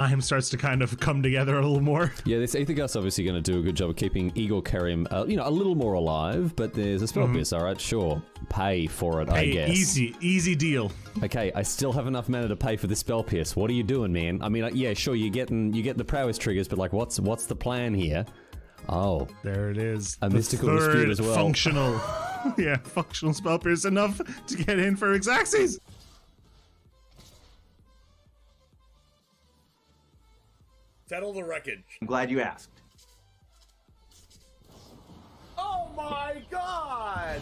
Time starts to kind of come together a little more. Yeah, this Ether Gust's obviously going to do a good job of keeping Igor Kerim, a little more alive, but there's a spell pierce, alright, sure. Pay for it, I guess. Easy deal. Okay, I still have enough mana to pay for this spell pierce. What are you doing, man? I mean, yeah, sure, you get the prowess triggers, but like, what's the plan here? Oh. There it is. A mystical dispute as well. Functional. Yeah, functional spell pierce enough to get in for Xaxes. Settle the wreckage. I'm glad you asked. Oh my god!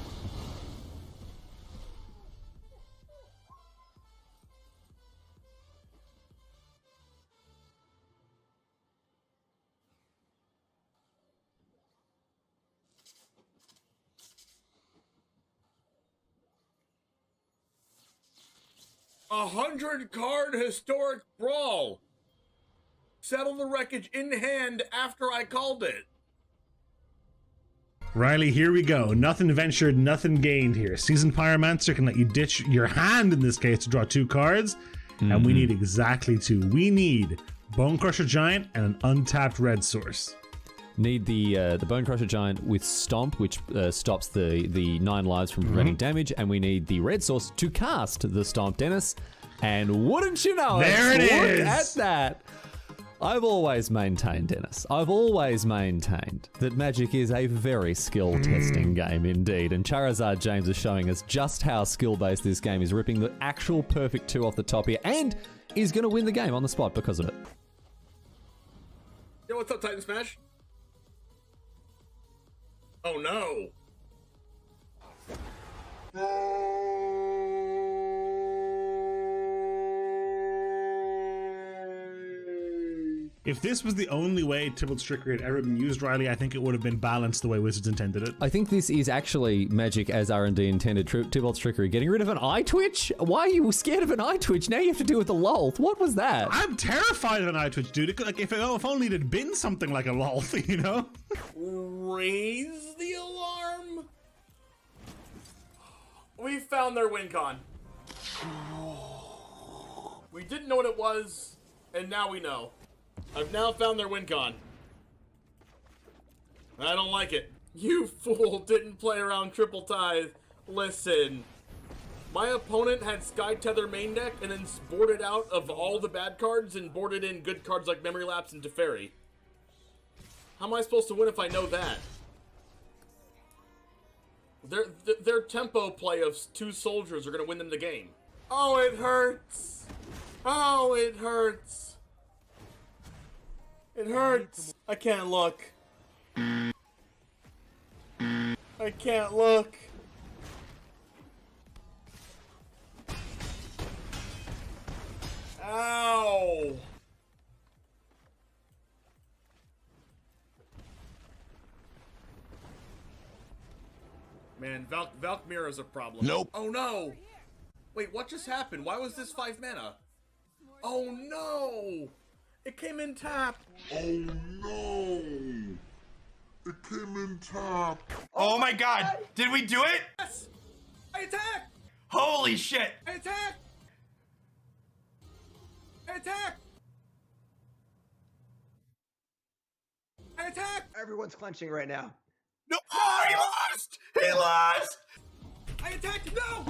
A 100-card historic brawl. Settle the wreckage in hand after I called it. Riley, here we go. Nothing ventured, nothing gained here. Seasoned Pyromancer can let you ditch your hand in this case to draw 2 cards, and we need exactly 2. We need Bone Crusher Giant and an untapped red source. Need the Bone Crusher Giant with Stomp, which stops the 9 lives from preventing damage, and we need the red source to cast the Stomp, Dennis. And wouldn't you know there it is! Look at that! I've always maintained, Dennis, I've always maintained that Magic is a very skill-testing game indeed, and Charizard James is showing us just how skill-based this game is, ripping the actual perfect 2 off the top here, and is going to win the game on the spot because of it. Yo, what's up, Titan Smash? Oh no! If this was the only way Tybalt's Trickery had ever been used, Riley, I think it would have been balanced the way Wizards intended it. I think this is actually Magic as R&D intended. Tybalt's Trickery. Getting rid of an eye twitch? Why are you scared of an eye twitch? Now you have to deal with the lolth. What was that? I'm terrified of an eye twitch, dude. Like, if only it had been something like a lolth, you know? Raise the alarm. We found their win con. We didn't know what it was, and now we know. I've now found their win con. I don't like it. You fool didn't play around Triple Tithe. Listen. My opponent had Sky Tether main deck and then boarded out of all the bad cards and boarded in good cards like Memory Lapse and Teferi. How am I supposed to win if I know that? Their tempo play of 2 soldiers are going to win them the game. Oh, it hurts. Oh, it hurts. It hurts. I can't look. I can't look. Ow. Man, Valkmir is a problem. Nope. Oh no! Wait, what just happened? Why was this 5 mana? Oh no! It came in tapped. Oh no! It came in tapped. Oh my god! Did we do it? Yes! I attack! Holy shit! I attack! I attack! I attack! Everyone's clenching right now. No! Oh, he lost! He lost! I attacked! No!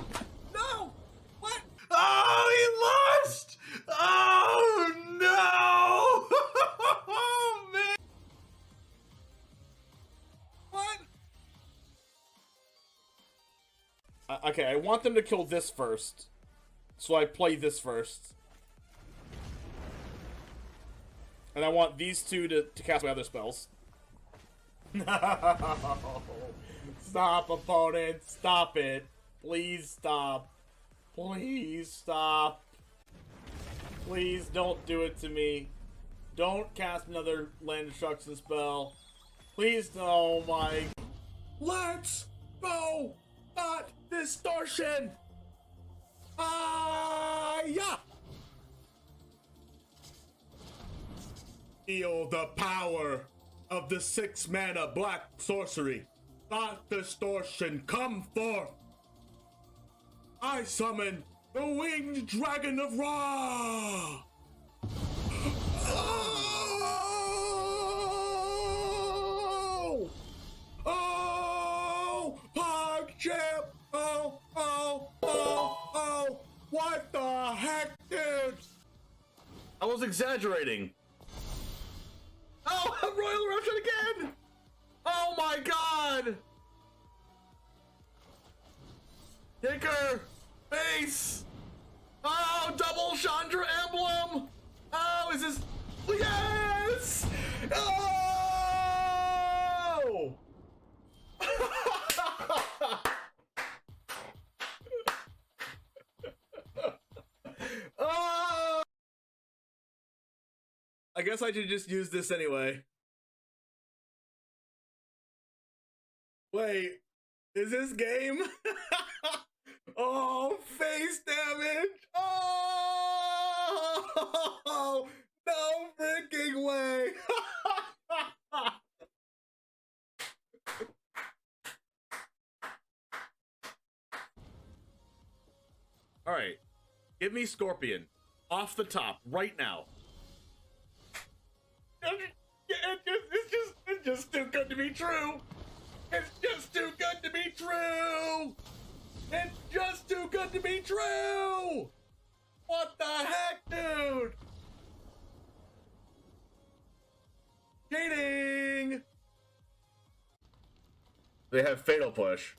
No! What? Oh, he lost! Oh no! Oh man! What? Okay, I want them to kill this first. So I play this first. And I want these 2 to cast my other spells. No! Stop, opponent! Stop it! Please stop. Please stop. Please don't do it to me. Don't cast another land destruction spell. Please, oh my. Let's go! Not distortion! Yeah! Feel the power of the 6 mana black sorcery. Not distortion, come forth! I summon the winged dragon of Ra! exaggerating. Oh, Royal Eruption again! Oh my god! Kicker! Base! Oh, double Chandra emblem! Oh, is this... Yes! Oh! Oh! I guess I should just use this anyway. Wait, is this game? Oh, face damage! Oh! No freaking way! Alright, give me Scorpion. Off the top, right now. It's just too good to be true! It's just too good to be true! It's just too good to be true! What the heck, dude? Cheating! They have Fatal Push.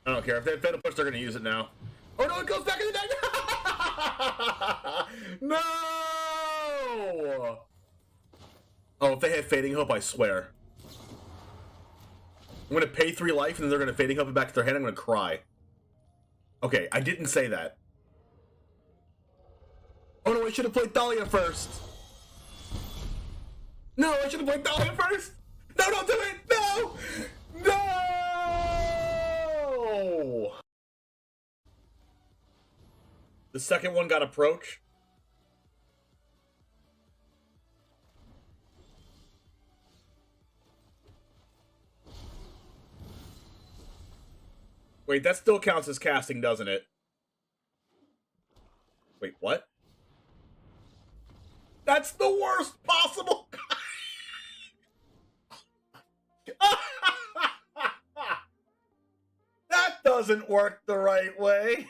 I don't care. If they have Fatal Push, they're gonna use it now. Oh no, it goes back in the deck! No! Oh, if they have Fading Hope, I swear. I'm gonna pay 3 life and then they're gonna Fading Hope it back to their hand. I'm gonna cry. Okay, I didn't say that. Oh no, I should have played Dahlia first. No, I should have played Dahlia first. No, don't do it. No, no. The second one got Approach. Wait, that still counts as casting, doesn't it? Wait, what? That's the worst possible. That doesn't work the right way.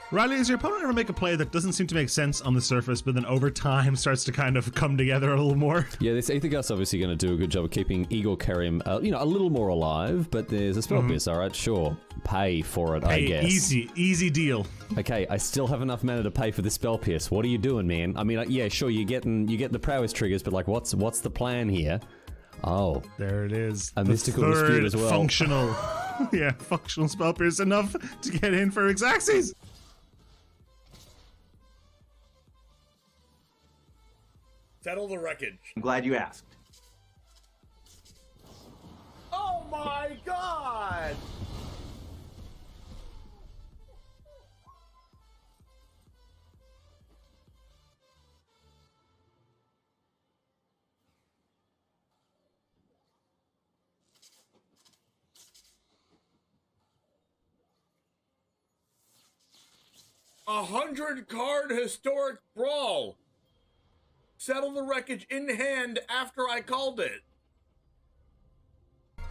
Riley, does your opponent ever make a play that doesn't seem to make sense on the surface, but then over time starts to kind of come together a little more? Yeah, this Aether Gust obviously going to do a good job of keeping Igor Kerim, you know, a little more alive, but there's a spell pierce, alright, sure. Pay for it, I guess. Easy deal. Okay, I still have enough mana to pay for this spell pierce. What are you doing, man? I mean, yeah, sure, you get the prowess triggers, but like, what's the plan here? Oh. There it is. A mystical dispute as well. Functional. Yeah, functional spell pierce enough to get in for Xaxes. Settle the wreckage. I'm glad you asked. Oh my god! A 100-card historic brawl. Settle the wreckage in hand after I called it.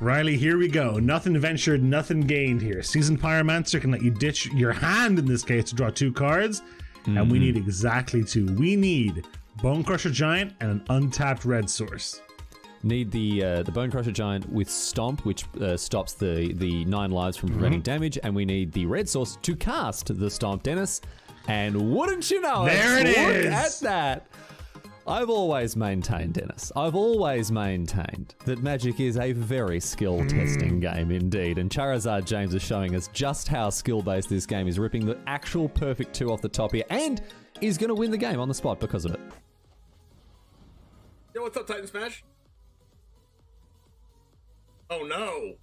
Riley, here we go. Nothing ventured, nothing gained here. Seasoned Pyromancer can let you ditch your hand in this case to draw 2 cards. And we need exactly 2. We need Bone Crusher Giant and an untapped red source. Need the Bone Crusher Giant with Stomp, which stops the 9 lives from preventing damage, and we need the red source to cast the Stomp, Dennis. And wouldn't you know there it is! Look at that! I've always maintained, Dennis, I've always maintained that Magic is a very skill-testing game indeed, and Charizard James is showing us just how skill-based this game is, ripping the actual perfect 2 off the top here, and is going to win the game on the spot because of it. Yo, what's up, Titan Smash? Oh no!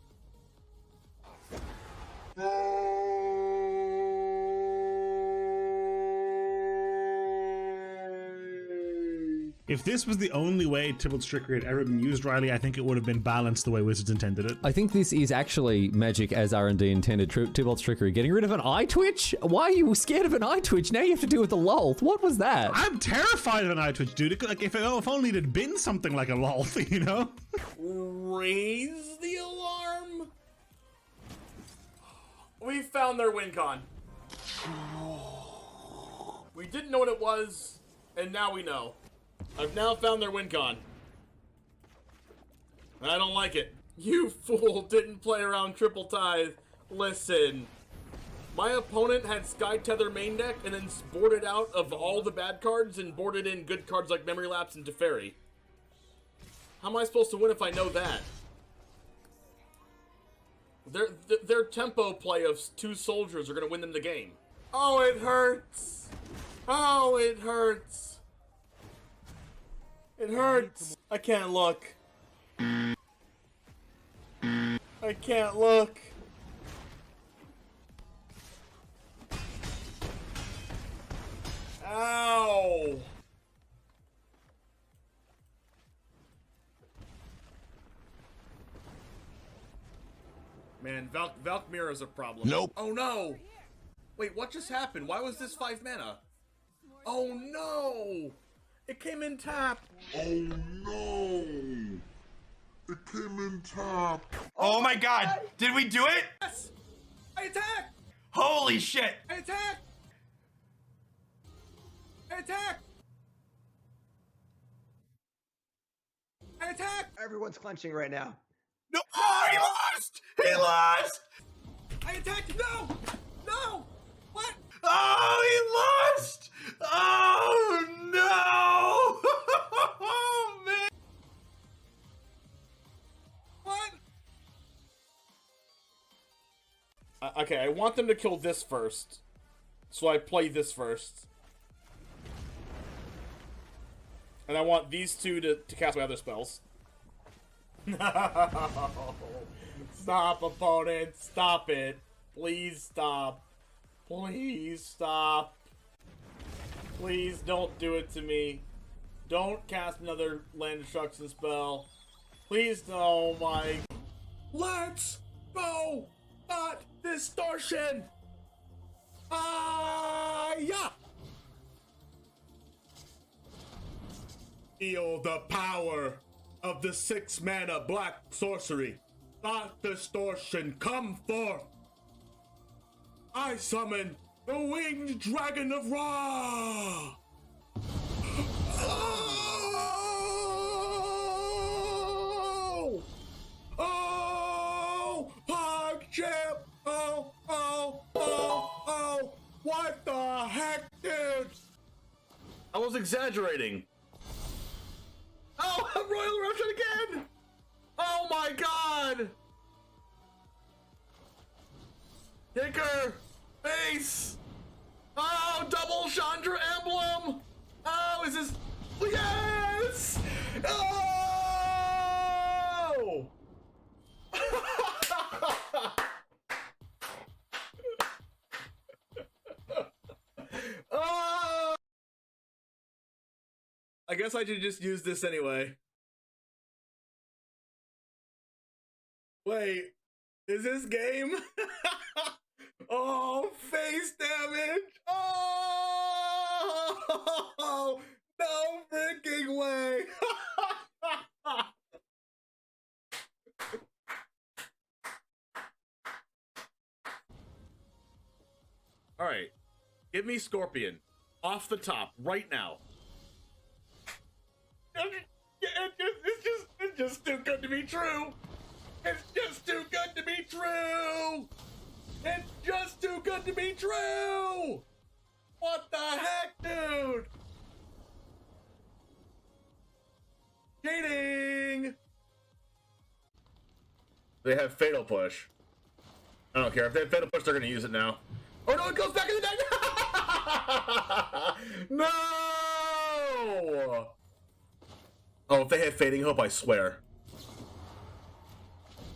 If this was the only way Tybalt's Trickery had ever been used, Riley, I think it would have been balanced the way Wizards intended it. I think this is actually Magic as R&D intended. Tybalt's Trickery. Getting rid of an eye twitch? Why are you scared of an eye twitch? Now you have to deal with the lol. What was that? I'm terrified of an eye twitch, dude. Like, if only it had been something like a lol, you know? Raise the alarm. We found their win con. We didn't know what it was. And now we know. I've now found their win con. I don't like it. You fool didn't play around triple tithe. Listen. My opponent had Sky Tether main deck and then boarded out of all the bad cards and boarded in good cards like Memory Lapse and Teferi. How am I supposed to win if I know that? Their tempo play of 2 soldiers are going to win them the game. Oh, it hurts. Oh, it hurts. It hurts. I can't look. I can't look. Ow. Man, Valkmira's a problem. Nope. Oh no! Wait, what just happened? Why was this 5 mana? Oh no! It came in tap! Oh no! It came in tap. Oh my god, did we do it? Yes! I attack! Holy shit! I attack! I attack! I attack! Everyone's clenching right now. No! Oh, he lost! He lost! I attacked! No! No! What? Oh, he lost! Oh, no! Oh, man! What? Okay, I want them to kill this first. So I play this first. And I want these 2 to cast my other spells. No! Stop, opponent! Stop it! Please stop. Please stop. Please don't do it to me. Don't cast another land destruction spell. Please, oh my... Let's go! Not distortion! Yeah! Feel the power of the 6 mana black sorcery. Thought distortion, come forth. I summon the winged dragon of Ra. Oh! Oh! PogChamp! Oh! Oh! Oh! Oh! What the heck, dude? I was exaggerating. Oh, Royal Eruption again! Oh my god! Kicker! Base! Oh, double Chandra emblem! Oh, is this... Yes! Oh! Oh! I guess I should just use this anyway. Wait, is this game? Oh, face damage! Oh, no freaking way! All right, give me Scorpion off the top right now. It's just too good to be true. It's just too good to be true. It's just too good to be true. What the heck, dude? Cheating. They have Fatal Push. I don't care. If they have Fatal Push, they're going to use it now. Oh, no, it goes back in the deck. No. Oh, if they have Fading Hope, I swear.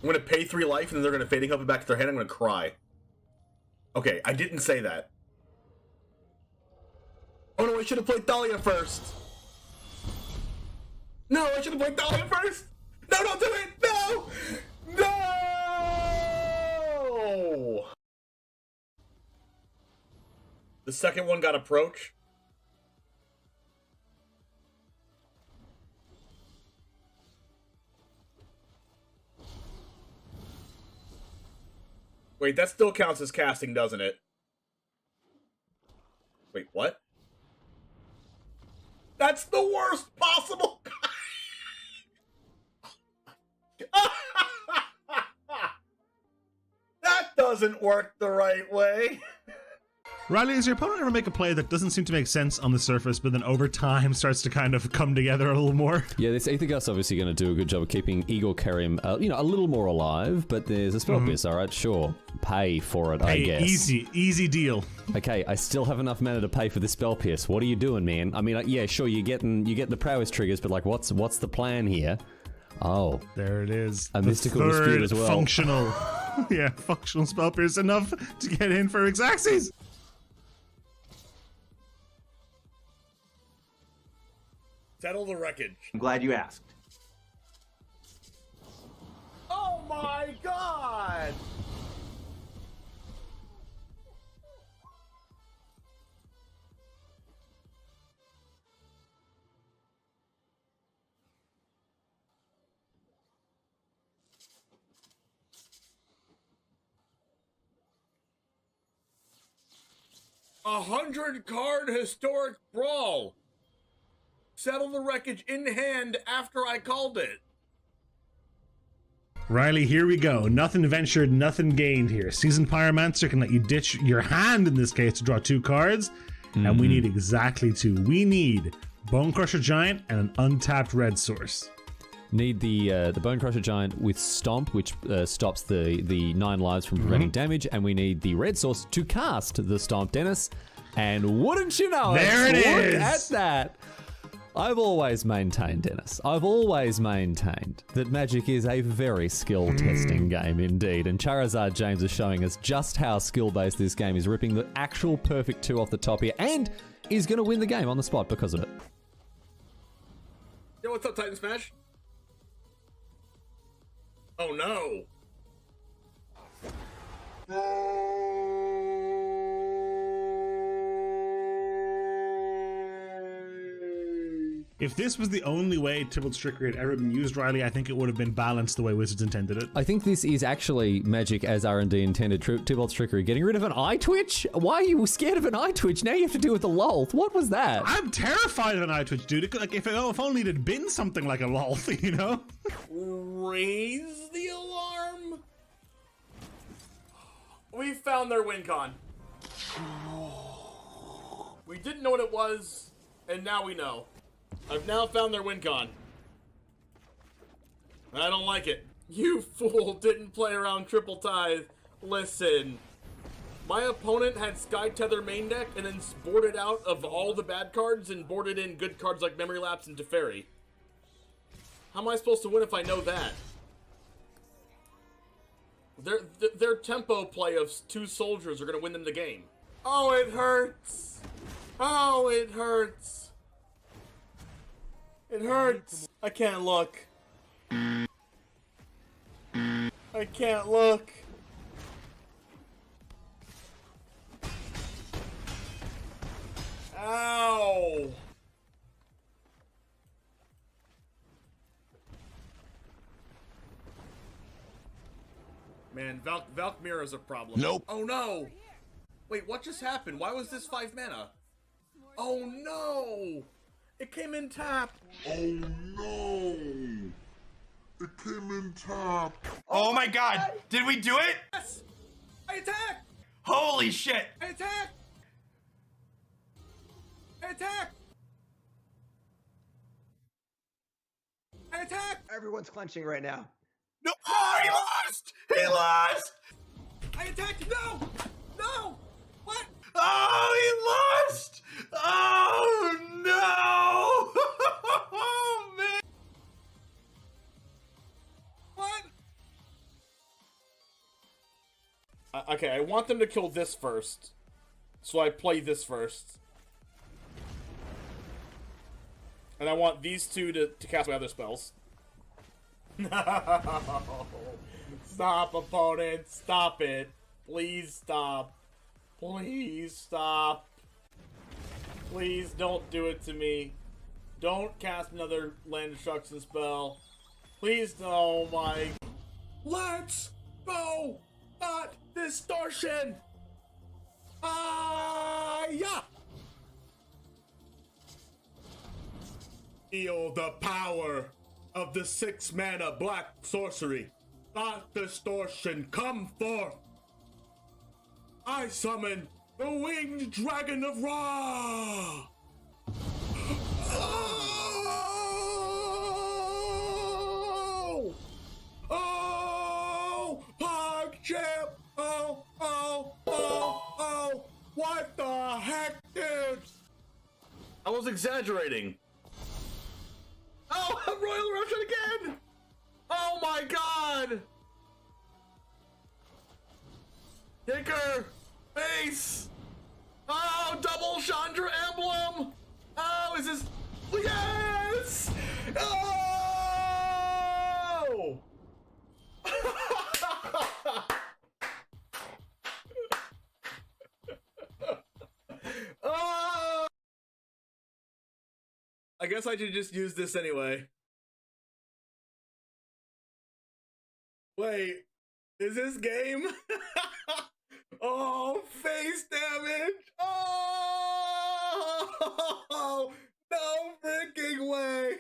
I'm gonna pay 3 life and then they're gonna Fading Hope it back to their hand. I'm gonna cry. Okay, I didn't say that. Oh no, I should have played Dahlia first. No, I should have played Dahlia first. No, don't do it. No. No. The second one got Approach. Wait, that still counts as casting, doesn't it? Wait, what? the worst possible. That doesn't work the right way. Riley, does your opponent ever make a play that doesn't seem to make sense on the surface, but then over time starts to kind of come together a little more? Yeah, this Aethergust's obviously going to do a good job of keeping Igor Karim, a little more alive, but there's a spell pierce, alright, sure. Pay for it, I guess. Easy deal. Okay, I still have enough mana to pay for the spell pierce. What are you doing, man? I mean, yeah, sure, you get the prowess triggers, but like, what's the plan here? Oh. There it is. A mystical dispute as well. Functional. Yeah, functional spell pierce enough to get in for Xaxes. Settle the wreckage. I'm glad you asked. Oh my god! A 100-card historic brawl. Settle the wreckage in hand after I called it. Riley, here we go. Nothing ventured, nothing gained here. Seasoned Pyromancer can let you ditch your hand in this case to draw 2 cards, and we need exactly 2. We need Bone Crusher Giant and an untapped red source. Need the Bone Crusher Giant with Stomp, which stops the 9 lives from preventing damage, and we need the red source to cast the Stomp, Dennis. And wouldn't you know There it is! Look at that! I've always maintained, Dennis, I've always maintained that Magic is a very skill-testing game indeed, and Charizard James is showing us just how skill-based this game is, ripping the actual perfect 2 off the top here, and is going to win the game on the spot because of it. Yo, what's up, Titan Smash? Oh no! If this was the only way Tybalt's Trickery had ever been used, Riley, I think it would have been balanced the way Wizards intended it. I think this is actually Magic as R&D intended. Tybalt's Trickery. Getting rid of an eye twitch? Why are you scared of an eye twitch? Now you have to deal with the lulth. What was that? I'm terrified of an eye twitch, dude. Like, if only it had been something like a lulth, you know? Raise the alarm. We found their win con. We didn't know what it was, and now we know. I've now found their win con. I don't like it. You fool didn't play around Triple Tithe. Listen. My opponent had Sky Tether main deck and then boarded out of all the bad cards and boarded in good cards like Memory Lapse and Teferi. How am I supposed to win if I know that? Their tempo play of 2 soldiers are going to win them the game. Oh, it hurts. Oh, it hurts. It hurts. I can't look. I can't look. Ow. Man, Valkmir is a problem. Nope. Oh no! Wait, what just happened? Why was this 5 mana? Oh no! It came in tap! Oh no! It came in tap. Oh my god, did we do it? Yes! I attack! Holy shit! I attack! I attack! I attack! Everyone's clenching right now. No! Oh, he lost! He lost! I attacked! No! No! What? Oh, he lost! Oh no! Oh man! What? Okay, I want them to kill this first. So I play this first. And I want these 2 to cast my other spells. No! Stop, opponent! Stop it! Please stop. Please stop. Please don't do it to me. Don't cast another land destruction spell. Please, oh my. Let's go! Not distortion! Yeah! Feel the power of the 6-mana black sorcery. Thought distortion, come forth. I summon the winged dragon of Ra. Oh! Oh! PogChamp! Oh! Oh! Oh! Oh! What the heck, dude? I was exaggerating. Oh, Royal Eruption again! Oh my god! Kicker! Base! Oh, double Chandra emblem! Oh, is this... Yes! Oh! Oh! I guess I should just use this anyway. Wait, is this game? Oh, face damage! Oh, no freaking way!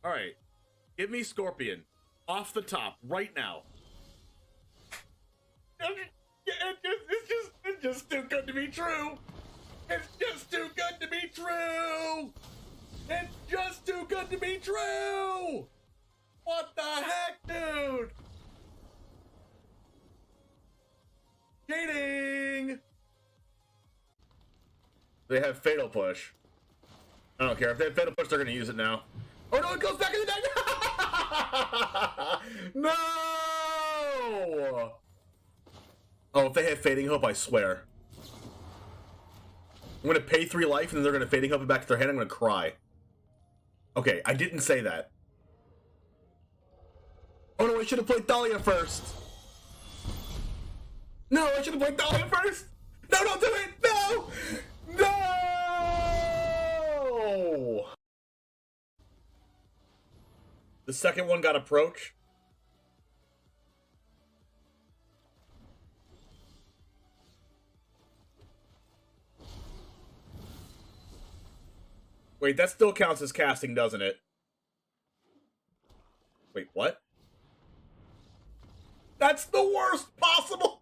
All right, give me Scorpion off the top right now. It's just too good to be true. It's just too good to be true. It's just too good to be true. What the heck, dude? Cheating. They have Fatal Push. I don't care. If they have Fatal Push, they're going to use it now. Oh, no, it goes back in the deck. No. Oh, if they have Fading Hope, I swear. I'm gonna pay 3 life and then they're gonna Fading Hope it back to their hand. I'm gonna cry. Okay, I didn't say that. Oh no, I should have played Dahlia first. No, I should have played Dahlia first. No, don't do it. No! No! The second one got Approach. Wait, that still counts as casting, doesn't it? Wait, what? That's the worst possible.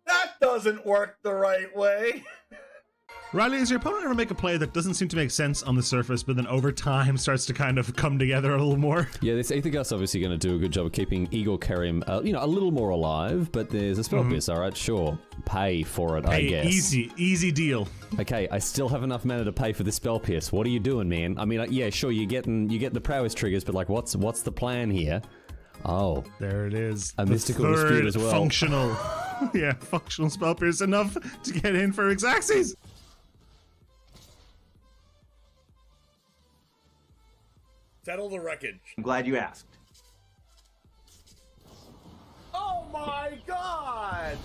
That doesn't work the right way. Riley, does your opponent ever make a play that doesn't seem to make sense on the surface, but then over time starts to kind of come together a little more? Yeah, this Aether Gust obviously going to do a good job of keeping Igor Kerim, a little more alive, but there's a Spell Pierce, alright, sure. Pay for it, I guess. Easy deal. Okay, I still have enough mana to pay for the Spell Pierce. What are you doing, man? I mean, yeah, sure, you get the prowess triggers, but like, what's the plan here? Oh. There it is. A Mystical Dispute as well. Functional. Yeah, functional Spell Pierce enough to get in for Xaxes. Settle the wreckage. I'm glad you asked. Oh my god!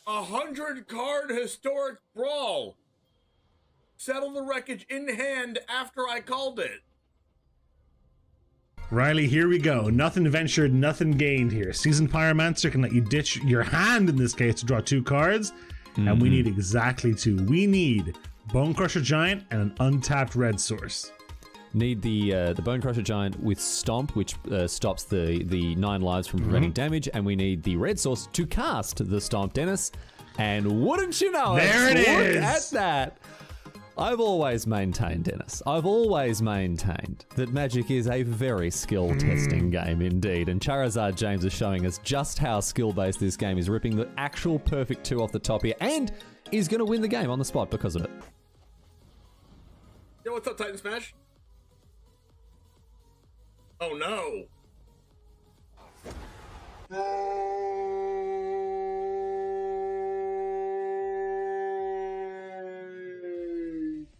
A 100-card historic brawl. Settle the wreckage in hand after I called it. Riley, here we go. Nothing ventured, nothing gained here. Seasoned Pyromancer can let you ditch your hand in this case to draw 2 cards, and we need exactly 2. We need Bone Crusher Giant and an untapped red source. Need the Bone Crusher Giant with Stomp, which stops the 9 lives from preventing damage, and we need the red source to cast the Stomp, Dennis. And wouldn't you know there it is! Look at that! I've always maintained, Dennis, I've always maintained that Magic is a very skill-testing game indeed, and Charizard James is showing us just how skill-based this game is, ripping the actual perfect 2 off the top here, and is going to win the game on the spot because of it. Yo, what's up, Titan Smash? Oh no!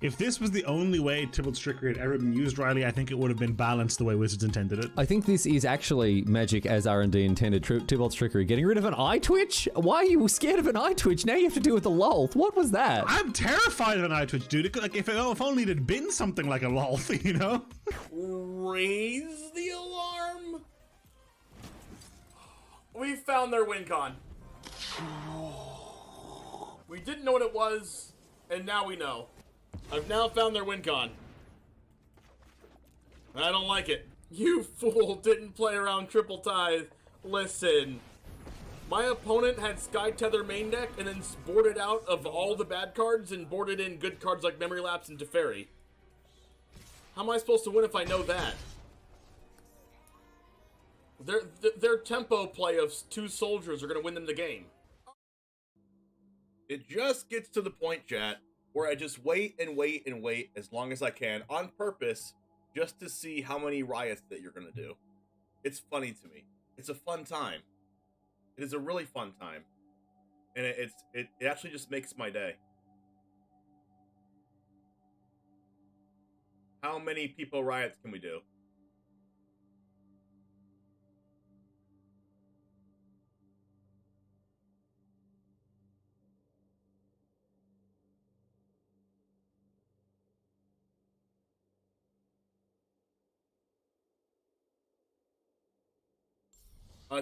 If this was the only way Tybalt's Trickery had ever been used, Riley, I think it would have been balanced the way Wizards intended it. I think this is actually Magic as R&D intended. Tybalt's Trickery. Getting rid of an eye twitch? Why are you scared of an eye twitch? Now you have to deal with the lolth. What was that? I'm terrified of an eye twitch, dude. Like, if only it had been something like a lolth, you know? Raise the alarm. We found their win con. We didn't know what it was, and now we know. I've now found their win con. I don't like it. You fool didn't play around Triple Tithe. Listen. My opponent had Sky Tether main deck and then boarded out of all the bad cards and boarded in good cards like Memory Lapse and Teferi. How am I supposed to win if I know that? Their tempo play of 2 soldiers are going to win them the game. It just gets to the point, chat, where I just wait and wait and wait as long as I can on purpose just to see how many riots that you're going to do. It's funny to me. It's a fun time. It is a really fun time. And it actually just makes my day. How many people riots can we do?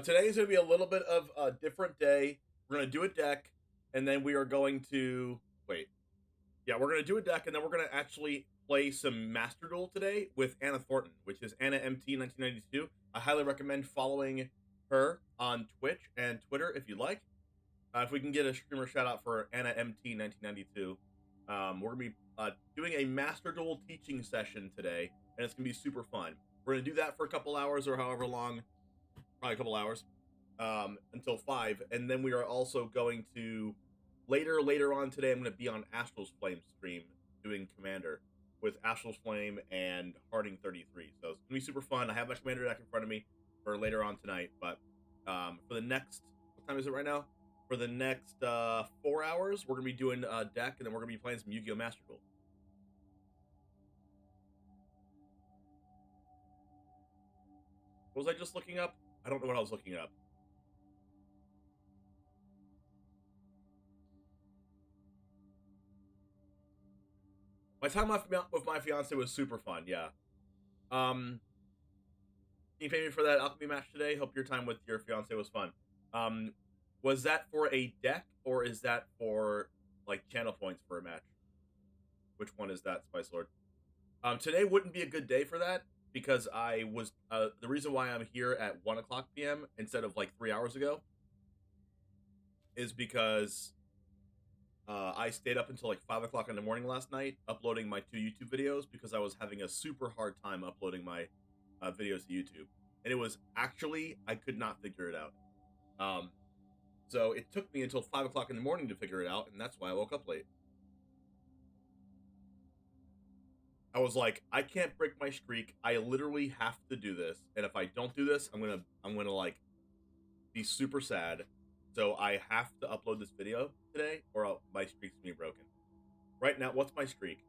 Today is going to be a little bit of a different day. We're going to do a deck, and then we are going to... Wait. Yeah, we're going to do a deck, and then we're going to actually play some Master Duel today with Anna Thornton, which is Annamt1992. I highly recommend following her on Twitch and Twitter if you'd like. If we can get a streamer shout-out for Annamt1992. We're going to be doing a Master Duel teaching session today, and it's going to be super fun. We're going to do that for a couple hours or however long... Probably a couple hours, until 5, and then we are also going to later on today. I'm going to be on Astral's Flame stream doing Commander with Astral's Flame and Harding 33. So it's going to be super fun. I have my Commander deck in front of me for later on tonight, but for the next, what time is it right now? For the next 4 hours, we're going to be doing a deck, and then we're going to be playing some Yu-Gi-Oh! Master Duel. What was I just looking up? I don't know what I was looking up. My time with my fiance was super fun, yeah. Can you pay me for that alchemy match today? Hope your time with your fiance was fun. Was that for a deck, or is that for, like, channel points for a match? Which one is that, Spice Lord? Today wouldn't be a good day for that, because I was, the reason why I'm here at 1 o'clock p.m. instead of like 3 hours ago is because I stayed up until like 5 o'clock in the morning last night uploading my 2 YouTube videos because I was having a super hard time uploading my videos to YouTube. And it was actually, I could not figure it out. So it took me until 5 o'clock in the morning to figure it out, and that's why I woke up late. I was like, I can't break my streak. I literally have to do this, and if I don't do this, I'm gonna like be super sad. So I have to upload this video today, or my streak's gonna be broken. Right now, what's my streak?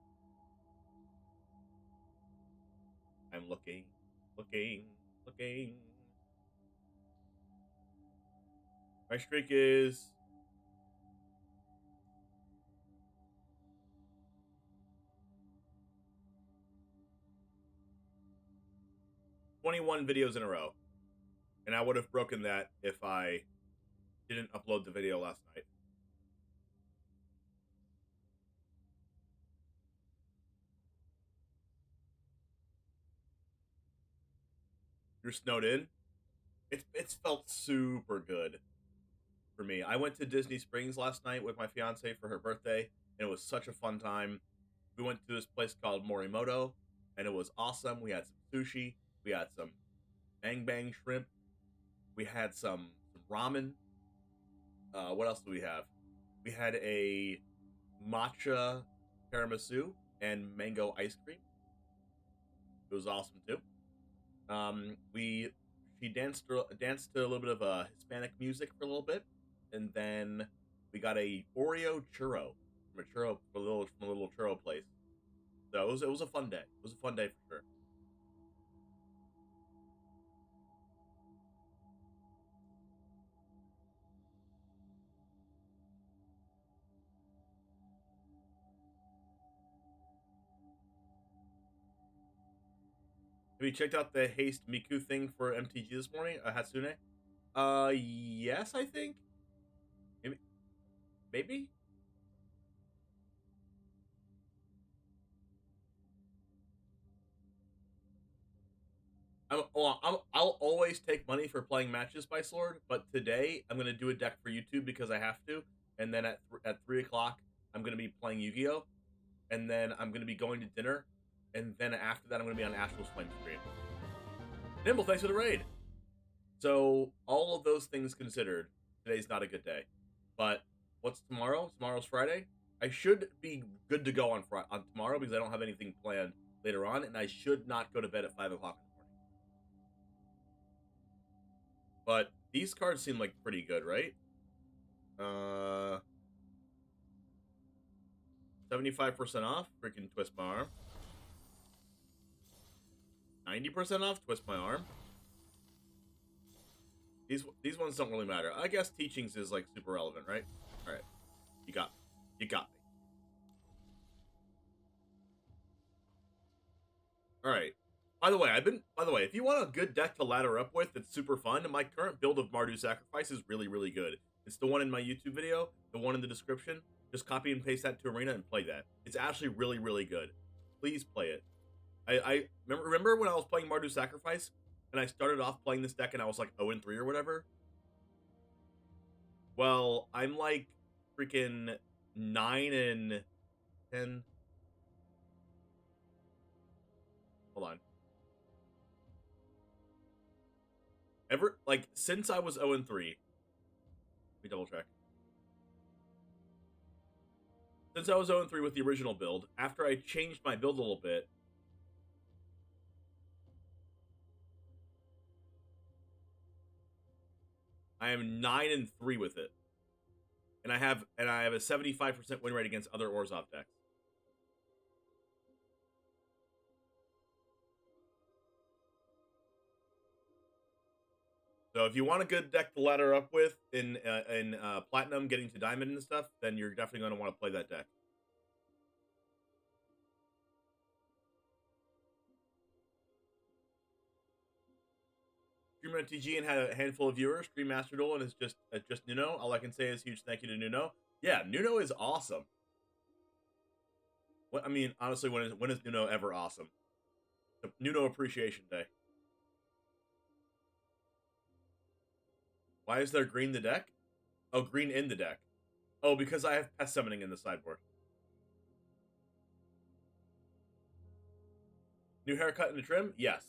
I'm looking. My streak is 21 videos in a row. And I would have broken that if I didn't upload the video last night. You're snowed in? It's felt super good for me. I went to Disney Springs last night with my fiance for her birthday, and it was such a fun time. We went to this place called Morimoto, and it was awesome. We had some sushi. We had some bang bang shrimp. We had some ramen. What else do we have? We had a matcha tiramisu and mango ice cream. It was awesome too. She danced to a little bit of Hispanic music for a little bit, and then we got a Oreo churro from a little churro place. So it was a fun day. It was a fun day for sure. Have you checked out the Haste Miku thing for MTG this morning, Hatsune? Yes, I think. Maybe? I'll always take money for playing matches by Sword, but today I'm gonna do a deck for YouTube because I have to, and then at 3 o'clock I'm gonna be playing Yu-Gi-Oh, and then I'm gonna be going to dinner, and then after that I'm gonna be on Astral's Flame stream. Nimble, thanks for the raid. So all of those things considered, today's not a good day. But what's tomorrow? Tomorrow's Friday. I should be good to go on tomorrow because I don't have anything planned later on, and I should not go to bed at 5 o'clock in the morning. But these cards seem like pretty good, right? 75% off, freaking twist my arm. 90% off, twist my arm. These ones don't really matter. I guess Teachings is like super relevant, right? All right, you got me. You got me. All right. By the way, if you want a good deck to ladder up with that's super fun, my current build of Mardu Sacrifice is really, really good. It's the one in my YouTube video, the one in the description. Just copy and paste that to Arena and play that. It's actually really, really good. Please play it. I remember when I was playing Mardu Sacrifice, and I started off playing this deck and I was like 0-3 or whatever. Well, I'm like freaking 9-10. Hold on. Since I was 0-3. Let me double check. Since I was 0-3 with the original build, after I changed my build a little bit, I am 9-3 with it, and I have a 75% win rate against other Orzhov decks. So if you want a good deck to ladder up with in Platinum, getting to Diamond and stuff, then you're definitely going to want to play that deck. Streamer TG and had a handful of viewers. Stream Master Duel and is just Nuno. All I can say is huge thank you to Nuno. Yeah, Nuno is awesome. What I mean, honestly, when is Nuno ever awesome? Nuno Appreciation Day. Why is there green the deck? Oh, green in the deck. Oh, because I have Pest Summoning in the sideboard. New haircut and a trim? Yes.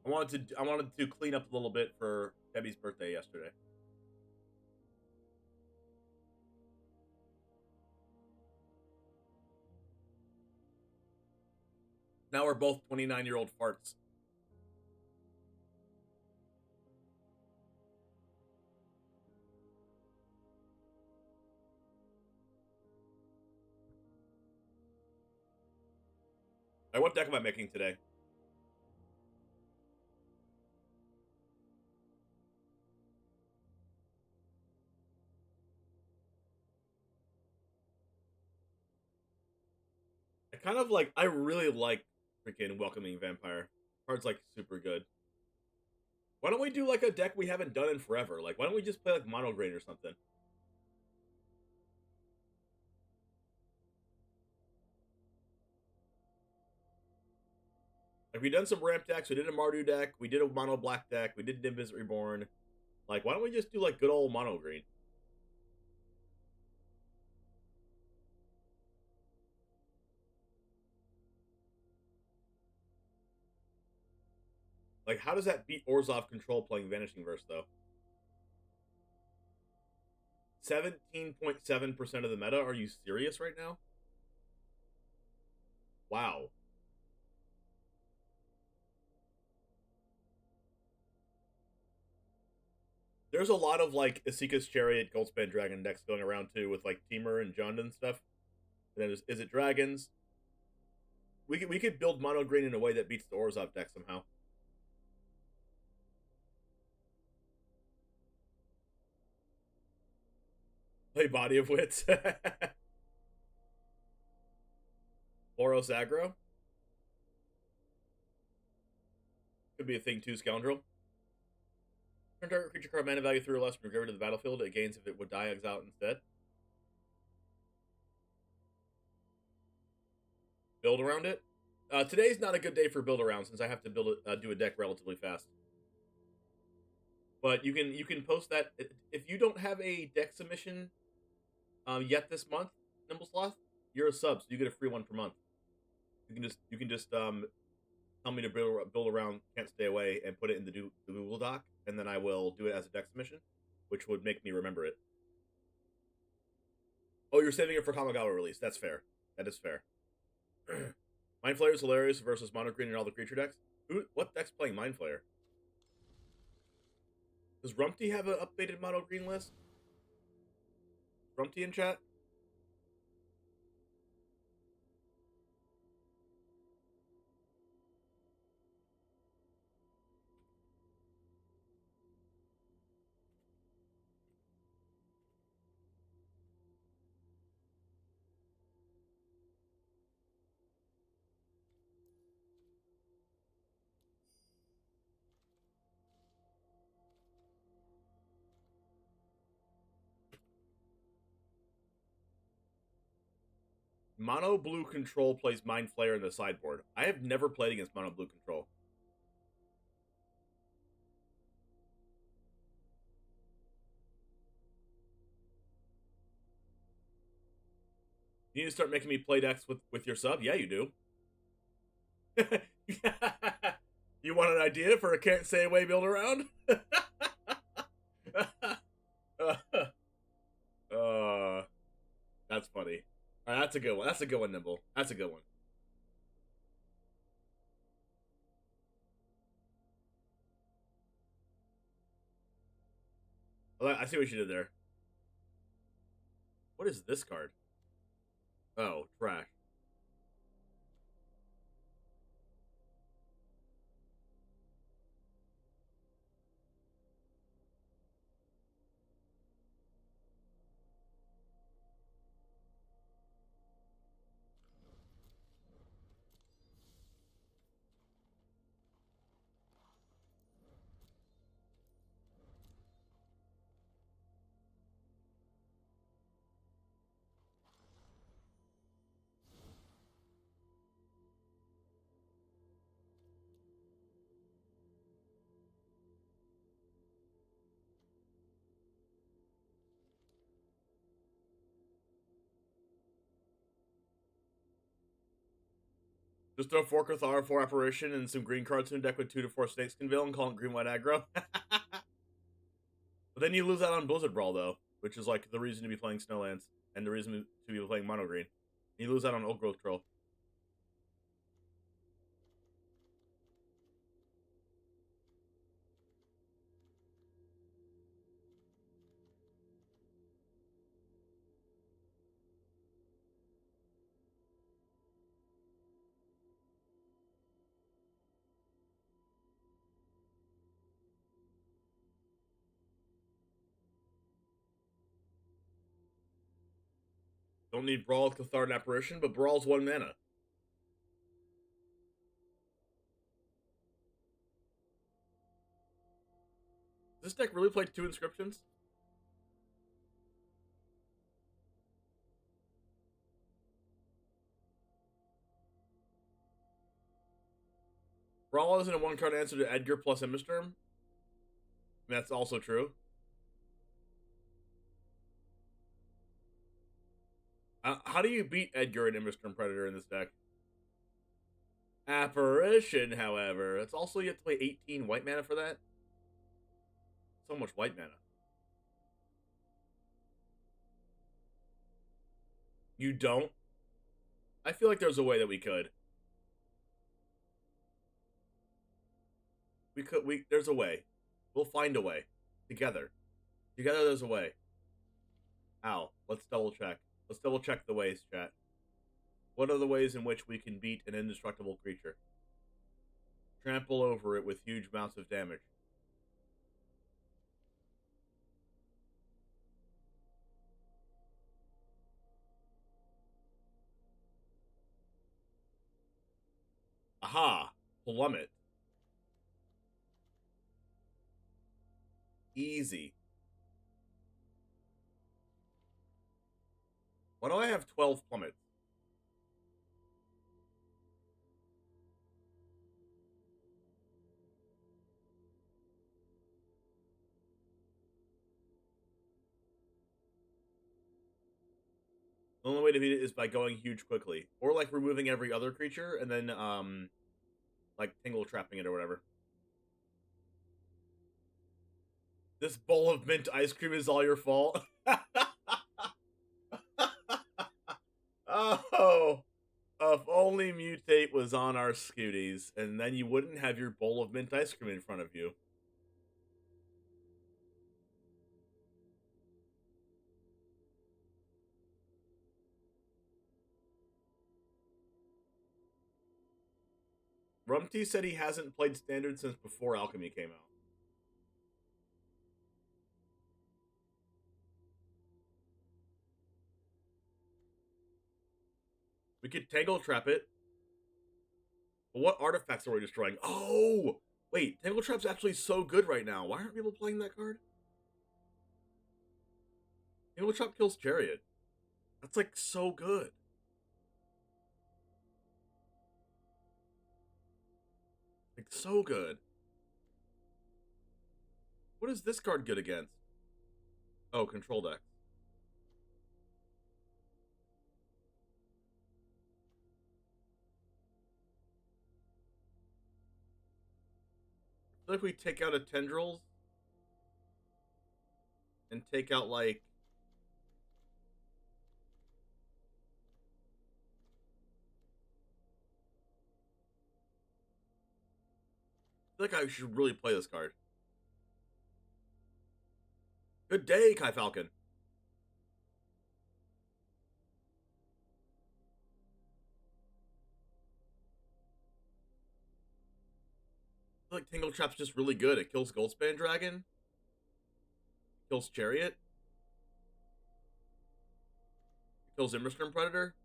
I wanted to clean up a little bit for Debbie's birthday yesterday. Now we're both 29-year-old farts. What deck am I making today? I really like freaking Welcoming Vampire. Card's like super good. Why don't we do like a deck we haven't done in forever? Like, why don't we just play like Mono Grain or something? Like, we done some ramp decks, we did a Mardu deck, we did a Mono Black deck, we did Nimbus Reborn. Like, why don't we just do like good old Mono Green? Like, how does that beat Orzhov Control playing Vanishing Verse, though? 17.7% of the meta? Are you serious right now? Wow. There's a lot of, like, Isika's Chariot, Goldspan Dragon decks going around, too, with, like, Teamer and Jund and stuff. And then is it dragons? We could build mono green in a way that beats the Orzhov deck somehow. Play Body of Wits. Boros aggro. Could be a thing too, Scoundrel. Turn target creature card mana value 3 or less from your graveyard to the battlefield. It gains if it would die exile instead. Build around it. Today's not a good day for build around since I have to build do a deck relatively fast. But you can post that if you don't have a deck submission yet this month, Nimblesloth, you're a sub, so you get a free one per month. You can just tell me to build around Can't Stay Away and put it in the Google Doc, and then I will do it as a deck submission, which would make me remember it. Oh, you're saving it for Kamigawa release. That's fair. That is fair. Mind Flayer is hilarious versus Mono Green and all the creature decks. What deck's playing Mind Flayer? Does Rumpty have an updated Mono Green list? Rumpty in chat? Mono Blue Control plays Mind Flayer in the sideboard. I have never played against Mono Blue Control. You need to start making me play decks with your sub? Yeah, you do. You want an idea for a Can't Stay Away build around? That's funny. All right, that's a good one. That's a good one, Nimble. That's a good one. I see what you did there. What is this card? Oh, trash. Just throw Fork Thar, 4 Apparition, and some green cards in a deck with 2 to 4 Snakeskinville and call it green-white aggro. But then you lose out on Blizzard Brawl, though, which is like the reason to be playing Snowlands and the reason to be playing Mono Green. You lose out on Old Growth Troll. Don't need Brawl, Cathar, and Apparition, but Brawl's 1 mana. Does this deck really play 2 Inscriptions? Brawl isn't a 1-card answer to Edgar plus Immisturm. That's also true. How do you beat Edgar and Immisturm Predator in this deck? Apparition, however. It's also, you have to play 18 white mana for that. So much white mana. You don't? I feel like there's a way that we could. There's a way. We'll find a way. Together. Together there's a way. Ow. Let's double check. Let's double check the ways, chat. What are the ways in which we can beat an indestructible creature? Trample over it with huge amounts of damage. Aha! Plummet. Easy. Why do I have 12 plummets? The only way to beat it is by going huge quickly. Or like removing every other creature and then like tingle trapping it or whatever. This bowl of mint ice cream is all your fault. Oh, if only Mutate was on our Scooties, and then you wouldn't have your bowl of mint ice cream in front of you. Rumty said he hasn't played Standard since before Alchemy came out. We could Tangle Trap it. But what artifacts are we destroying? Oh! Wait, Tangle Trap's actually so good right now. Why aren't people playing that card? Tangle Trap kills Chariot. That's like so good. Like so good. What is this card good against? Oh, control deck. So if we take out a Tendrils and take out like I feel like I should really play this card. Good day, Kai Falcon. I feel like Tangle Trap's just really good. It kills Goldspan Dragon. Kills Chariot. It kills Immersturm Predator.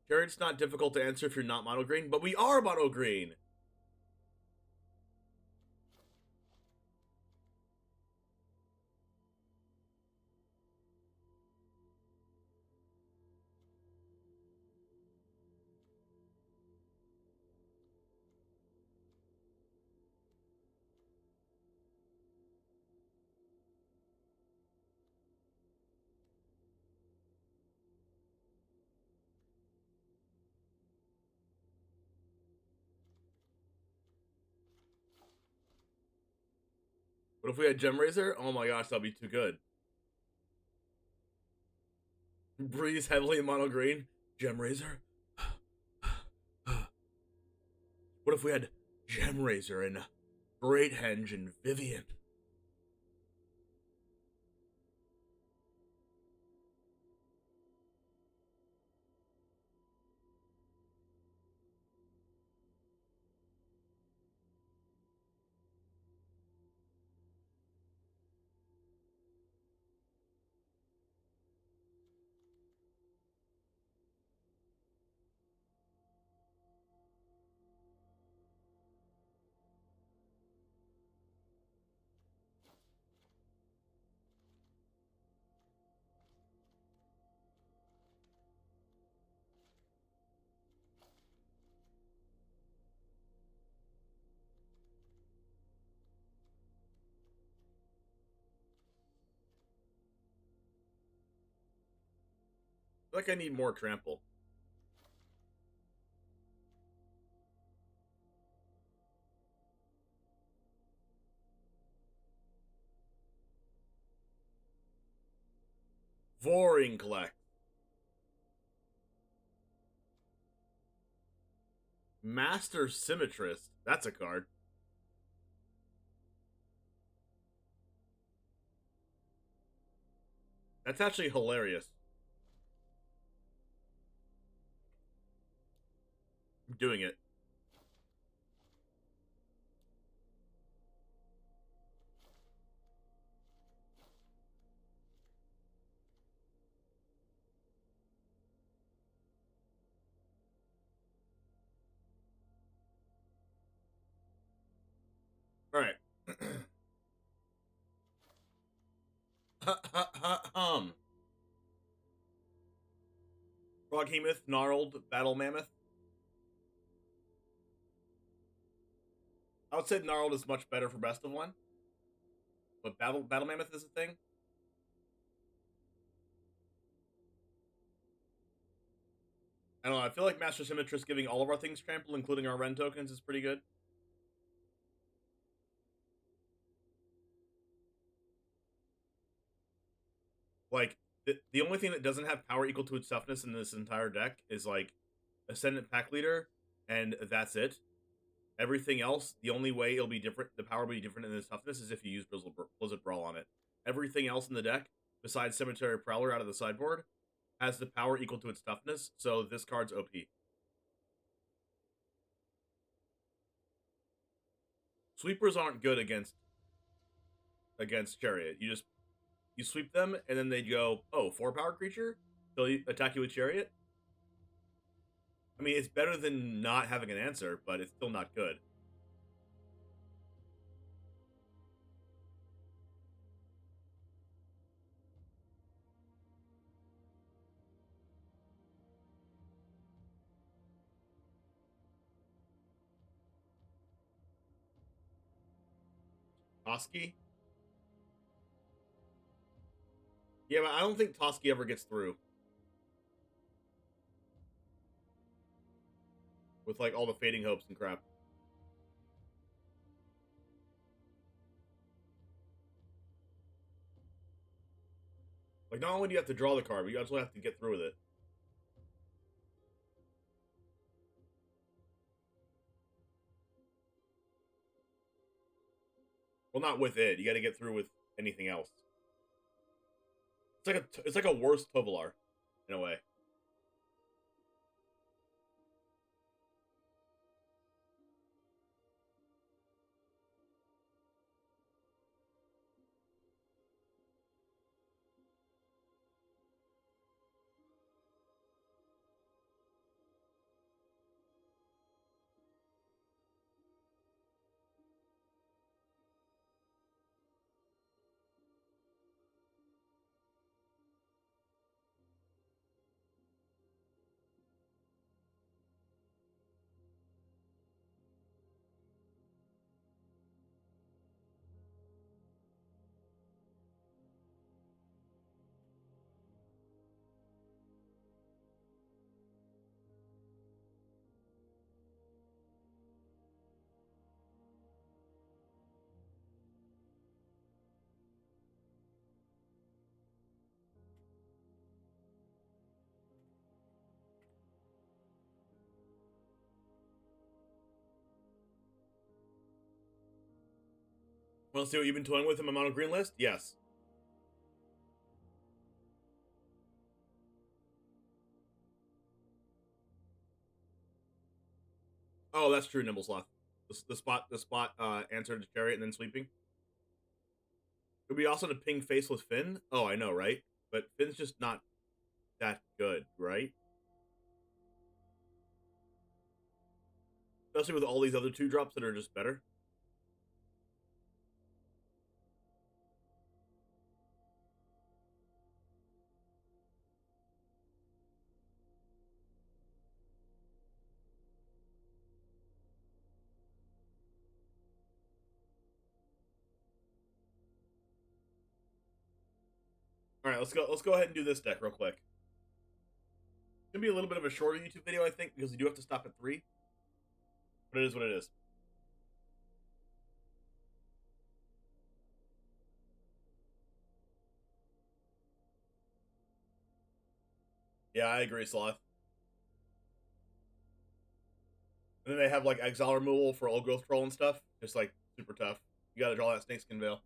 Chariot's not difficult to answer if you're not mono green, but we are mono green. What if we had Gem Razor? Oh my gosh, that'd be too good. Breeze heavily mono green. Gem Razor. What if we had Gem Razor and Great Henge and Vivian? I feel like I need more trample. Voring Collect. Master Symmetrist. That's a card. That's actually hilarious. I'm doing it. All right. Froghemoth, Gnarled, Battle Mammoth. I would say Gnarled is much better for best of one. But Battle Mammoth is a thing. I don't know, I feel like Master Symmetrist giving all of our things trample, including our Ren tokens, is pretty good. Like, the only thing that doesn't have power equal to its toughness in this entire deck is, like, Ascendant Pack Leader, and that's it. Everything else, the only way it'll be different, the power will be different in its toughness is if you use Blizzard Brawl on it. Everything else in the deck, besides Cemetery Prowler out of the sideboard, has the power equal to its toughness, so this card's OP. Sweepers aren't good against Chariot. You sweep them, and then they go, oh, 4-power creature? So you attack you with Chariot? I mean, it's better than not having an answer, but it's still not good. Toski? Yeah, but I don't think Toski ever gets through. With, like, all the Fading Hopes and crap. Like, not only do you have to draw the card, but you actually have to get through with it. Well, not with it. You gotta get through with anything else. It's like a worse Tovolar, in a way. Want to see what you've been toying with in my mono green list? Yes. Oh, that's true, Nimblesloth. The spot answered to Chariot and then sweeping. It would be awesome to ping face with Finn. Oh, I know, right? But Finn's just not that good, right? Especially with all these other 2-drops that are just better. All right, let's go ahead and do this deck real quick. It's gonna be a little bit of a shorter YouTube video, I think, because we do have to stop at 3. But it is what it is. Yeah, I agree, Sloth. And then they have, like, Exile removal for Old Growth Troll and stuff. Just, like, super tough. You gotta draw that Snakeskin Veil.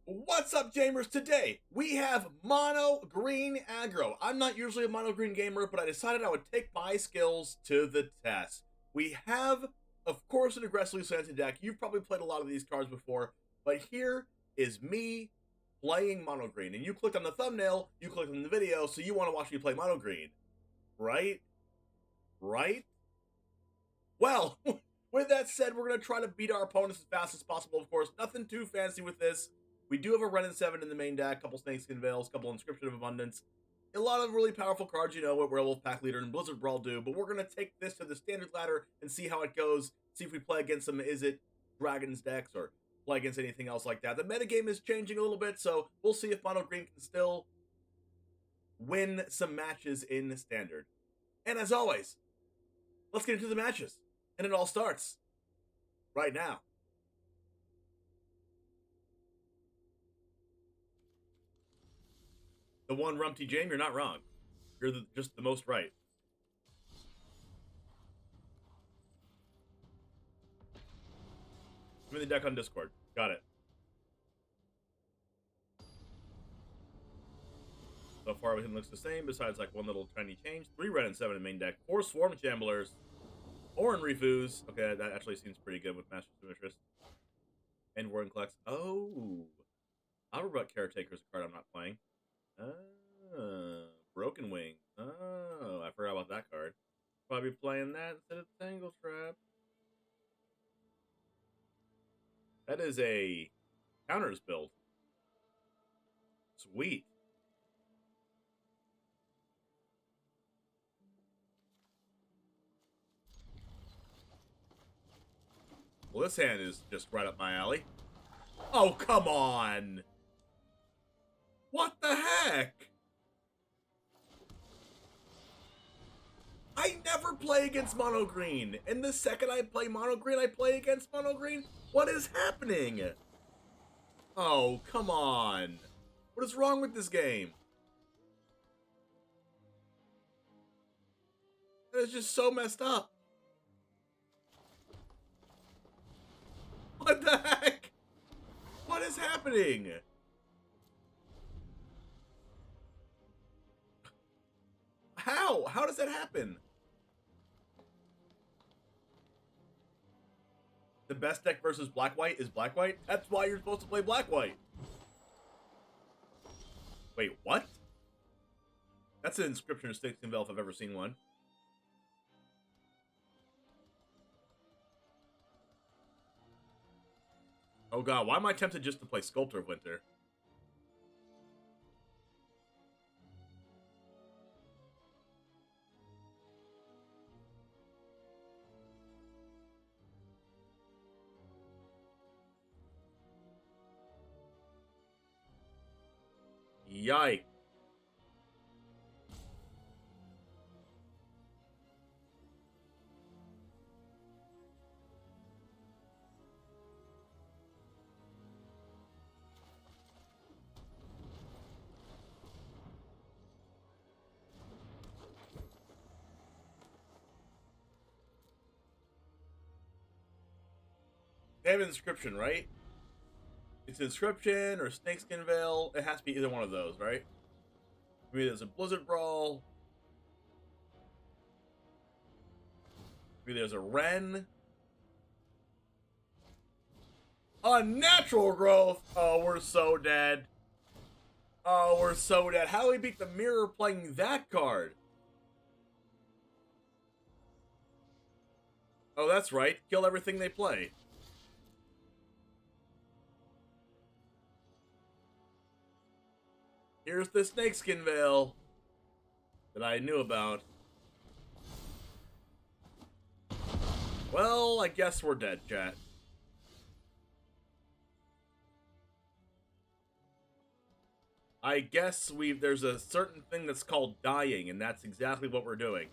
What's up, gamers? Today we have mono green aggro. I'm not usually a mono green gamer, but I decided I would take my skills to the test. We have, of course, an aggressively slanted deck. You've probably played a lot of these cards before, but here is me playing mono green. And you clicked on the thumbnail, you clicked on the video, so you want to watch me play mono green, right? Right? Well, with that said, we're going to try to beat our opponents as fast as possible, of course. Nothing too fancy with this. We do have a Ren 7 in the main deck, a couple Snakeskin Veils, a couple Inscription of Abundance, a lot of really powerful cards, you know, what Werewolf, Pack Leader, and Blizzard Brawl do, but we're going to take this to the standard ladder and see how it goes, see if we play against them. Is it Dragon's decks or play against anything else like that? The metagame is changing a little bit, so we'll see if Mono Green can still win some matches in standard. And as always, let's get into the matches, and it all starts right now. The one Rumpty Jame, you're not wrong. You're just the most right. Give me the deck on Discord. Got it. So far, everything looks the same, besides like one little tiny change. 3 Red and 7 in main deck. 4 Swarm Chamblers. Orin Refuse. Okay, that actually seems pretty good with Masters of Interest. And Warren Klex. Oh. Outerbutt Caretaker's a card I'm not playing. Broken Wing. Oh, I forgot about that card. Probably playing that instead of Tangle Trap. That is a counters build. Sweet. Well, this hand is just right up my alley. Oh, come on! What the heck? I never play against mono green. And the second I play mono green, I play against mono green? What is happening? Oh, come on. What is wrong with this game? That is just so messed up. What the heck? What is happening? How? How does that happen? The best deck versus black-white is black-white? That's why you're supposed to play black-white. Wait, what? That's an Inscription of Snakeskin Veil if I've ever seen one. Oh god, why am I tempted just to play Sculptor of Winter? Yike. They have an Inscription, right? It's Inscription or Snakeskin Veil. It has to be either one of those, right? Maybe there's a Blizzard Brawl. Maybe there's a Ren. Unnatural Growth! Oh, we're so dead. Oh, we're so dead. How do we beat the Mirror playing that card? Oh, that's right. Kill everything they play. Here's the Snakeskin Veil that I knew about. Well, I guess we're dead, chat. I guess there's a certain thing that's called dying, and that's exactly what we're doing.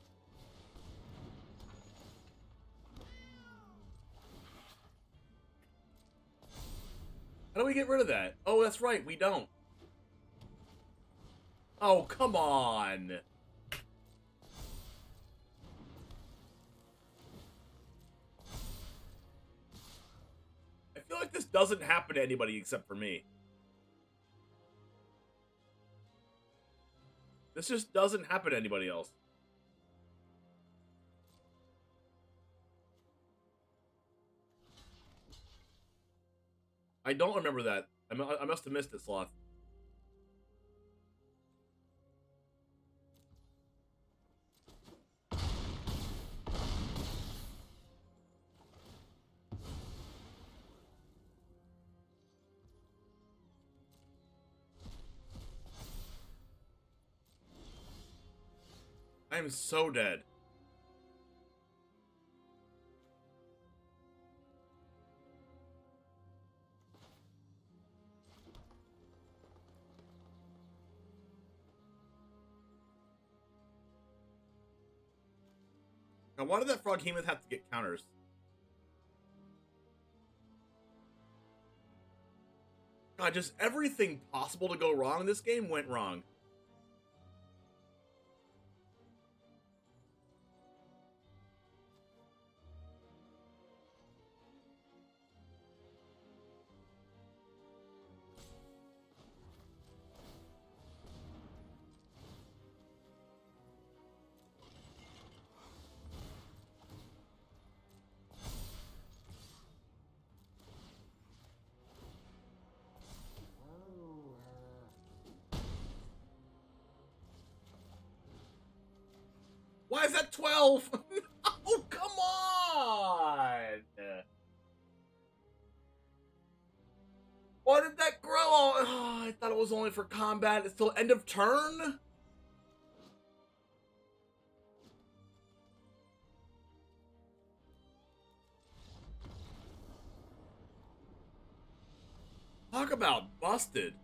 How do we get rid of that? Oh, that's right, we don't. Oh, come on. I feel like this doesn't happen to anybody except for me. This just doesn't happen to anybody else. I don't remember that. I must have missed it, Sloth. I am so dead. Now, why did that Froghemoth have to get counters? God, just everything possible to go wrong in this game went wrong. Why is that 12? Oh, come on! Why did that grow? Oh, I thought it was only for combat. It's till end of turn? Talk about busted.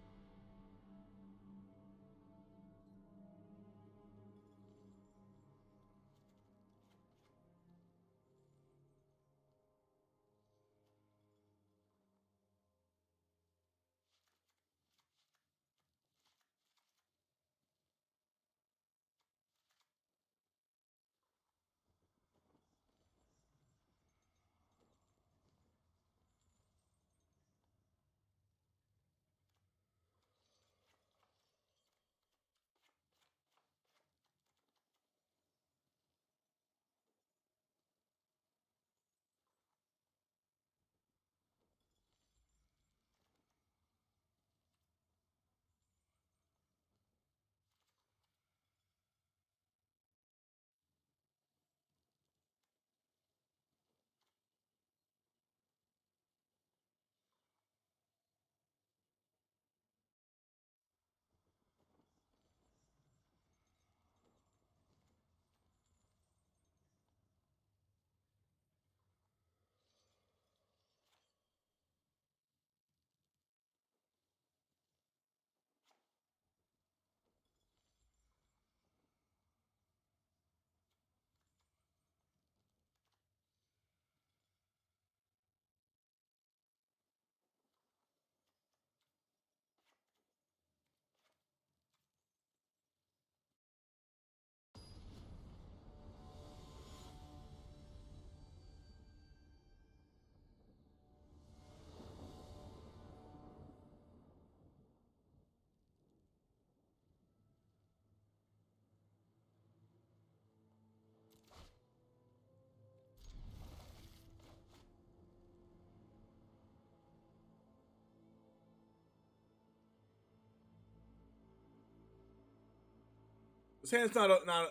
This hand's not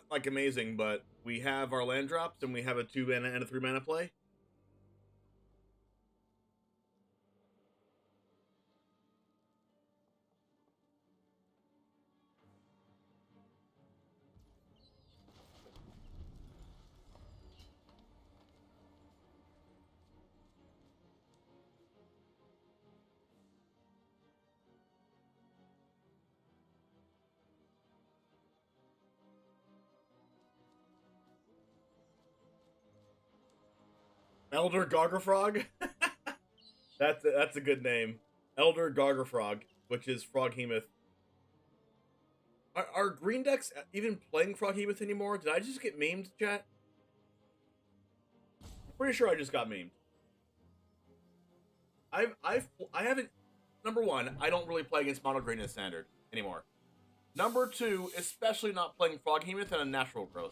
like amazing, but we have our land drops and we have a 2 mana and a 3 mana play. Elder Gargafrog? That's a good name. Elder Gargafrog, which is Froghemoth. Are green decks even playing Froghemoth anymore? Did I just get memed, chat? I'm pretty sure I just got memed. I haven't. Number one, I don't really play against mono green in standard anymore. Number 2, especially not playing Froghemoth and a natural growth.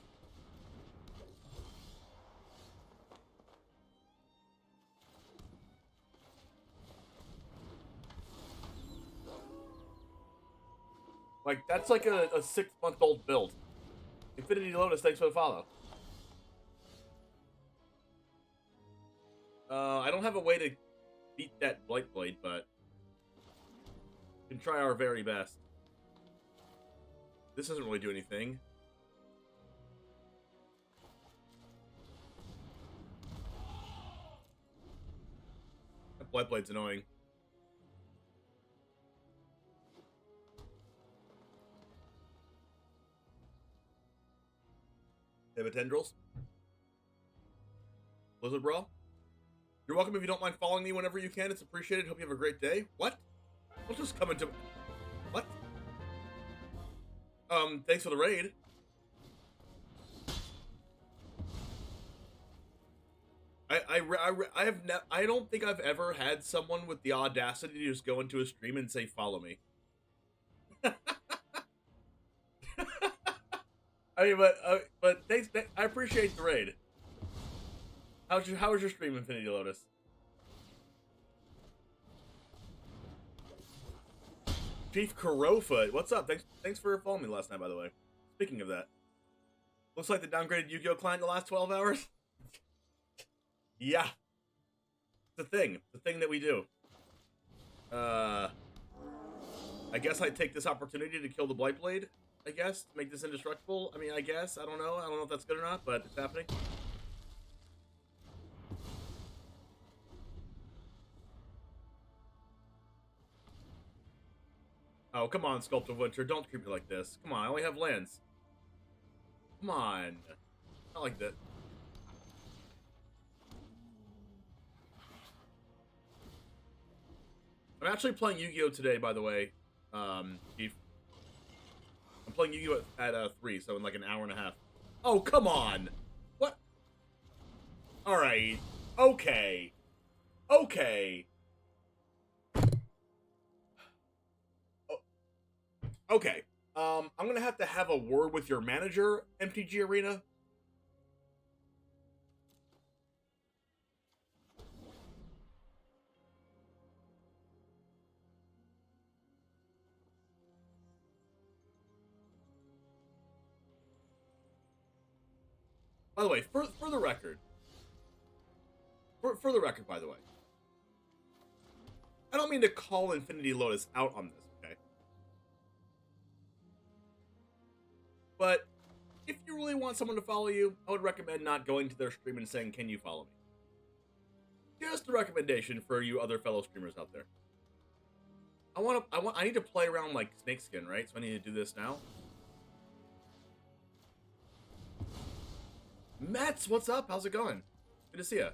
Like, that's like a 6-month-old build. Infinity Lotus, thanks for the follow. I don't have a way to beat that Blight Blade, but we can try our very best. This doesn't really do anything. That Blight Blade's annoying. They have a tendrils. Blizzard Brawl. You're welcome if you don't mind following me whenever you can. It's appreciated. Hope you have a great day. What? Don't just come into... What? Thanks for the raid. I don't think I've ever had someone with the audacity to just go into a stream and say, follow me. I mean, but thanks, I appreciate the raid. How was your stream, Infinity Lotus? Chief Kurofoot, what's up? Thanks for following me last night, by the way. Speaking of that, looks like the downgraded Yu-Gi-Oh client in the last 12 hours. Yeah, it's the thing that we do. I guess I'd take this opportunity to kill the Blight Blade. I guess to make this indestructible. I mean, I guess I don't know if that's good or not, but it's happening. Oh, come on, Sculpt of Winter. Don't treat me like this. Come on, I only have lands. Come on. Not like that. I'm actually playing Yu-Gi-Oh! Today, by the way, Chief. I'm playing Yu-Gi-Oh! At 3, so in like an hour and a half. Oh, come on! What? Alright. Okay. Okay. Okay, I'm gonna have a word with your manager, MTG Arena. By the way, for the record, for the record, by the way, I don't mean to call Infinity Lotus out on this. But if you really want someone to follow you, I would recommend not going to their stream and saying, "Can you follow me?" Just a recommendation for you other fellow streamers out there. I need to play around like Snakeskin, right? So I need to do this now. Mets, what's up? How's it going? Good to see ya.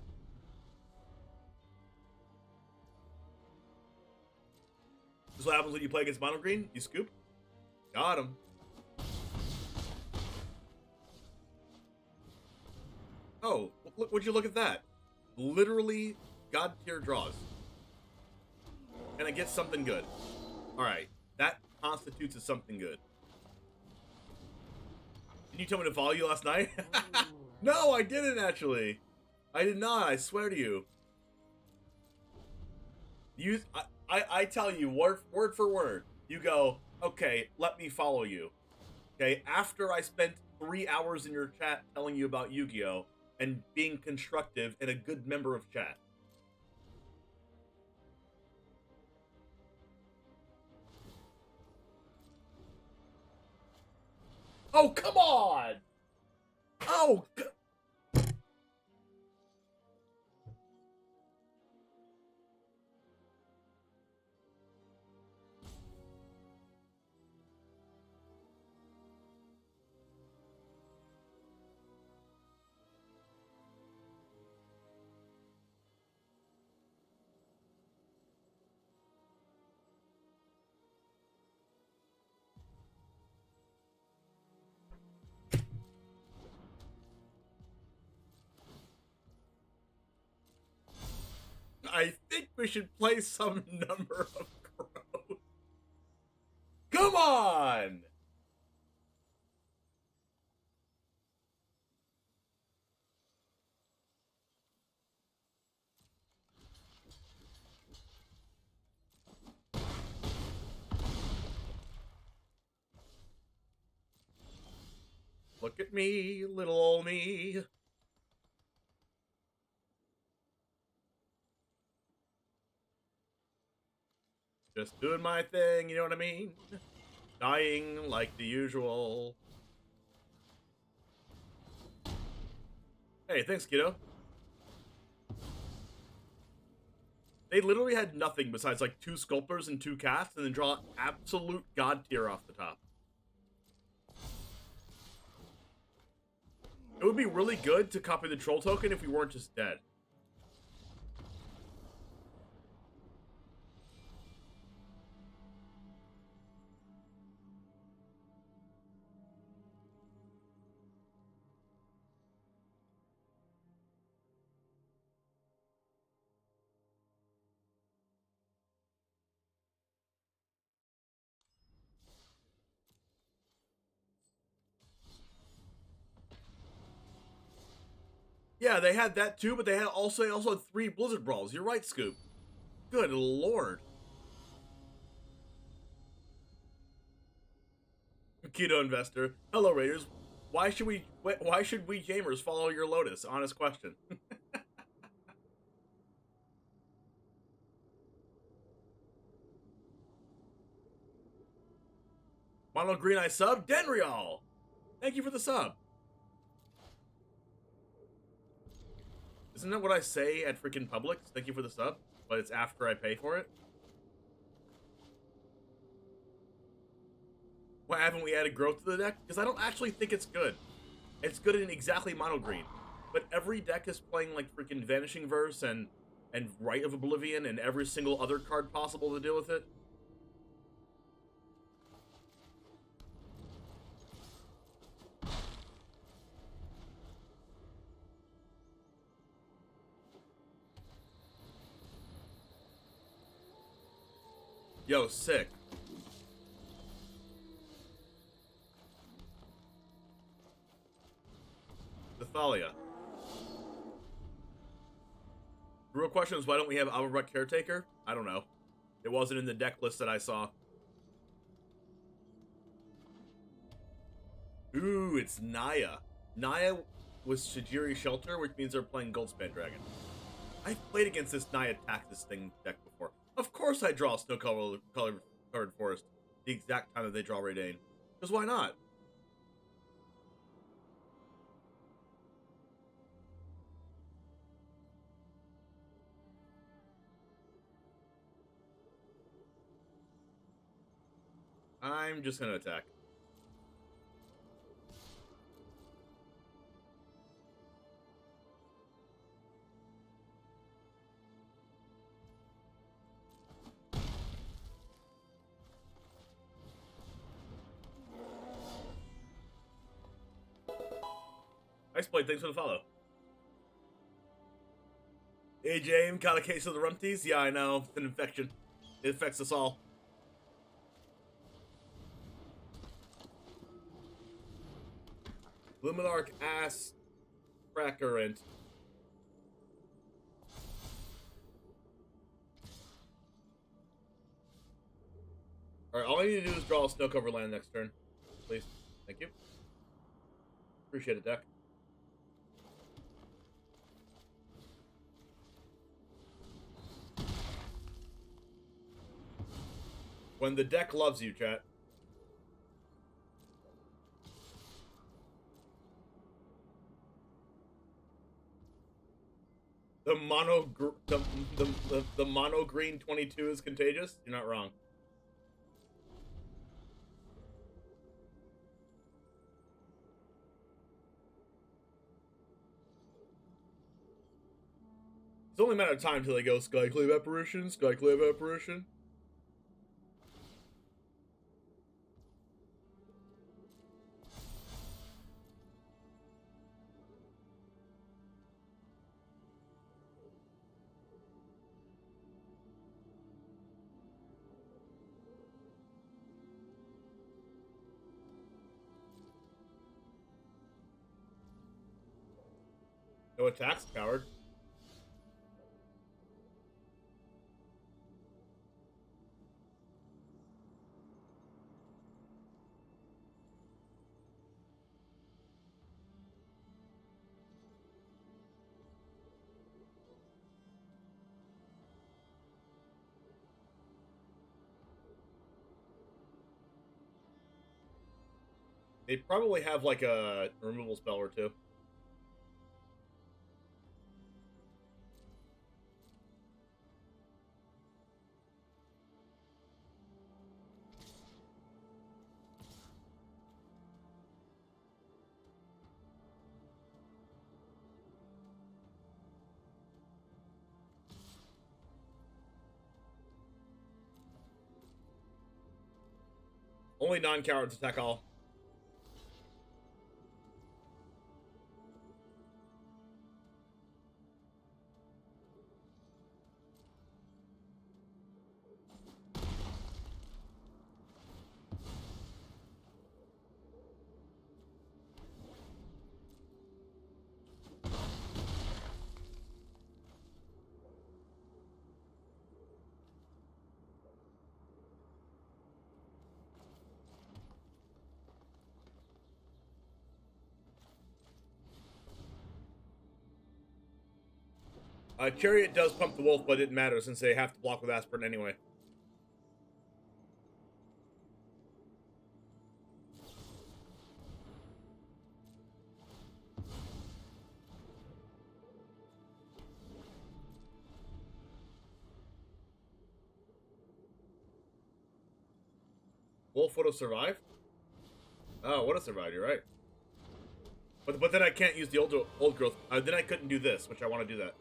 This is what happens when you play against Mono Green. You scoop. Got him. Oh, would you look at that? Literally God tier draws. And I get something good. Alright, that constitutes as something good. Did you tell me to follow you last night? No, I didn't actually. I did not, I swear to you. I tell you word for word. You go, okay, let me follow you. Okay, after I spent 3 hours in your chat telling you about Yu-Gi-Oh! And being constructive and a good member of chat. Oh, come on! Oh, I think we should play some number of crows. Come on! Look at me, little old me. Just doing my thing, you know what I mean? Dying like the usual. Hey, thanks, kiddo. They literally had nothing besides like 2 sculptors and 2 casts, and then draw absolute god tier off the top. It would be really good to copy the troll token if we weren't just dead. Yeah, they had that too, but they had also had 3 Blizzard Brawls. You're right, Scoop. Good lord. Keto Investor. Hello, Raiders. Why should we gamers follow your Lotus? Honest question. Mono Green Eye sub, Denrial. Thank you for the sub. Isn't that what I say at freaking Publix? Thank you for the sub, but it's after I pay for it. Why haven't we added growth to the deck? Because I don't actually think it's good. It's good in exactly mono green, but every deck is playing like freaking Vanishing Verse and Rite of Oblivion and every single other card possible to deal with it. Yo, sick. Thalia. The real question is, why don't we have Alvarek Caretaker? I don't know. It wasn't in the deck list that I saw. Ooh, it's Naya. Naya with Shajiri Shelter, which means they're playing Goldspan Dragon. I've played against this Naya Taxis thing deck before. Of course I draw Snow Covered Forest the exact time that they draw Raidane. Because why not? I'm just gonna attack. Nice play, thanks for the follow. Hey, James, got a case of the Rumties? Yeah, I know. It's an infection. It affects us all. Luminarch ass crackerant. Alright, all I need to do is draw a snow cover land next turn. Please. Thank you. Appreciate it, deck. When the deck loves you, chat. The mono green 22 is contagious? You're not wrong. It's only a matter of time until they go Skyclave Apparition, Skyclave Apparition. No attacks, coward. They probably have like a removal spell or two. Only non-cowards attack all. Chariot does pump the wolf, but it didn't matter since they have to block with aspirin anyway. Wolf would have survived? Oh, would have survived, you're right. But then I can't use the old growth. Then I couldn't do this, which I want to do that.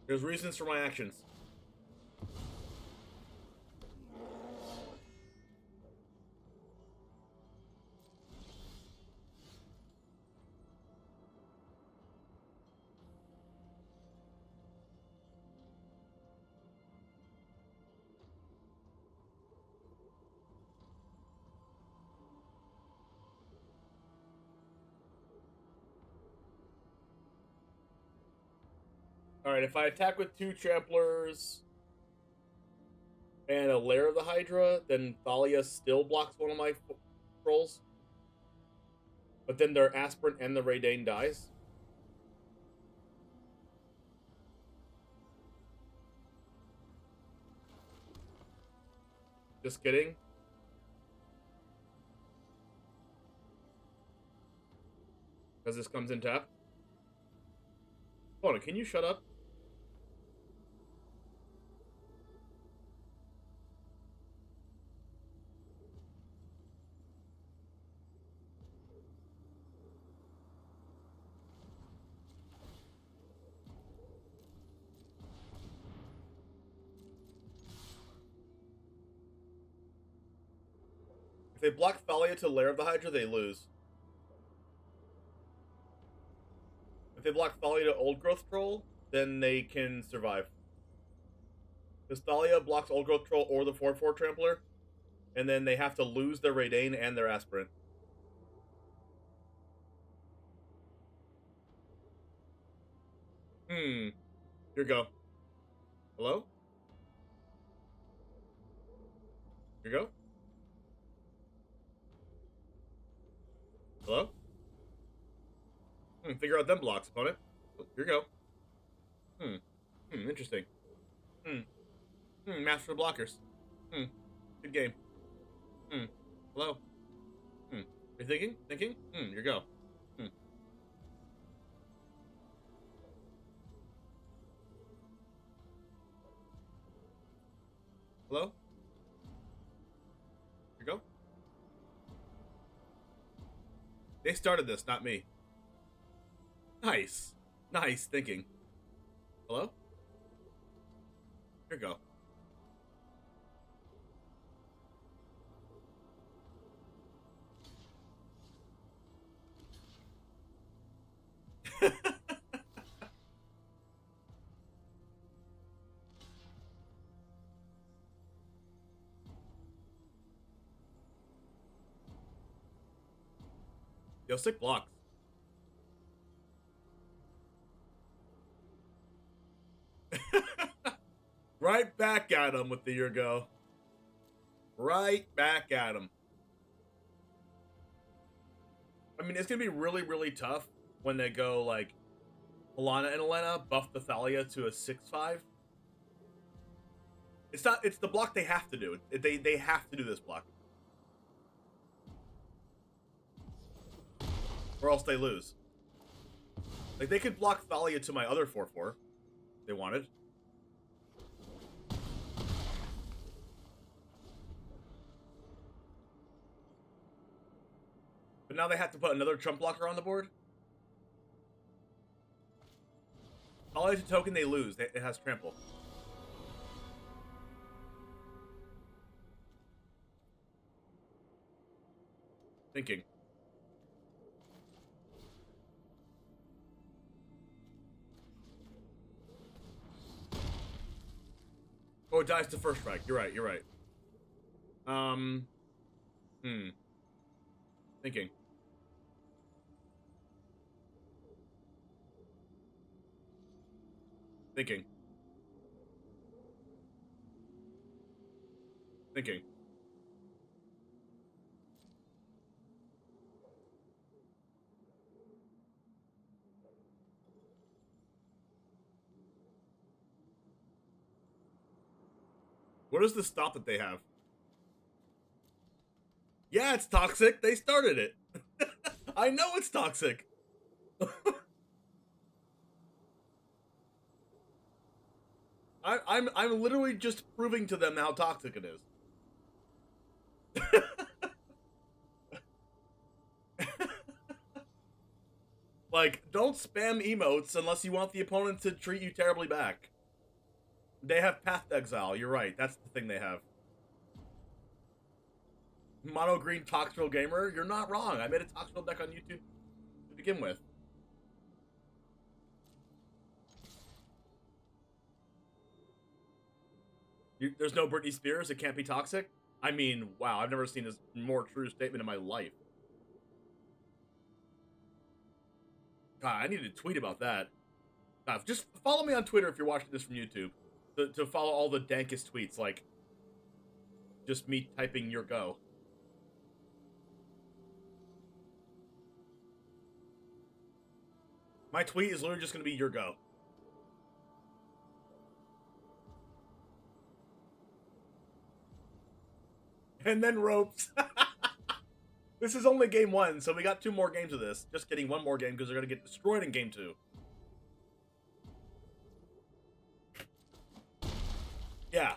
There's reasons for my actions. Alright, if I attack with 2 Tramplers and a Lair of the Hydra, then Thalia still blocks one of my trolls. But then their Aspirant and the Raydane dies. Just kidding. Because this comes in tap. Hold on, can you shut up? If they block Thalia to Lair of the Hydra, they lose. If they block Thalia to Old Growth Troll, then they can survive. Because Thalia blocks Old Growth Troll or the 4/4 Trampler, and then they have to lose their Raydane and their Aspirant. Here we go. Hello? Here we go. Hello? Figure out them blocks, opponent. Oh, here we go. Interesting. Master of blockers. Good game. Hello? You're thinking? Thinking? Here you go. Hello? Here you go. They started this, not me. Nice. Nice thinking. Hello? Here we go. Yo, sick blocks. Right back at him with the Urgo. Right back at him. I mean, it's going to be really, really tough when they go, like, Alana and Elena buff the Thalia to a 6/5. It's not. It's the block they have to do. They have to do this block, or else they lose. Like they could block Thalia to my other 4/4. They wanted. But now they have to put another trump blocker on the board. Thalia to token, they lose. It has trample. Thinking. Oh, it dies to first strike. You're right. You're right. Thinking. Thinking. Thinking. What is the stop that they have? Yeah, it's toxic. They started it. I know it's toxic. I'm literally just proving to them how toxic it is. Like, don't spam emotes unless you want the opponent to treat you terribly back. They have Path to Exile, you're right. That's the thing they have. Mono Green Toxtril Gamer, you're not wrong. I made a Toxtril deck on YouTube to begin with. There's no Britney Spears, it can't be toxic? I mean, wow, I've never seen this more true statement in my life. God, I need to tweet about that. God, just follow me on Twitter if you're watching this from YouTube. To follow all the dankest tweets, like just me typing your go. My tweet is literally just going to be your go. And then ropes. This is only game 1, so we got 2 more games of this. Just kidding, 1 more game because they're going to get destroyed in game 2. Yeah.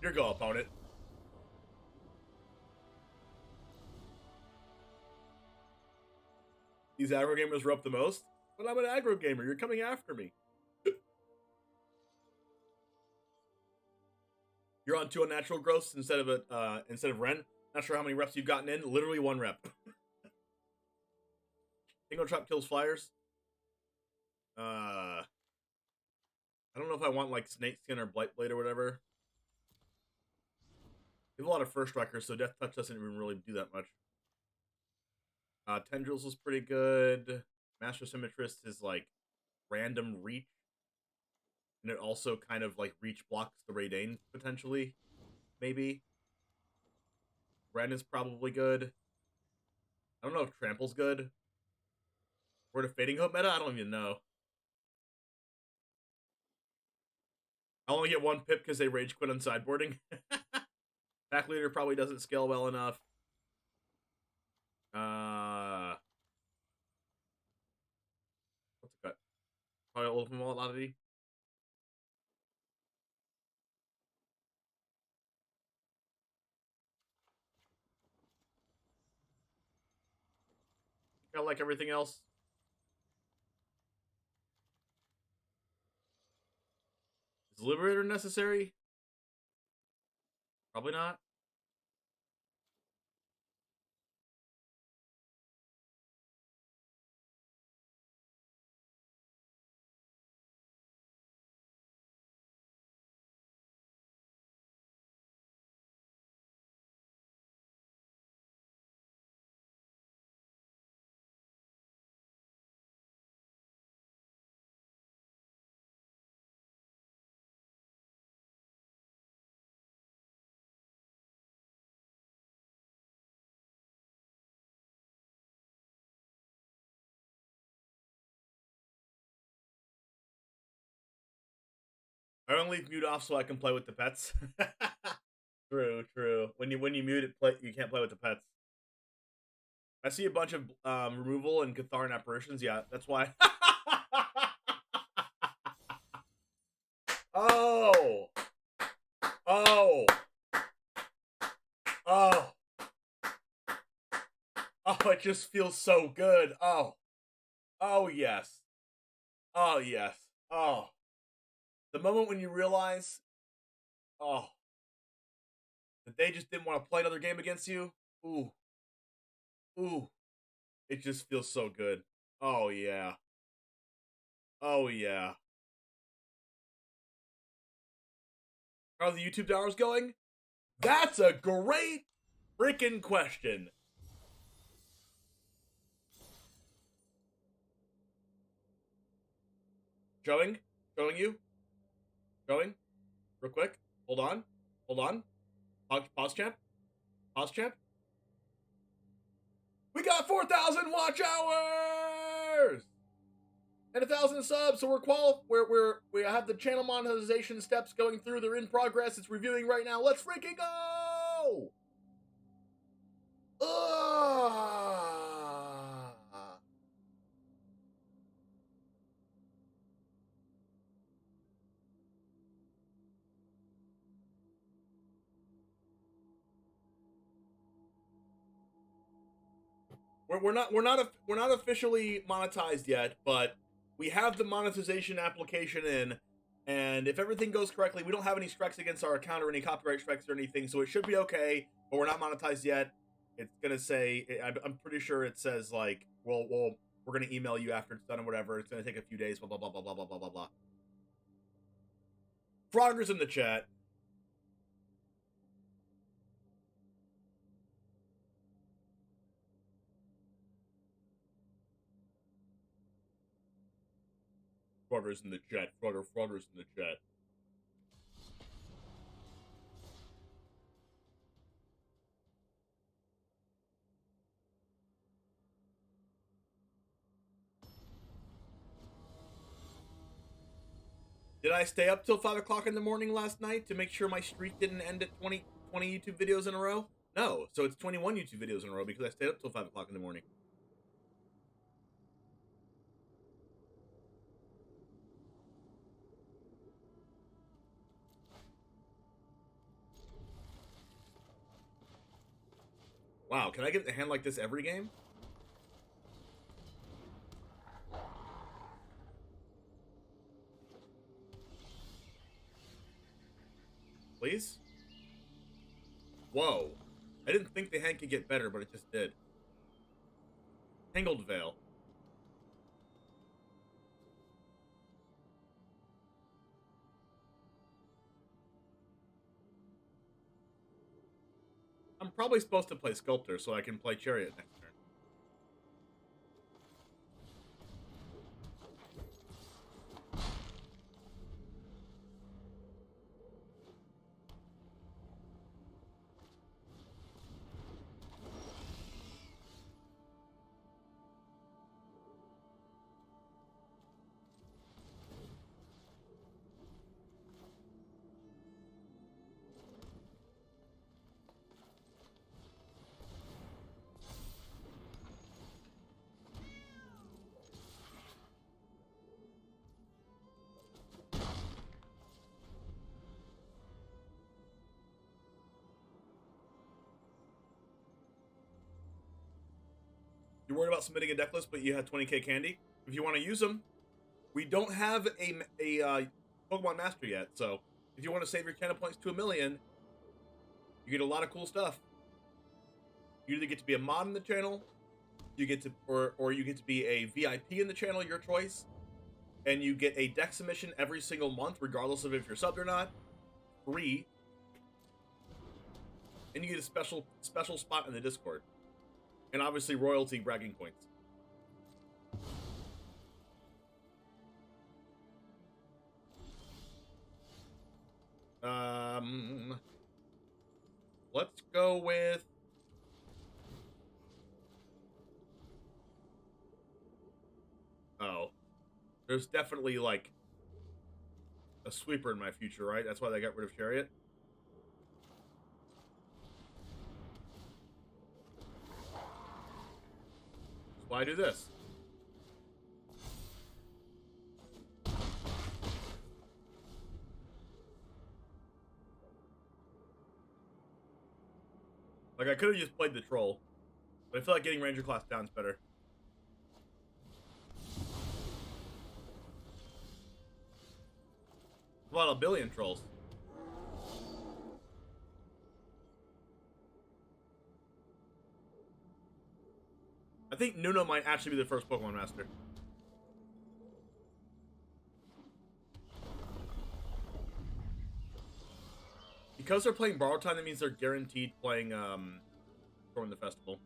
Your go, opponent. These aggro gamers rope the most? But I'm an aggro gamer. You're coming after me. You're on 2 unnatural growths instead of Ren. Not sure how many reps you've gotten in. Literally 1 rep. Single trap kills flyers. I don't know if I want like Snake Skin or Blightblade or whatever. We have a lot of first strikers, so Death Touch doesn't even really do that much. Tendrils is pretty good. Master Symmetrist is like random reach. And it also kind of like reach blocks the Raidane potentially. Maybe. Ren is probably good. I don't know if Trample's good. Word of Fading Hope meta? I don't even know. I only get 1 pip because they rage quit on sideboarding. Pack Leader probably doesn't scale well enough. What's a cut? Probably Ultimate Wallet Oddity. Kind of like everything else. Is Liberator necessary? Probably not. I only leave mute off so I can play with the pets. True, true. When you mute it, you can't play with the pets. I see a bunch of removal and Catharan apparitions. Yeah, that's why. Oh, oh, oh, oh! It just feels so good. Oh, oh yes, oh yes, oh. The moment when you realize, oh, that they just didn't want to play another game against you. Ooh. Ooh. It just feels so good. Oh, yeah. Oh, yeah. How are the YouTube dollars going? That's a great freaking question. Showing? Showing you? Showing? Real quick. Hold on. Hold on. Pause, champ. Pause, champ. We got 4,000 watch hours and 1,000 subs, so we have the channel monetization steps going through. They're in progress. It's reviewing right now. Let's freaking go! We're not officially monetized yet, but we have the monetization application in, and if everything goes correctly, we don't have any strikes against our account or any copyright strikes or anything, so it should be okay. But we're not monetized yet. It's gonna say, I'm pretty sure it says like, well, we're gonna email you after it's done or whatever. It's gonna take a few days. Blah blah blah blah blah blah blah blah blah. Frogger's in the chat. Frogger's in the chat. Frogger's in the chat. Did I stay up till 5 o'clock in the morning last night to make sure my streak didn't end at 20 YouTube videos in a row? No, so it's 21 YouTube videos in a row because I stayed up till 5 o'clock in the morning. Wow, can I get a hand like this every game? Please? Whoa. I didn't think the hand could get better, but it just did. Tangled Veil. I'm probably supposed to play Sculptor so I can play Chariot next turn. You're worried about submitting a deck list, but you had 20k candy? If you want to use them, we don't have a Pokemon Master yet, so if you want to save your channel points to 1 million, you get a lot of cool stuff. You either get to be a mod in the channel, you get to, or you get to be a VIP in the channel, your choice, and you get a deck submission every single month, regardless of if you're subbed or not, free, and you get a special spot in the Discord. And obviously royalty bragging points. Let's go with there's definitely like a sweeper in my future, right? That's why they got rid of Chariot. That's why I do this. Like, I could have just played the troll, but I feel like getting Ranger class down is better. About a billion trolls. I think Nuno might actually be the first Pokemon Master. Because they're playing Borrow Time, that means they're guaranteed playing during the festival.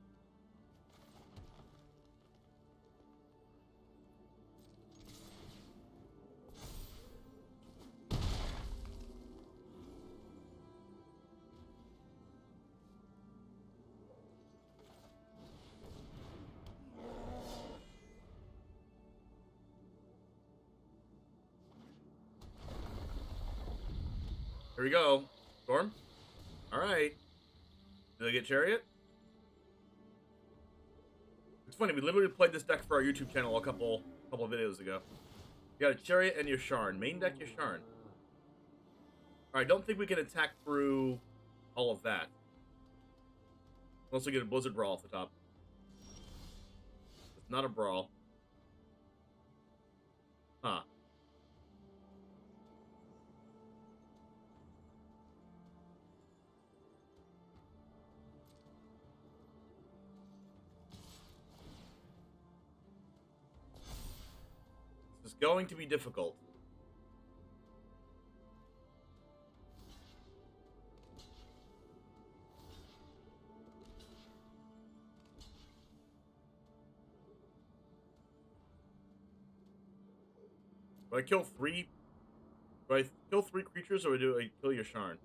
Here we go. Storm? Alright. Did I get Chariot? It's funny, we literally played this deck for our YouTube channel a couple of videos ago. You got a Chariot and your Sharn. Main deck your Sharn. Alright, don't think we can attack through all of that. Unless we get a Blizzard Brawl off the top. It's not a Brawl. Huh. This is going to be difficult. Do I kill three? Do I kill three creatures, or do I kill your Sharn?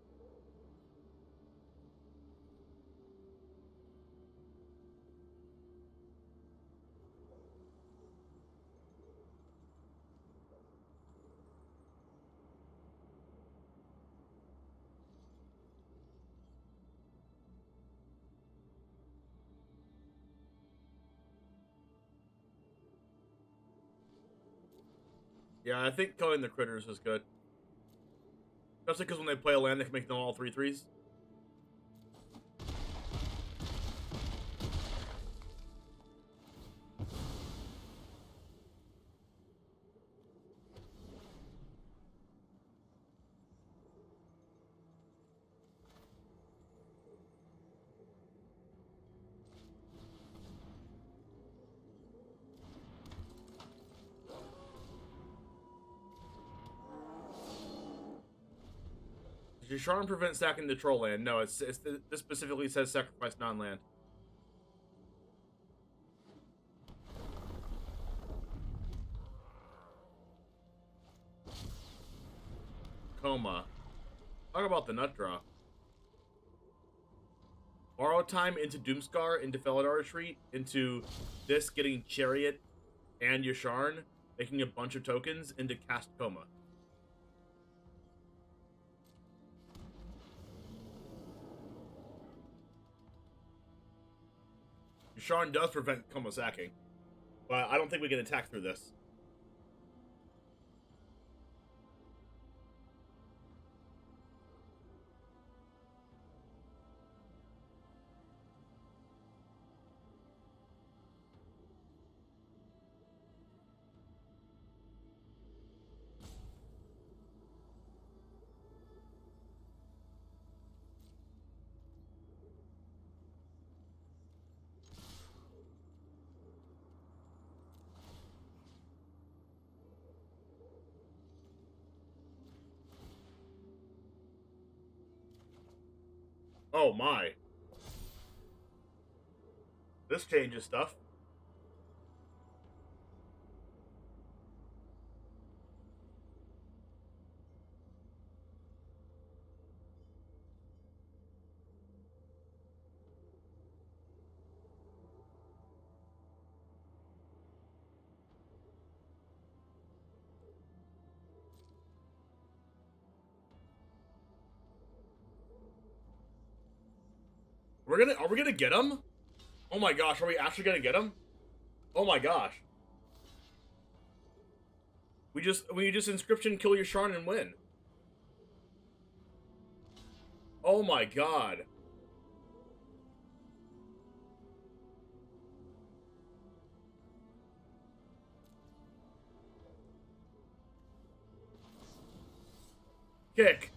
Yeah, I think killing the critters is good. Especially because when they play a land, they can make them all 3/3s. Does your Charm prevent stacking the troll land? No, this specifically says sacrifice non-land. Coma. Talk about the nut draw. Borrow Time into Doomscar, into Felidar Retreat, into this getting Chariot and your Sharn, making a bunch of tokens, into Cast Coma. Your Sharn does prevent Coma sacking, but I don't think we can attack through this. Oh my. This changes stuff. Are we gonna get him? Oh my gosh, are we actually gonna get him? Oh my gosh. We just inscription kill your Sharn and win. Oh my god. Kick.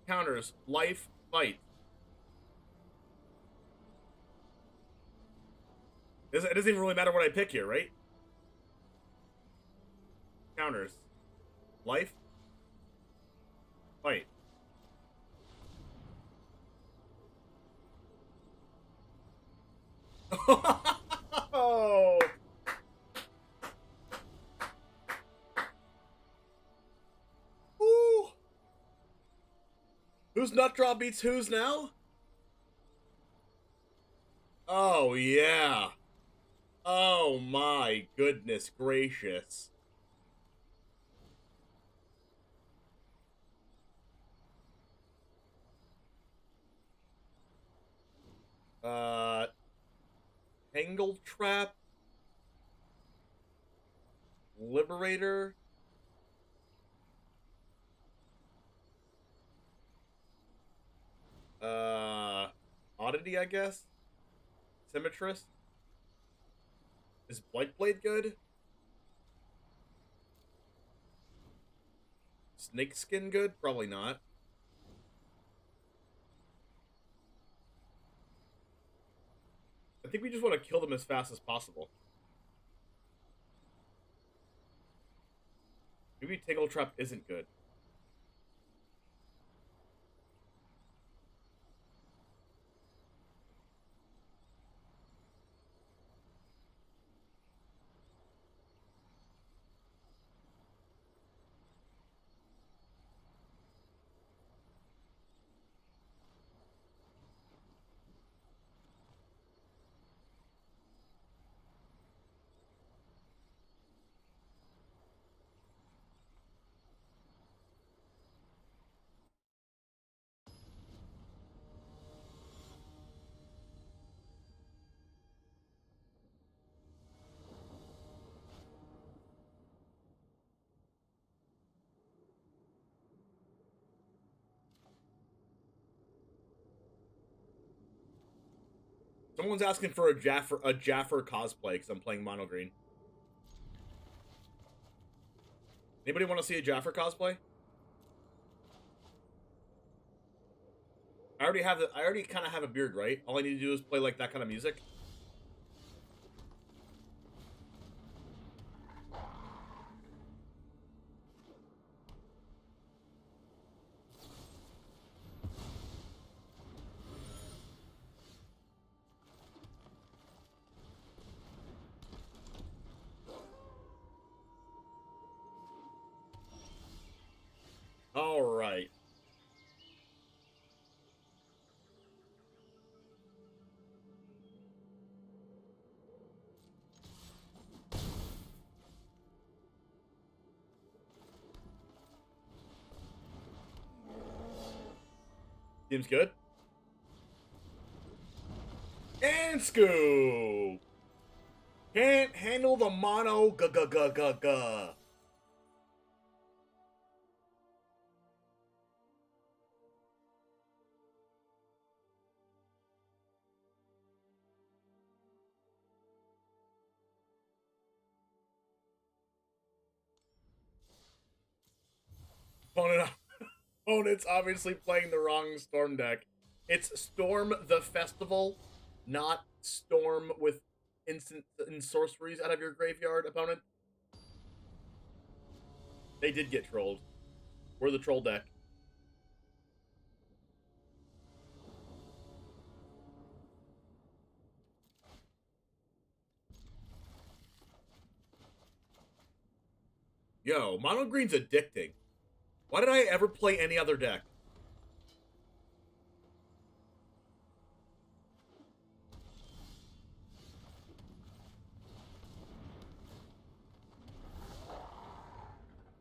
Counters. Life. Fight. It doesn't even really matter what I pick here, right? Counters. Life. Fight. Oh. Ooh. Whose nut draw beats whose now? Oh, yeah. Oh, my goodness gracious. Tangled Trap. Liberator. Oddity, I guess. Symmetrist. Is Blightblade good? Snakeskin good? Probably not. I think we just want to kill them as fast as possible. Maybe Tangle Trap isn't good. Someone's asking for a Jaffer cosplay because I'm playing mono green. Anybody want to see a Jaffer cosplay? I already kind of have a beard, right? All I need to do is play like that kind of music. All right. Seems good. And scoop. Can't handle the mono g-g-g-g-g. Opponent's obviously playing the wrong Storm deck. It's Storm the Festival, not Storm with instant and sorceries out of your graveyard, opponent. They did get trolled. We're the troll deck. Yo, mono green's addicting. Why did I ever play any other deck?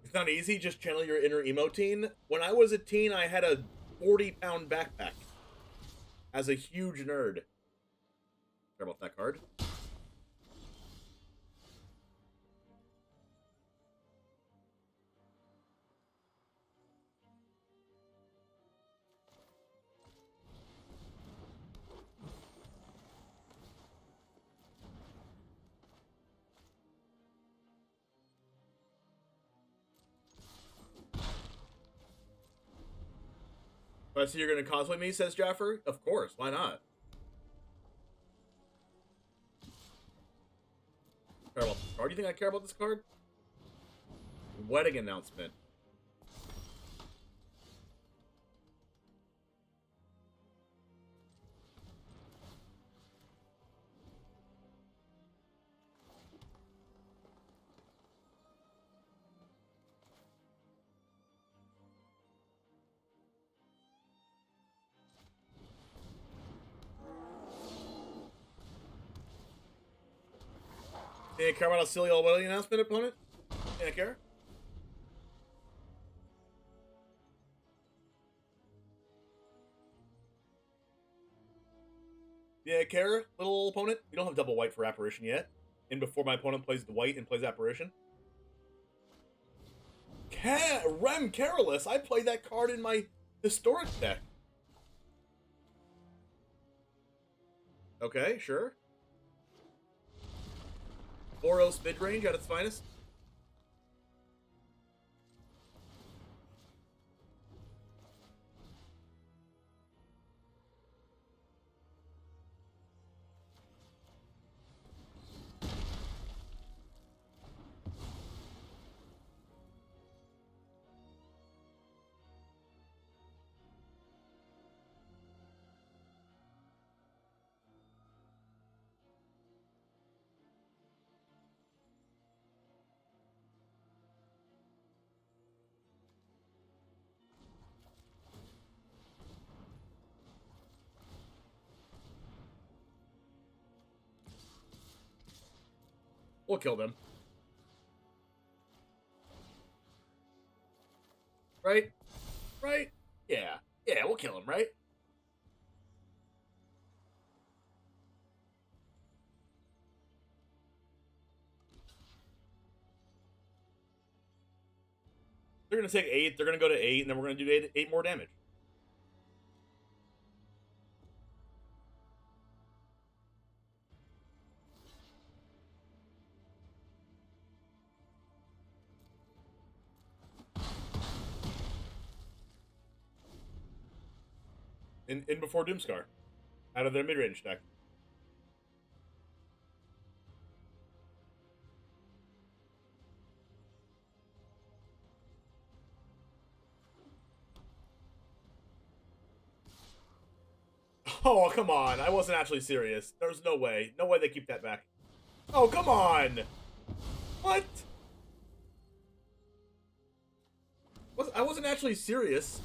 It's not easy, just channel your inner emo teen. When I was a teen, I had a 40-pound backpack. as a huge nerd. Sorry about that card. But so you're gonna cosplay me, says Jaffer? Of course, why not? Care about this card? Do you think I care about this card? Wedding announcement. Do you care about a silly old wedding announcement, opponent? Do you care? Yeah, care, little opponent? You don't have double white for apparition yet. And before my opponent plays the white and plays apparition. Rem Careless! I play that card in my historic deck. Okay, sure. Boros mid-range at its finest. We'll kill them. Right? Right? Yeah. Yeah, we'll kill them, right? They're going to take 8, they're going to go to 8, and then we're going to do 8 more damage. In before Doomscar. Out of their mid-range deck. Oh, come on. I wasn't actually serious. There's no way. No way they keep that back. Oh, come on! What? I wasn't actually serious.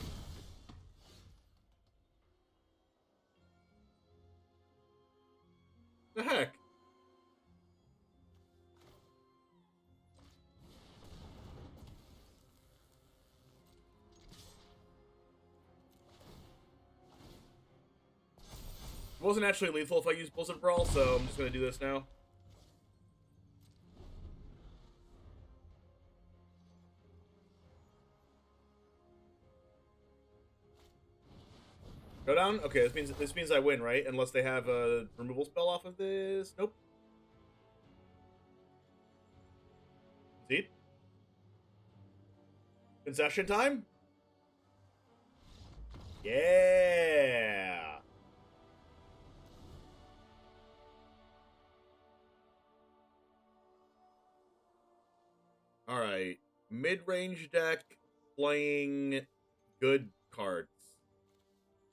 The heck? It wasn't actually lethal if I used Blizzard Brawl, so I'm just gonna do this now. Go down? Okay, this means I win, right? Unless they have a removal spell off of this. Nope. See? Concession time? Yeah! Alright. Mid-range deck playing good cards.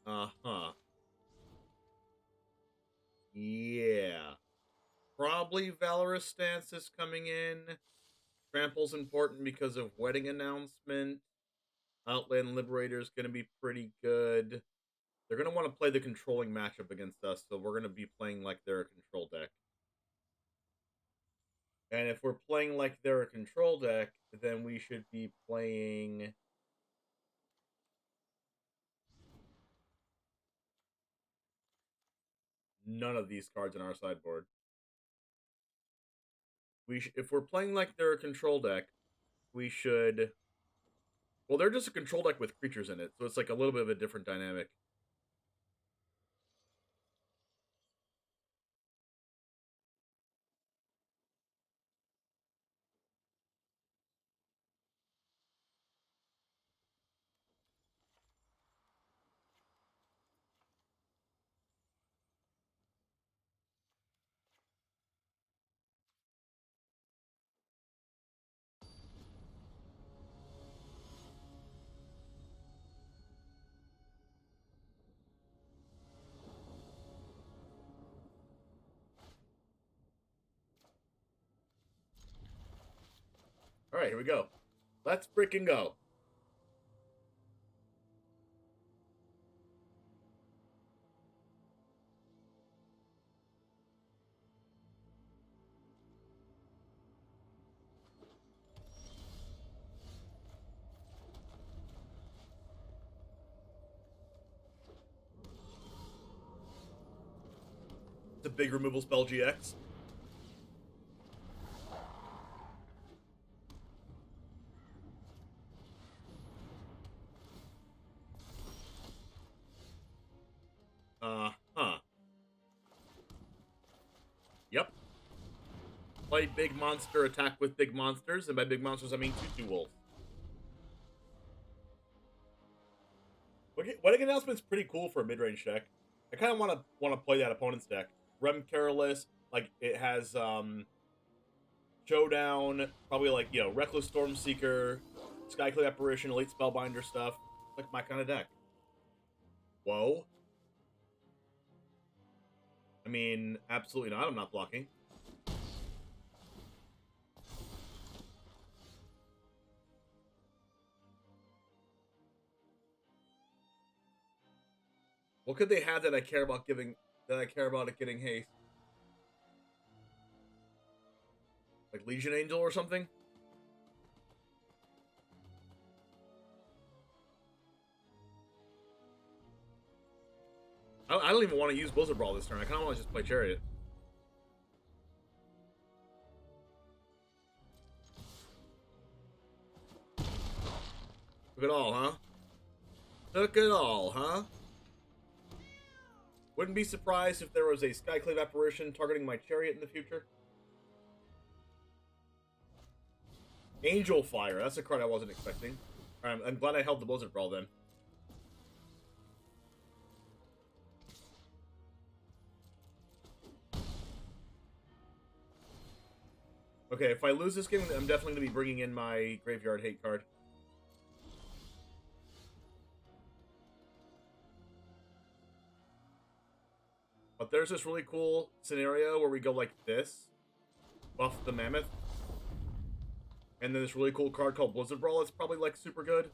Uh-huh. Yeah. Probably Valorous Stance is coming in. Trample's important because of Wedding Announcement. Outland Liberator is going to be pretty good. They're going to want to play the controlling matchup against us, so we're going to be playing like they're a control deck. And if we're playing like they're a control deck, then we should be playing... none of these cards in our sideboard. If we're playing like they're a control deck, we should... Well, they're just a control deck with creatures in it, so it's like a little bit of a different dynamic. All right, here we go. Let's freaking go. It's a big removal spell GX. Yep. Play big monster, attack with big monsters, and by big monsters I mean 2/2 wolves. Wedding Announcement's pretty cool for a mid-range deck. I kind of want to play that opponent's deck. Rem Careless, like it has Showdown, probably like, you know, Reckless Stormseeker, Skyclave Apparition, Elite Spellbinder stuff. Like my kind of deck. Whoa. I mean, absolutely not. I'm not blocking. What could they have that I care about giving? That I care about it getting haste? Like Legion Angel or something? I don't even want to use Blizzard Brawl this turn. I kind of want to just play Chariot. Took it all, huh? Took it all, huh? Wouldn't be surprised if there was a Skyclave Apparition targeting my Chariot in the future. Angel Fire. That's a card I wasn't expecting. Alright, I'm glad I held the Blizzard Brawl then. Okay, if I lose this game, I'm definitely going to be bringing in my Graveyard Hate card. But there's this really cool scenario where we go like this. Buff the Mammoth. And then this really cool card called Blizzard Brawl. It's probably like super good.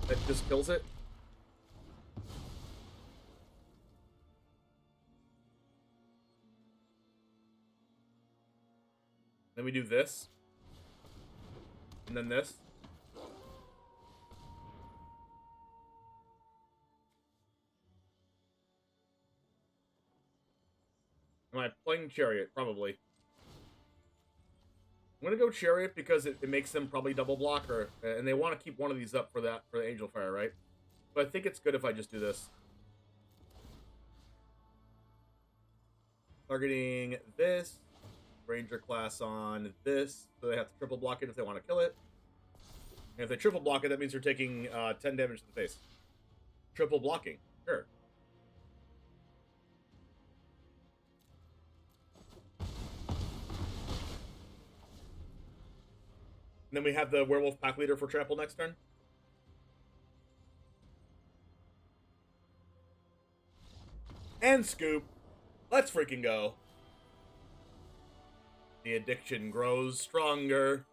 That just kills it. Then we do this. And then this. Am I playing Chariot? Probably. I'm gonna go Chariot because it makes them probably double blocker, and they want to keep one of these up for the Angel Fire, right? But I think it's good if I just do this. Targeting this. Ranger class on this, so they have to triple block it if they want to kill it. And if they triple block it, that means they're taking 10 damage to the face. Triple blocking, sure. And then we have the Werewolf Pack Leader for trample next turn. And Scoop. Let's freaking go. The addiction grows stronger.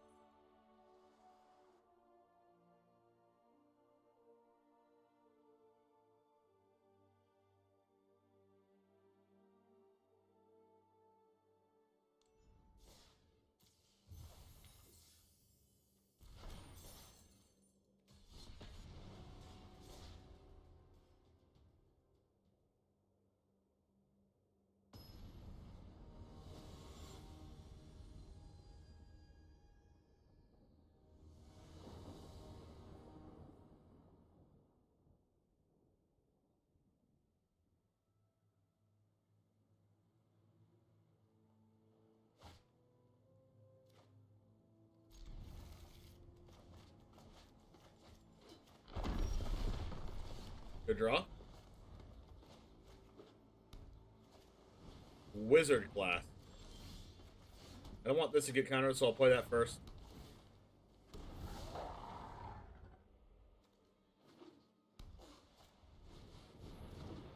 Good draw. Wizard class. I don't want this to get countered, so I'll play that first.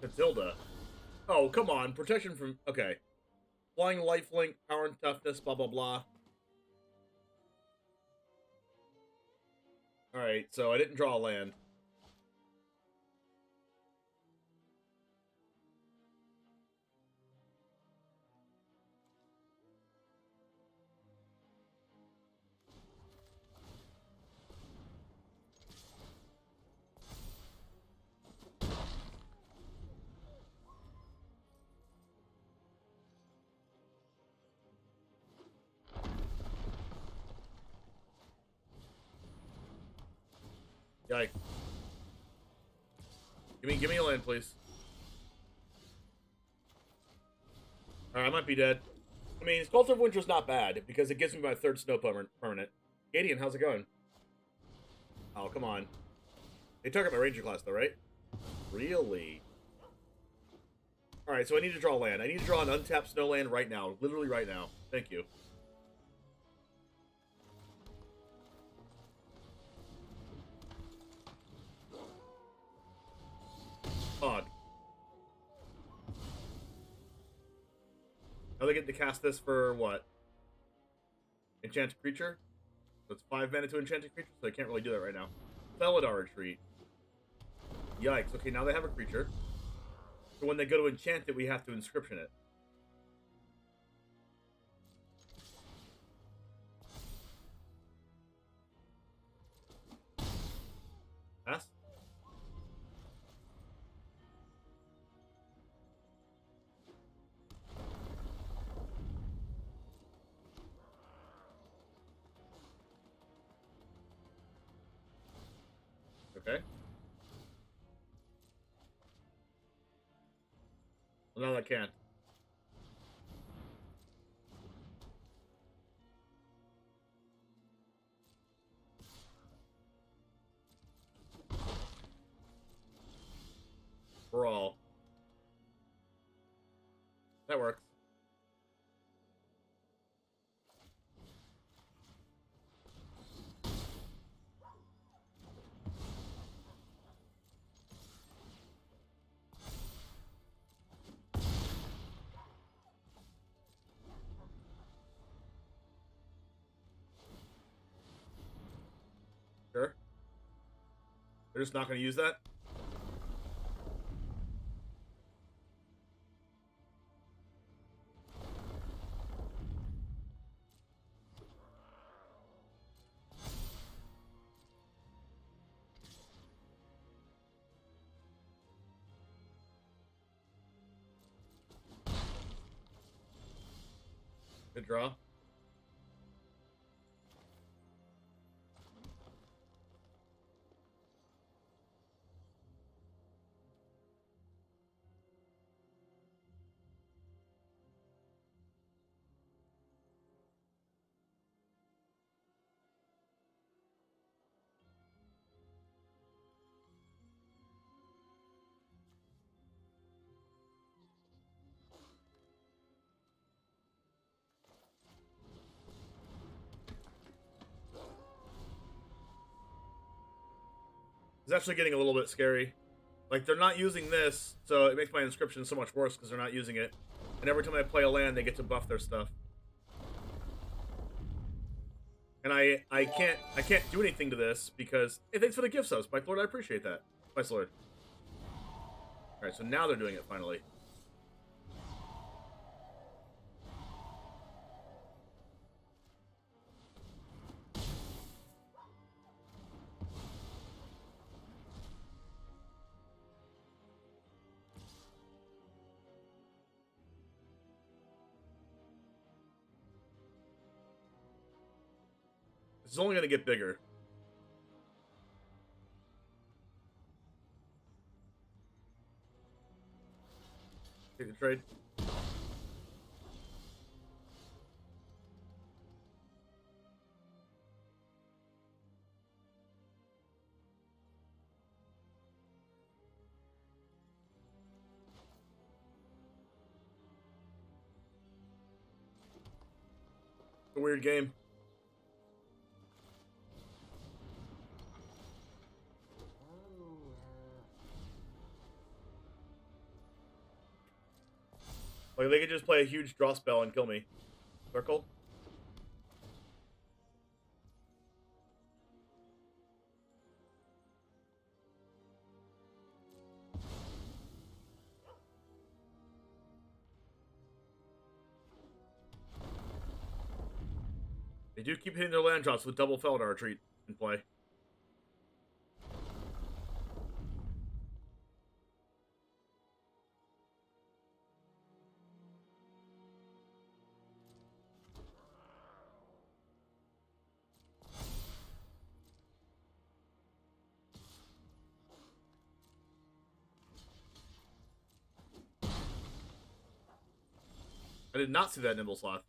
Matilda. Oh, come on. Protection from... Okay. Flying lifelink, power and toughness, blah, blah, blah. Alright, so I didn't draw a land. Yikes. Give me a land, please. Alright, I might be dead. I mean, Sculptor of Winter's not bad, because it gives me my third snow permanent. Gideon, how's it going? Oh, come on. They target my Ranger class, though, right? Really? Alright, so I need to draw land. I need to draw an untapped snow land right now. Literally right now. Thank you. Odd. Now they get to cast this for what? Enchanted creature? So it's 5 mana to enchanted creature, so I can't really do that right now. Felidar Retreat. Yikes. Okay, now they have a creature. So when they go to enchant it, we have to inscription it. Pass? Okay. Well, no, I can't. Brawl. That works. Sure. They're just not going to use that? Good draw. It's actually getting a little bit scary. Like, they're not using this, so it makes my inscription so much worse because they're not using it. And every time I play a land, they get to buff their stuff. And I can't do anything to this because... Hey, thanks for the gift subs, Spike Lord. I appreciate that. Spice Lord. Alright, so now they're doing it finally. It's only going to get bigger. Take the trade. a weird game. Like, they could just play a huge draw spell and kill me. Circle. They do keep hitting their land drops with double Feldar Retreat in play. I did not see that Nimble Sloth.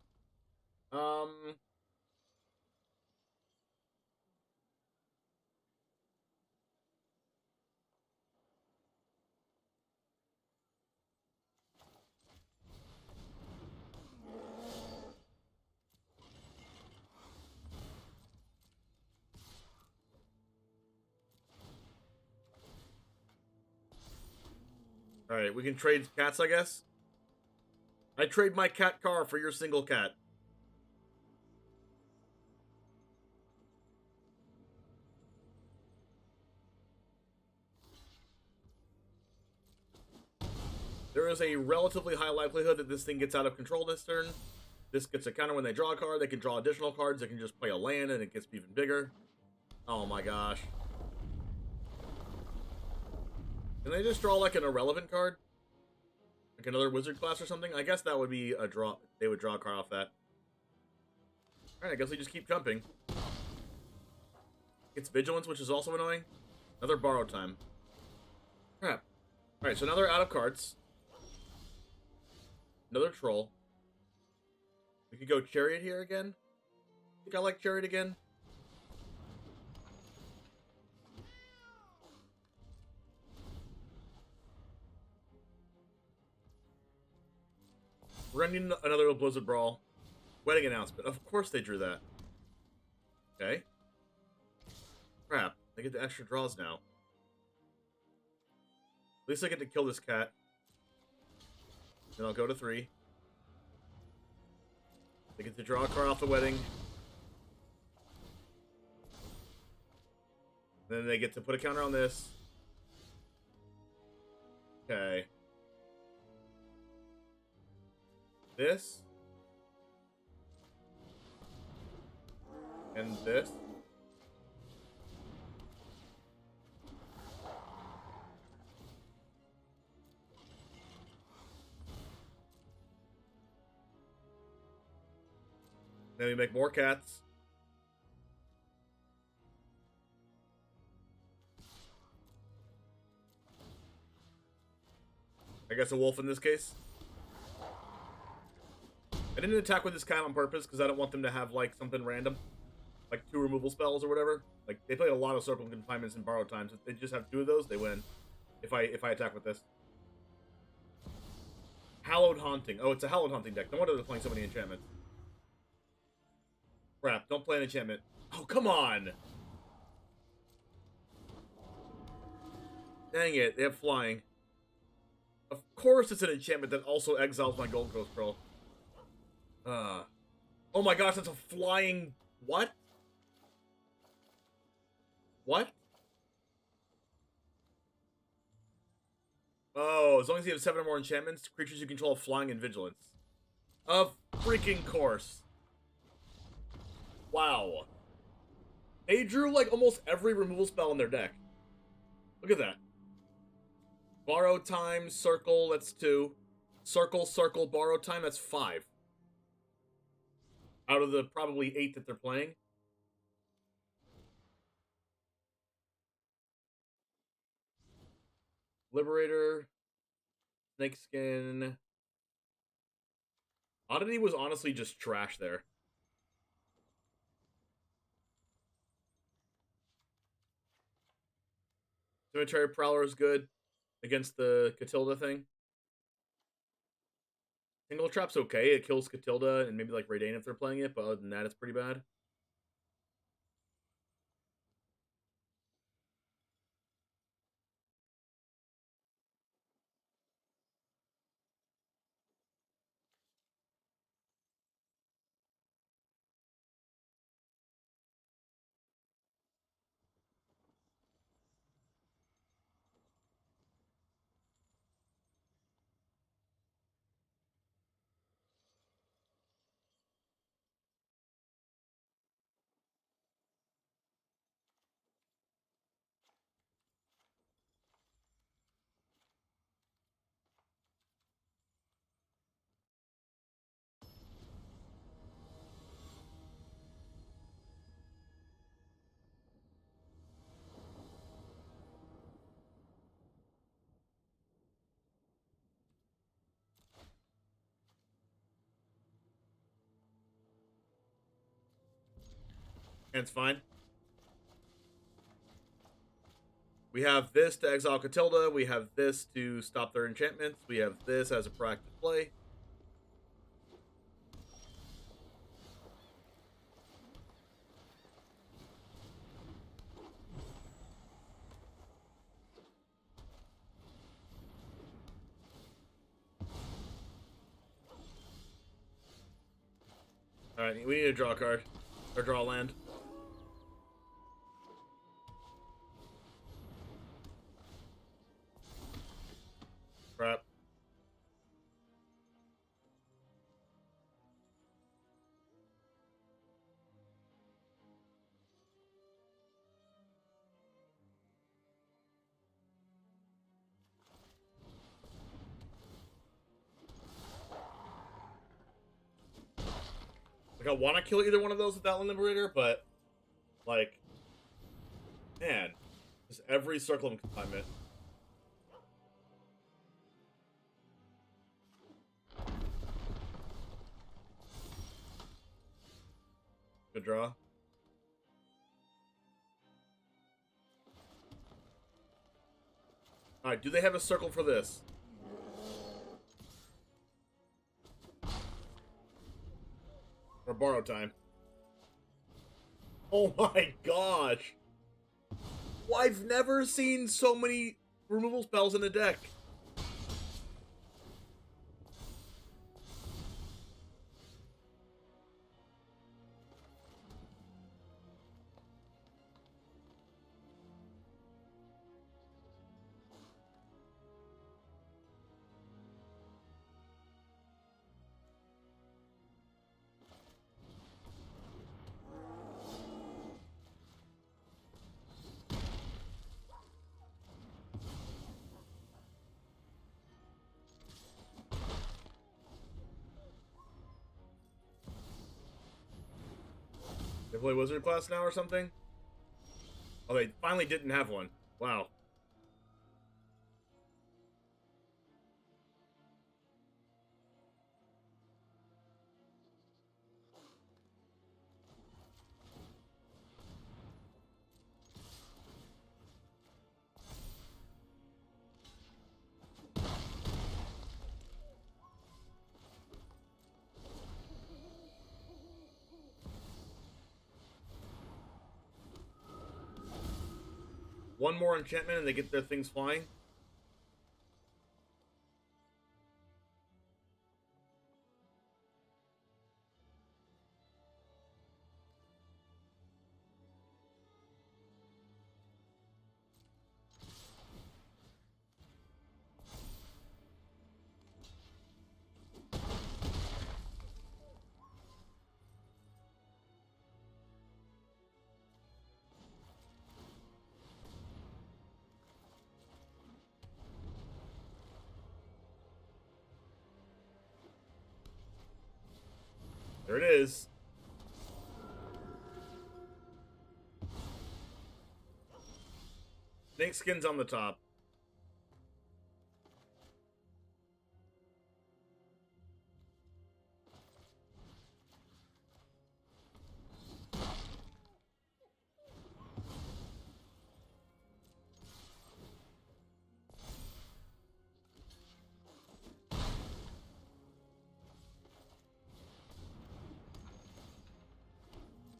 Alright, we can trade cats, I guess. I trade my cat car for your single cat. There is a relatively high likelihood that this thing gets out of control this turn. This gets a counter when they draw a card. They can draw additional cards. They can just play a land and it gets even bigger. Oh my gosh. Can they just draw like an irrelevant card? Like another wizard class or something? I guess that would be a draw. They would draw a card off that. Alright, I guess we just keep jumping. It's vigilance, which is also annoying. Another borrow time. Crap. Alright, so now they're out of cards. Another troll. We could go chariot here again. I think I like chariot again. We're gonna need another Blizzard Brawl. Wedding announcement. Of course they drew that. Okay. Crap. I get the extra draws now. At least I get to kill this cat. Then I'll go to 3. They get to draw a card off the wedding. Then they get to put a counter on this. Okay. This. And this. Then we make more cats. I guess a wolf in this case. I didn't attack with this cat on purpose because I don't want them to have like something random. Like 2 removal spells or whatever. Like they play a lot of circle confinements and borrow times. If they just have 2 of those, they win. If I attack with this. Hallowed Haunting. Oh, it's a Hallowed Haunting deck. No wonder they're playing so many enchantments. Crap, don't play an enchantment. Oh, come on! Dang it, they have flying. Of course it's an enchantment that also exiles my Gold Coast Pearl. Oh my gosh, that's a flying... What? What? Oh, as long as you have 7 or more enchantments, creatures you control have flying and vigilance. Of freaking course. Wow. They drew like almost every removal spell in their deck. Look at that. Borrow time, circle, that's 2. Circle, circle, borrow time, that's 5. Out of the probably 8 that they're playing. Liberator. Snakeskin. Oddity was honestly just trash there. Cemetery Prowler is good against the Catilda thing. Single Trap's okay. It kills Catilda and maybe like Raidane if they're playing it, but other than that, it's pretty bad. And it's fine. We have this to exile Catilda. We have this to stop their enchantments. We have this as a practice play. Alright, we need to draw a card. Or draw a land. Crap. Like, I want to kill either one of those with that Liberator, but, like, man, just every circle of confinement. Good draw. Alright, do they have a circle for this? Or borrow time. Oh my gosh! Well, I've never seen so many removal spells in a deck. They play Wizard class now or something? Oh, they finally didn't have one. Wow. One more enchantment and they get their things flying. There it is. Snake skin's on the top.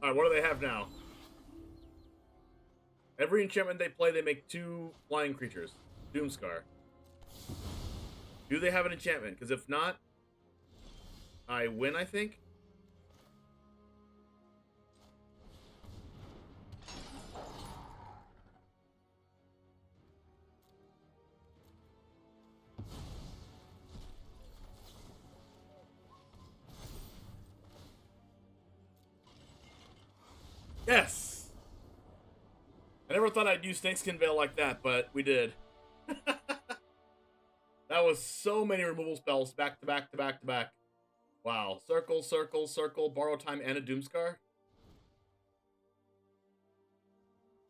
Alright, what do they have now? Every enchantment they play, they make 2 flying creatures. Doomscar. Do they have an enchantment? Because if not, I win, I think. Yes! I never thought I'd use Snakeskin Veil like that, but we did. That was so many removal spells back to back to back to back. Wow. Circle, circle, circle, borrow time, and a Doomscar.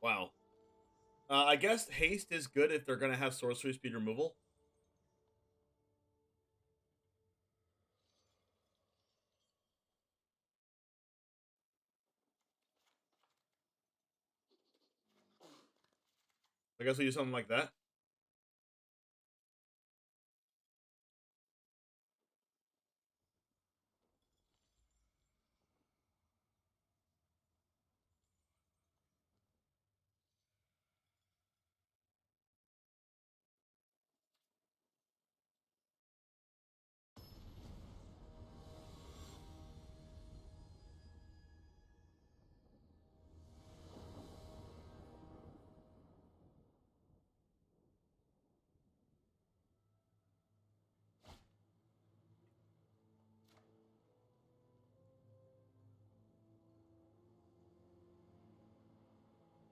Wow. I guess haste is good if they're going to have sorcery speed removal. I guess we do something like that.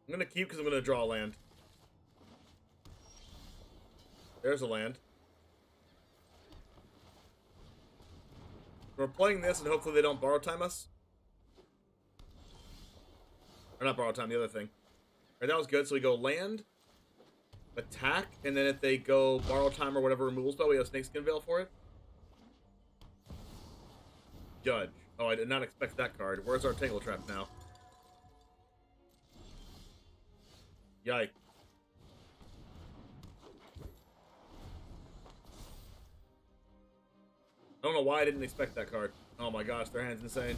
I'm going to keep because I'm going to draw a land. There's a land. We're playing this and hopefully they don't borrow time us. Or not borrow time, the other thing. Alright, that was good. So we go land, attack, and then if they go borrow time or whatever removal spell, we have Snakeskin Veil for it. Judge. Oh, I did not expect that card. Where's our Tangle Trap now? Yikes. I don't know why I didn't expect that card. Oh my gosh, their hand's insane.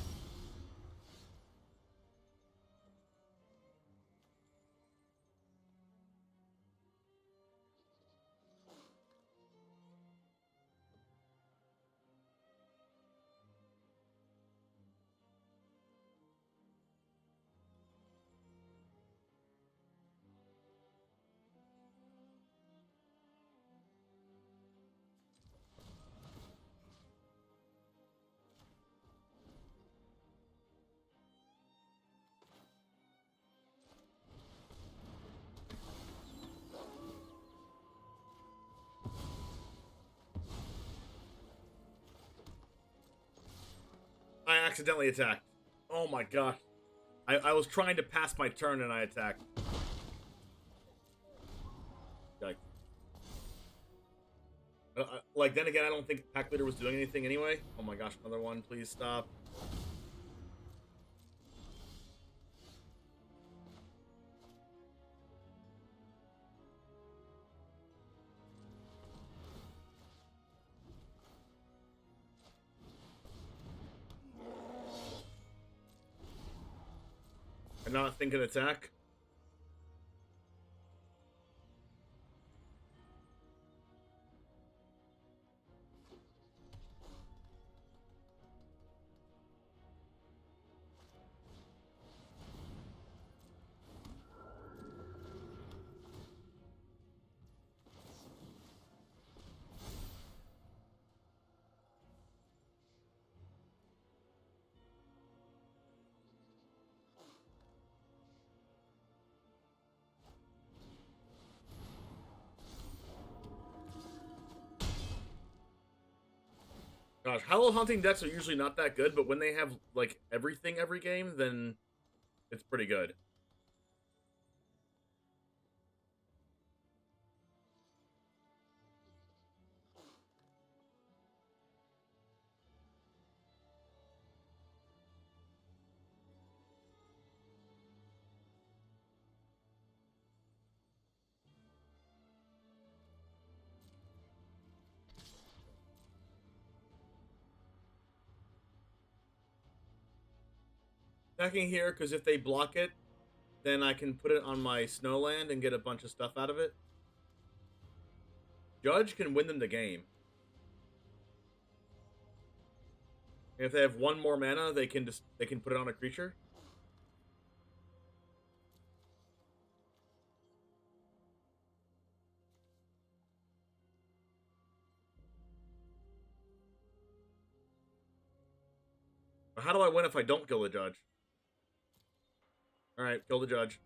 I accidentally attacked. Oh my gosh. I was trying to pass my turn and I attacked. Like, like then again, I don't think Pack Leader was doing anything anyway. Oh my gosh, another one. Please stop. I'm not thinking attack. Gosh, Hollow Hunting decks are usually not that good, but when they have, like, everything every game, then it's pretty good. Attacking here because if they block it, then I can put it on my snowland and get a bunch of stuff out of it. Judge can win them the game. And if they have one more mana, they can put it on a creature. But how do I win if I don't kill the judge? All right, kill the judge.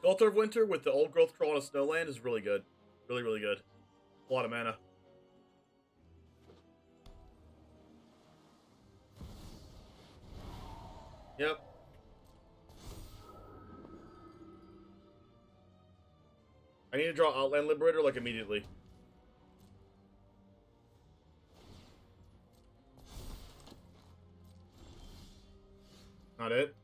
Sculptor of Winter with the old growth troll on a snowland is really good. Really, really good. A lot of mana. Yep. I need to draw Outland Liberator like immediately. Not it.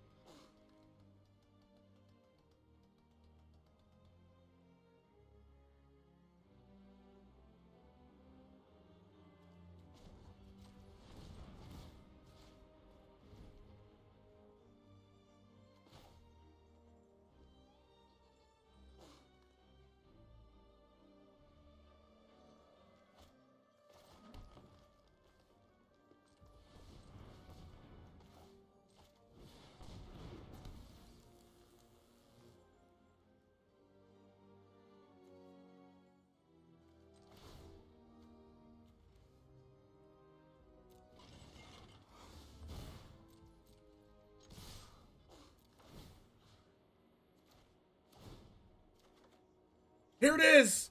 Here it is!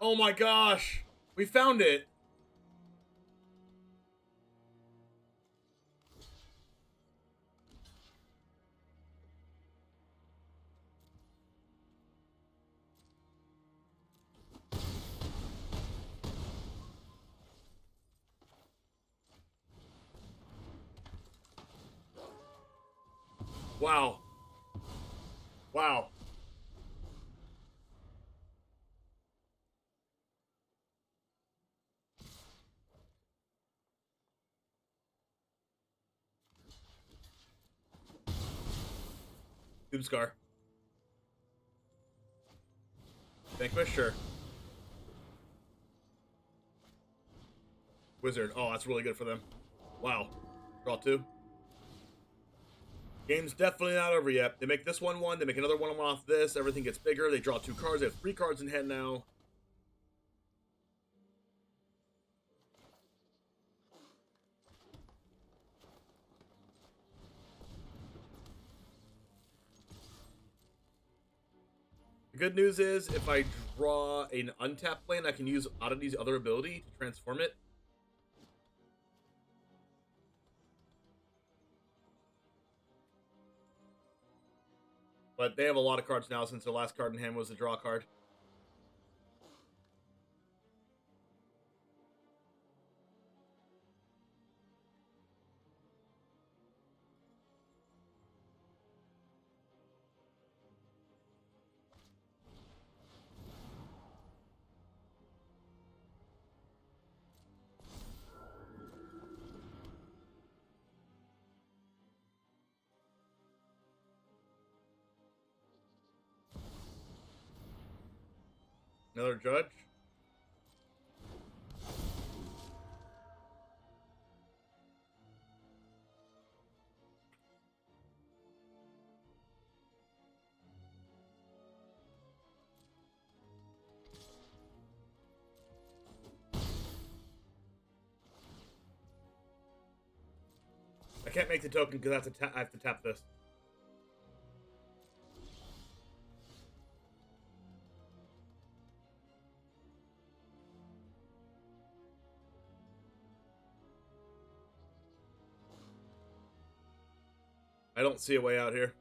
Oh my gosh! We found it! Wow. Wow. Doomscar. Vanquish, sure. Wizard. Oh, that's really good for them. Wow. Draw 2. Game's definitely not over yet. They make this 1/1. They make another 1/1 off this. Everything gets bigger. They draw 2 cards. They have 3 cards in hand now. The good news is, if I draw an untapped land, I can use Oddity's other ability to transform it. But they have a lot of cards now since their last card in hand was the draw card. Another judge. I can't make the token because I have to tap this. I don't see a way out here.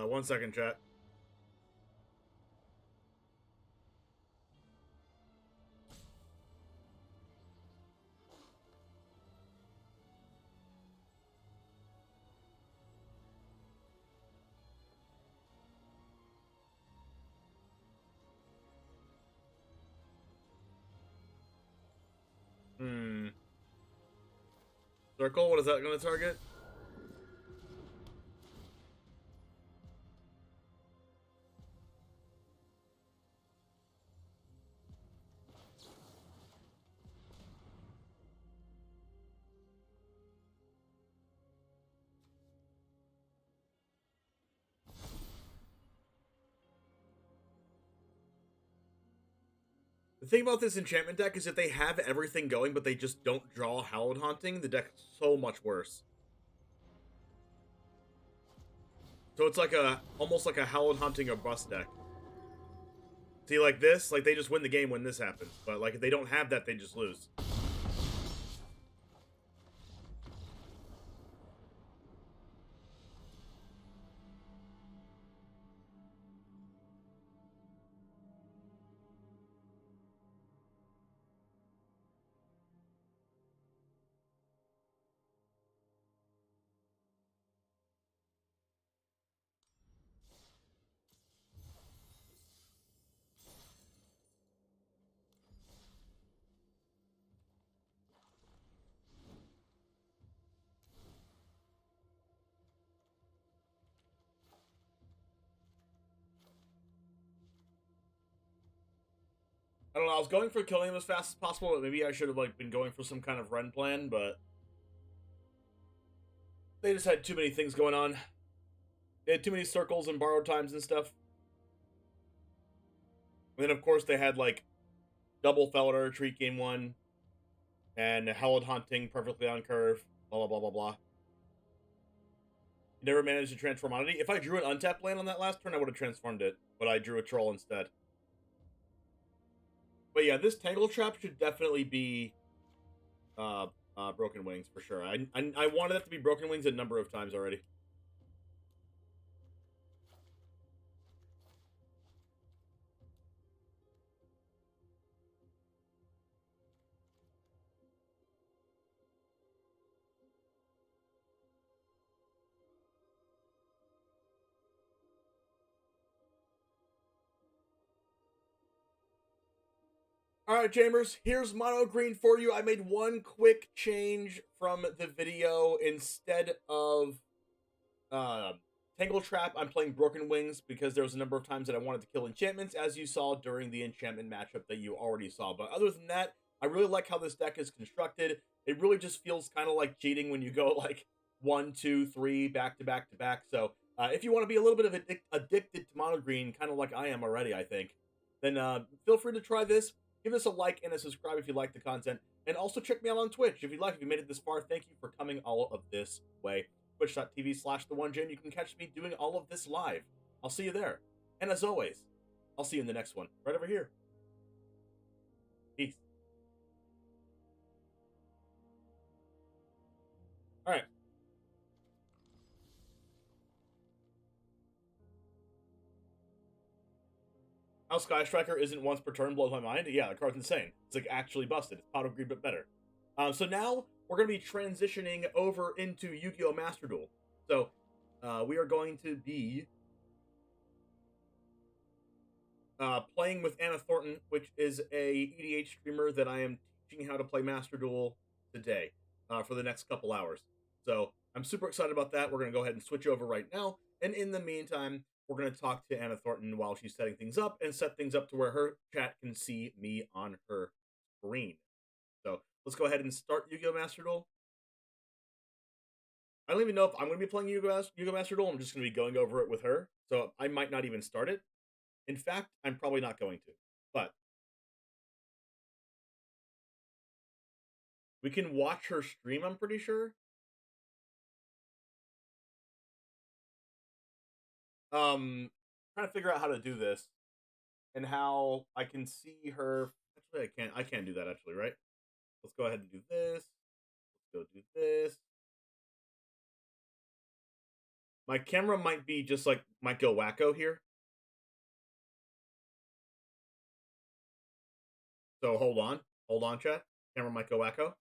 One second, chat. Circle, what is that going to target? The thing about this enchantment deck is that they have everything going, but they just don't draw Hallowed Haunting. The deck's so much worse. So it's like almost like a Hallowed Haunting or bust deck. See, like this, like they just win the game when this happens. But like if they don't have that, they just lose. I don't know, I was going for killing him as fast as possible, but maybe I should have like been going for some kind of run plan, but they just had too many things going on. They had too many circles and borrowed times and stuff. And then of course they had like double Felidar Retreat game 1 and Hallowed Haunting perfectly on curve, blah blah blah blah blah. Never managed to transform Oddity. If I drew an untapped land on that last turn, I would have transformed it, but I drew a troll instead. But yeah, this Tangle Trap should definitely be Broken Wings for sure. I wanted that to be Broken Wings a number of times already. Alright, Chambers, here's Mono Green for you. I made one quick change from the video. Instead of Tangle Trap, I'm playing Broken Wings because there was a number of times that I wanted to kill enchantments, as you saw during the enchantment matchup that you already saw. But other than that, I really like how this deck is constructed. It really just feels kind of like cheating when you go like 1, 2, 3, back to back to back. So if you want to be a little bit of addicted to Mono Green, kind of like I am already, I think, then feel free to try this. Give us a like and a subscribe if you like the content. And also check me out on Twitch if you'd like. If you made it this far, thank you for coming all of this way. Twitch.tv/TheOneJam. You can catch me doing all of this live. I'll see you there. And as always, I'll see you in the next one. Right over here. Peace. How Sky Striker isn't once per turn blows my mind. Yeah, the card's insane. It's like actually busted. It's auto greed but better. So now we're going to be transitioning over into Yu-Gi-Oh! Master Duel. So we are going to be playing with Anna Thornton, which is a EDH streamer that I am teaching how to play Master Duel today for the next couple hours. So I'm super excited about that. We're going to go ahead and switch over right now. And in the meantime, we're going to talk to Anna Thornton while she's setting things up and set things up to where her chat can see me on her screen. So let's go ahead and start Yu-Gi-Oh! Master Duel. I don't even know if I'm going to be playing Yu-Gi-Oh! Master Duel. I'm just going to be going over it with her. So I might not even start it. In fact, I'm probably not going to. But we can watch her stream, I'm pretty sure. Trying to figure out how to do this and how I can see her. Actually, I can't do that actually, right? Let's go ahead and do this. Let's go do this. My camera might be just like, might go wacko here. So hold on, chat. Camera might go wacko.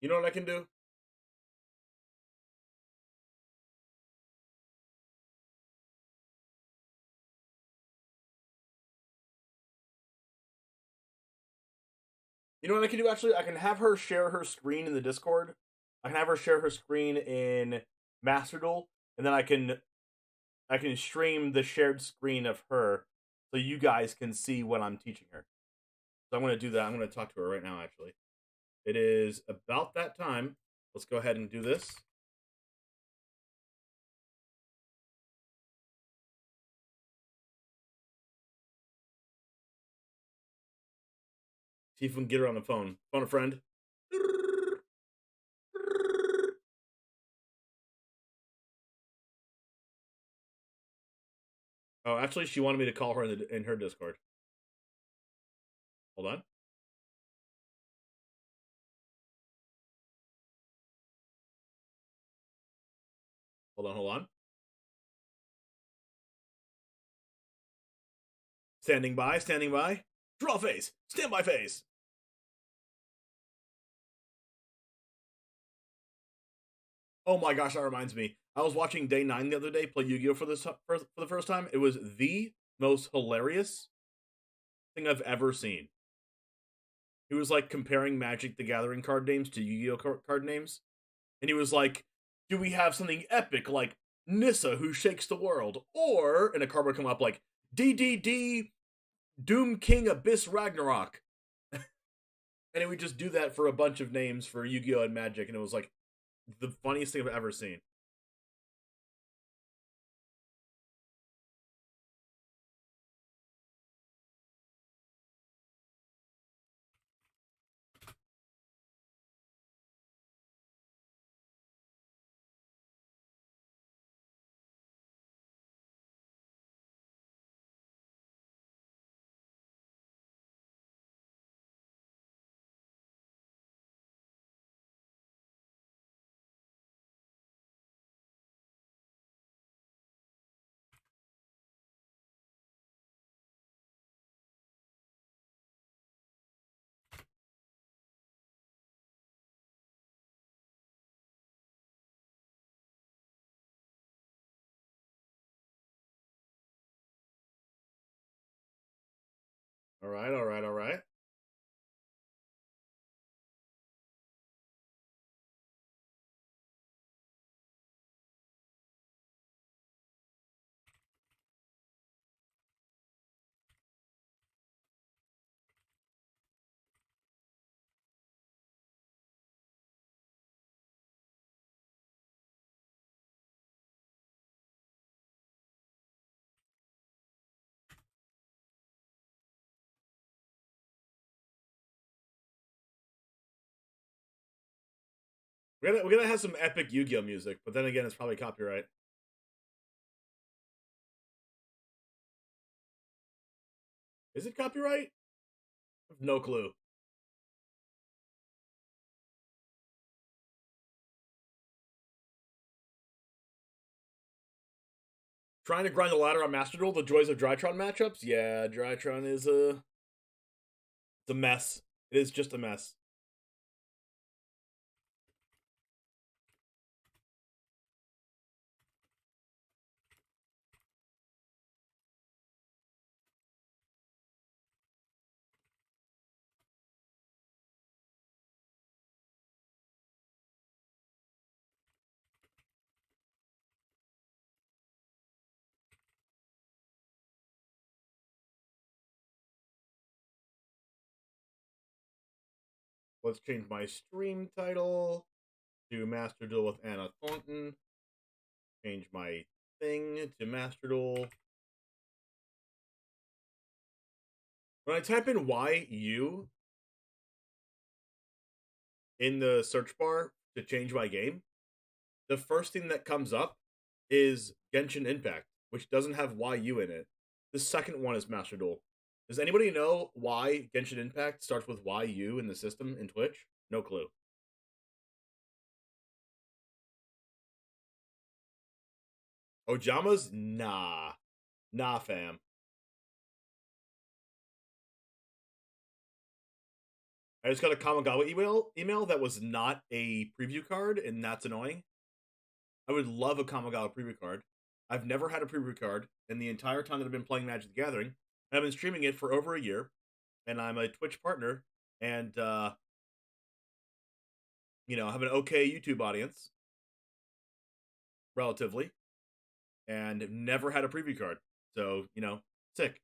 You know what I can do? You know what I can do, actually? I can have her share her screen in the Discord. I can have her share her screen in Master Duel, and then I can stream the shared screen of her so you guys can see what I'm teaching her. So I'm going to do that. I'm going to talk to her right now, actually. It is about that time. Let's go ahead and do this. See if we can get her on the phone. Phone a friend. Oh, actually, she wanted me to call her in her Discord. Hold on. Hold on. Standing by. Draw phase. Standby phase. Oh my gosh, that reminds me. I was watching Day 9 the other day play Yu-Gi-Oh! For the first time. It was the most hilarious thing I've ever seen. He was like comparing Magic the Gathering card names to Yu-Gi-Oh! Card names. And he was like, do we have something epic like Nissa who shakes the world? Or, and a card would come up like, DDD Doom King Abyss Ragnarok. And it would just do that for a bunch of names for Yu-Gi-Oh! And Magic. And it was like the funniest thing I've ever seen. All right. We're gonna have some epic Yu-Gi-Oh! Music, but then again, it's probably copyright. Is it copyright? I have no clue. Trying to grind the ladder on Master Duel, the joys of Drytron matchups? Yeah, Drytron is it's a mess. It is just a mess. Let's change my stream title to Master Duel with Anna Thornton. Change my thing to Master Duel. When I type in YU in the search bar to change my game, the first thing that comes up is Genshin Impact, which doesn't have YU in it. The second one is Master Duel. Does anybody know why Genshin Impact starts with YU in the system in Twitch? No clue. Ojamas? Nah. Nah, fam. I just got a Kamigawa email that was not a preview card, and that's annoying. I would love a Kamigawa preview card. I've never had a preview card in the entire time that I've been playing Magic the Gathering. I've been streaming it for over a year, and I'm a Twitch partner, and, you know, I have an okay YouTube audience, relatively, and never had a preview card. So, you know, sick.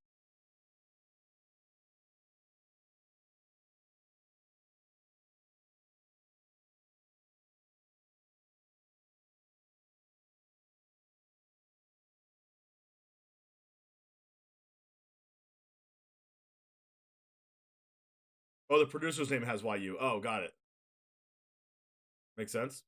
Oh, the producer's name has YU. Oh, got it. Makes sense.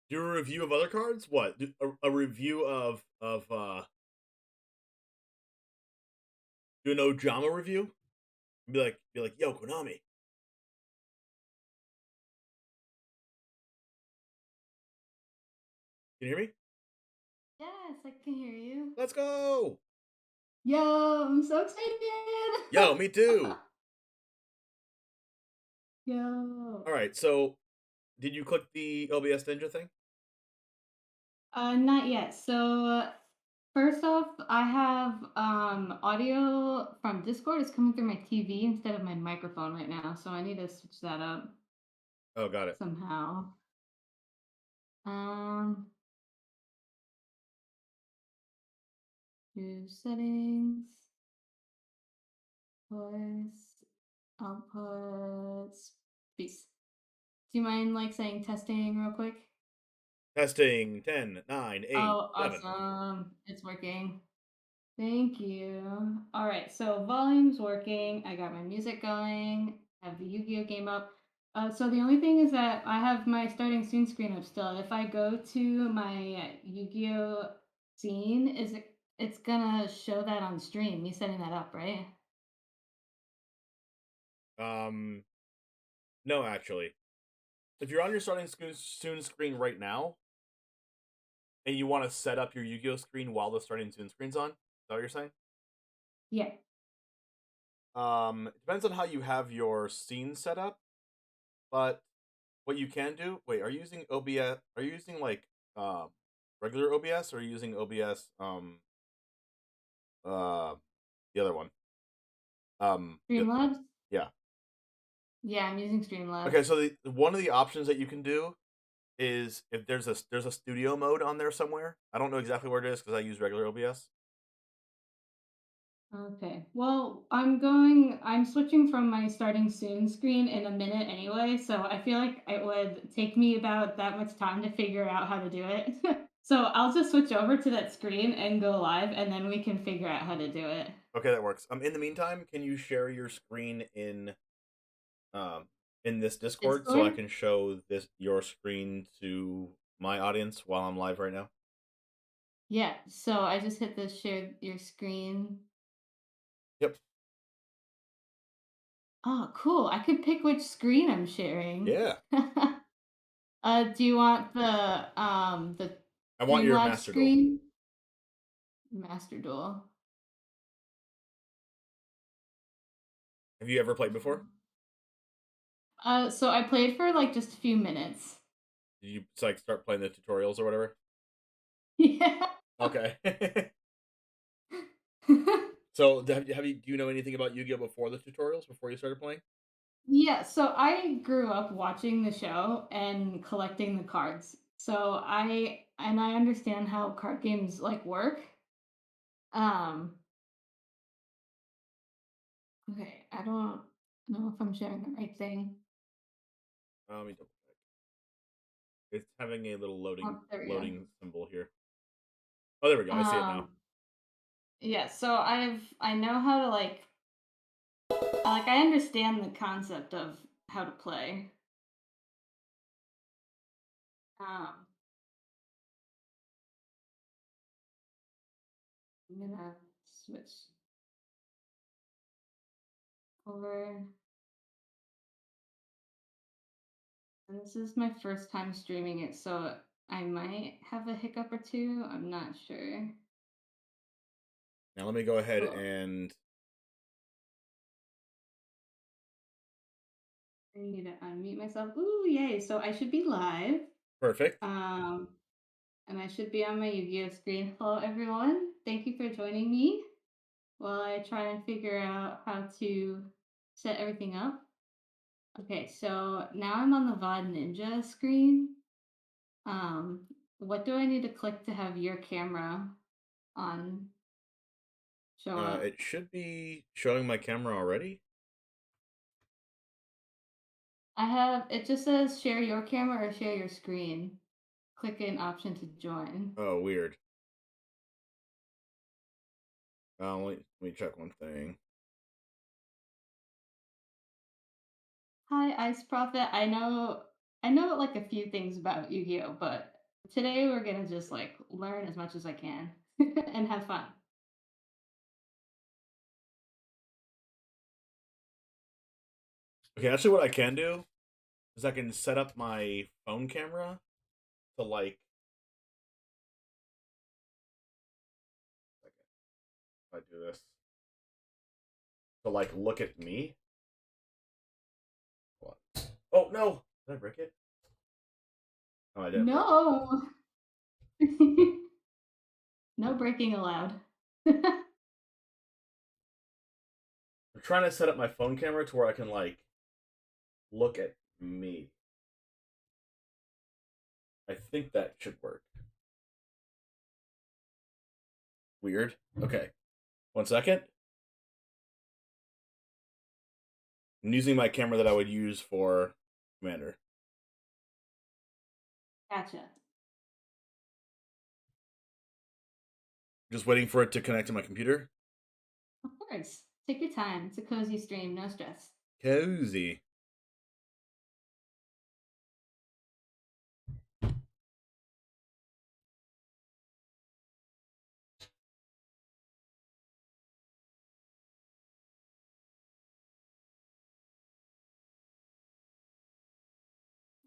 Do a review of other cards? What? A review of do an Ojama review? Be like, yo, Konami. Can you hear me? Yes, I can hear you. Let's go! Yo, I'm so excited. Yo, me too. Yo. All right, so did you click the OBS Ninja thing? Not yet. So first off, I have audio from Discord is coming through my TV instead of my microphone right now, so I need to switch that up Oh, got it. somehow. Do settings, voice, outputs, peace. Do you mind like saying testing real quick? Testing 10, 9, 8, Oh, 7. awesome. It's working. Thank you. All right, so volume's working. I got my music going. I have the Yu-Gi-Oh game up. So the only thing is that I have my starting soon screen up still. If I go to my Yu-Gi-Oh scene, it's gonna show that on stream, me setting that up, right? No, actually. If you're on your starting soon screen right now, and you want to set up your Yu-Gi-Oh screen while the starting soon screen's on, is that what you're saying? Yeah. It depends on how you have your scene set up, but what you can do. Wait, are you using OBS? Are you using like regular OBS, or are you using OBS? The other one. Streamlabs? Yeah. Yeah, I'm using Streamlabs. Okay, so one of the options that you can do is if there's a studio mode on there somewhere. I don't know exactly where it is because I use regular OBS. Okay. Well, I'm switching from my starting soon screen in a minute anyway, so I feel like it would take me about that much time to figure out how to do it. So I'll just switch over to that screen and go live, and then we can figure out how to do it. Okay, that works. In the meantime, can you share your screen in this Discord so I can show your screen to my audience while I'm live right now? Yeah, so I just hit the share your screen. Yep. Oh, cool. I could pick which screen I'm sharing. Yeah. Do you want the I want your Streamlabs Master screen? Master Duel. Have you ever played before? So I played for like just a few minutes. Did you like start playing the tutorials or whatever? Yeah. Okay. So do you know anything about Yu-Gi-Oh before the tutorials, before you started playing? Yeah, so I grew up watching the show and collecting the cards. So I understand how card games like work. Okay, I don't know if I'm sharing the right thing. Let me double check. It's having a little There we go. loading symbol here. Oh, there we go. I see it now. Yeah, so I know how to like I understand the concept of how to play. I'm gonna switch over. And this is my first time streaming it, so I might have a hiccup or two. I'm not sure. Now let me go ahead Cool. and I need to unmute myself. Ooh, yay! So I should be live. perfect. And I should be on my Yu-Gi-Oh screen. Hello, everyone. Thank you for joining me while I try and figure out how to set everything up. Okay, so now I'm on the VOD Ninja screen. What do I need to click to have your camera on show up? It should be showing my camera already. It just says share your camera or share your screen. Click an option to join. Oh, weird. Let me check one thing. Hi, Ice Prophet. I know like a few things about Yu-Gi-Oh, but today we're gonna just like learn as much as I can and have fun. Okay, actually what I can do is I can set up my phone camera to like if I do this to like look at me. What? Oh no! Did I break it? Oh, I didn't. No. No breaking allowed. I'm trying to set up my phone camera to where I can like look at me. I think that should work. Weird. Okay. 1 second. I'm using my camera that I would use for Commander. Gotcha. Just waiting for it to connect to my computer. Of course. Take your time. It's a cozy stream, no stress. Cozy.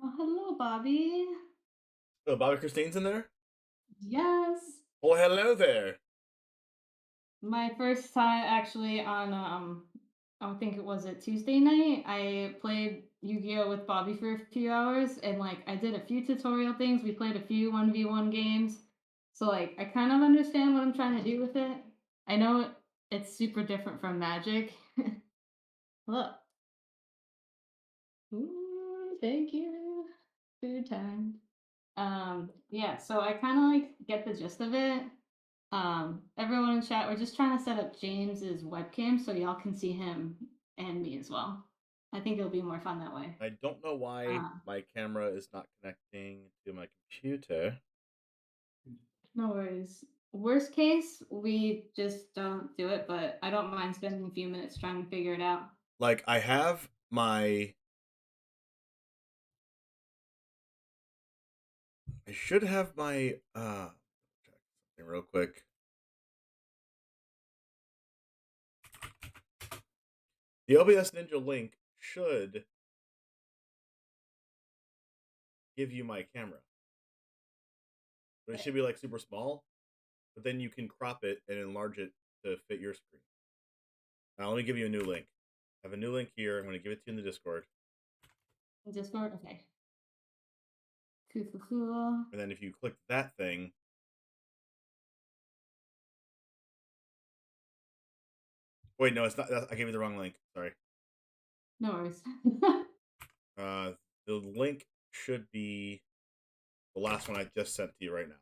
Oh, hello, Bobby. Oh, Bobby Christine's in there? Yes. Well, hello there. My first time actually on I think it was a Tuesday night. I played Yu-Gi-Oh with Bobby for a few hours and like I did a few tutorial things. We played a few 1v1 games. So like I kind of understand what I'm trying to do with it. I know it's super different from Magic. Look. Ooh, thank you. Food time. Yeah, so I kind of like get the gist of it. Everyone in chat, we're just trying to set up James's webcam so y'all can see him and me as well. I think it'll be more fun that way. I don't know why my camera is not connecting to my computer. No worries. Worst case, we just don't do it, but I don't mind spending a few minutes trying to figure it out. Like, I have my... I should have my... check something real quick. The OBS Ninja link should give you my camera. But it should be like super small. But then you can crop it and enlarge it to fit your screen. Now let me give you a new link. I have a new link here. I'm going to give it to you in the Discord. Discord? Okay. Cool. And then if you click that thing... Wait, no, it's not. I gave you the wrong link. Sorry. No worries. The link should be the last one I just sent to you right now.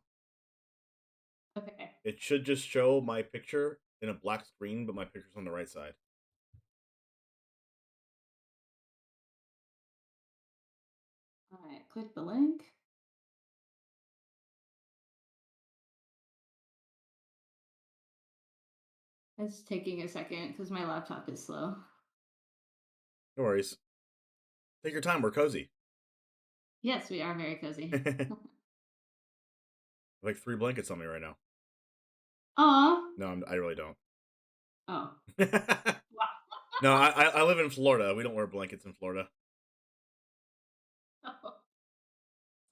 Okay. It should just show my picture in a black screen, but my picture's on the right side. All right, click the link. It's taking a second because my laptop is slow. No worries. Take your time. We're cozy. Yes, we are very cozy. Like 3 blankets on me right now. Aw. No, I really don't. Oh. No, I live in Florida. We don't wear blankets in Florida.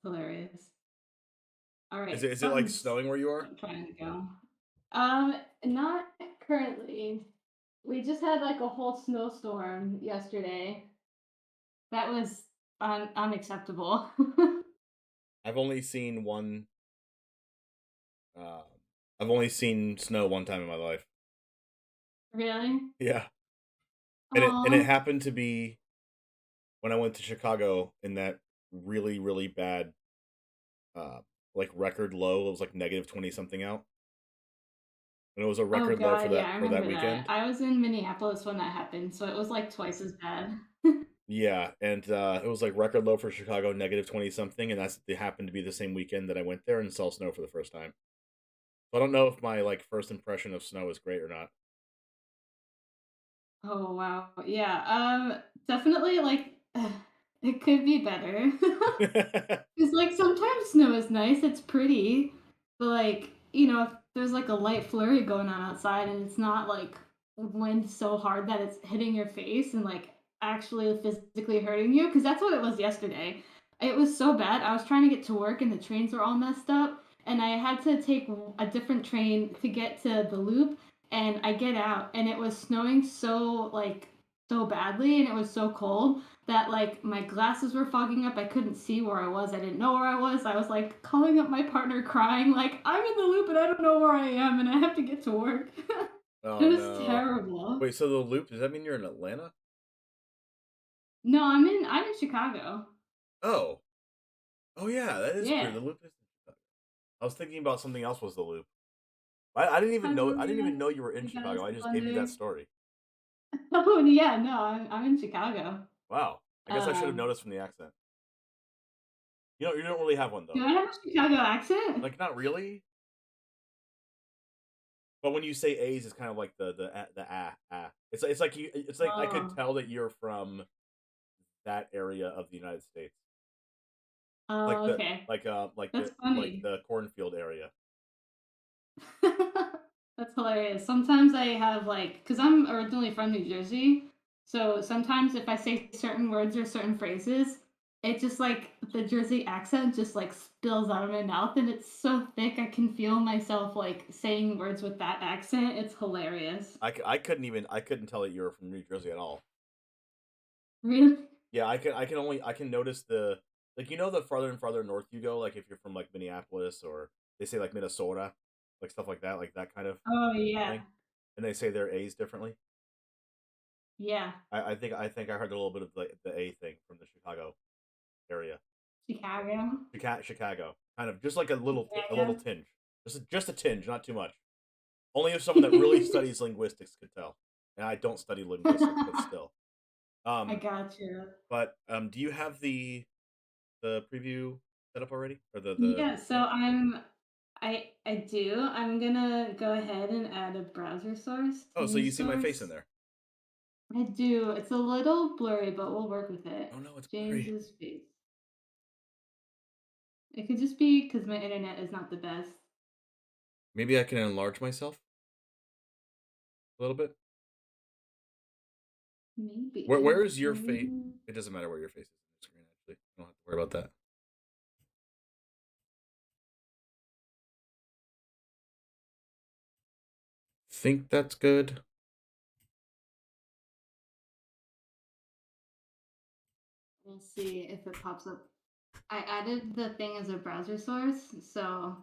Hilarious. All right. Is it like snowing where you are? I'm trying to go. Not currently. We just had like a whole snowstorm yesterday. That was unacceptable. I've only seen one. I've only seen snow one time in my life. Really? Yeah. And it happened to be when I went to Chicago in that really, really bad like record low. It was like negative 20 something out. And it was a record low for that weekend. I was in Minneapolis when that happened, so it was like twice as bad. Yeah, and it was like record low for Chicago, negative 20 something, and it happened to be the same weekend that I went there and saw snow for the first time. So I don't know if my like first impression of snow is great or not. Oh wow. Yeah. Definitely like it could be better. Cuz like sometimes snow is nice, it's pretty, but like, if there's like a light flurry going on outside and it's not like wind so hard that it's hitting your face and like actually physically hurting you, cuz that's what it was yesterday. It was so bad. I was trying to get to work and the trains were all messed up and I had to take a different train to get to the loop. And I get out and it was snowing so badly and it was so cold that like my glasses were fogging up. I couldn't see where I was. I didn't know where I was. I was like calling up my partner crying like I'm in the loop and I don't know where I am and I have to get to work. Oh, it was terrible. Wait, so the loop, does that mean you're in Atlanta? No, I'm in Chicago. Oh. Oh yeah, that is Yeah. weird. The loop is in Chicago. I was thinking about something else was the loop. I didn't even know you were in Chicago. I just gave you that story. Oh yeah, no, I'm in Chicago. Wow. I guess I should have noticed from the accent. You don't really have one though. Do I have a Chicago accent? Like not really. But when you say A's, it's kind of like the ah. It's like I could tell that you're from that area of the United States. Oh, Like okay. like That's the funny. the cornfield area. That's hilarious. Sometimes I have because I'm originally from New Jersey, so sometimes if I say certain words or certain phrases, it just like the Jersey accent just like spills out of my mouth and it's so thick I can feel myself like saying words with that accent. It's hilarious. I couldn't tell that you were from New Jersey at all. Really? Yeah, I can notice the the farther and farther north you go, like if you're from like Minneapolis or they say like Minnesota, like stuff like that kind of Oh yeah. thing. And they say their A's differently. Yeah, I think I heard a little bit of the A thing from the Chicago area. Chicago. Chicago, kind of just like a little Chicago. tinge, just a tinge, not too much. Only if someone that really studies linguistics could tell, and I don't study linguistics, but still. I Um, got you. but do you have the preview set up already, or the? Yeah, so I do. I'm gonna go ahead and add a browser source to Oh, so your you see my face in source. there? I do. It's a little blurry, but we'll work with it. Oh no, it's blurry. James's face. It could just be because my internet is not the best. Maybe I can enlarge myself a little bit. Maybe. Where is your face? It doesn't matter where your face is on the screen. Actually, you don't have to worry about that. Think that's good. We'll see if it pops up. I added the thing as a browser source, so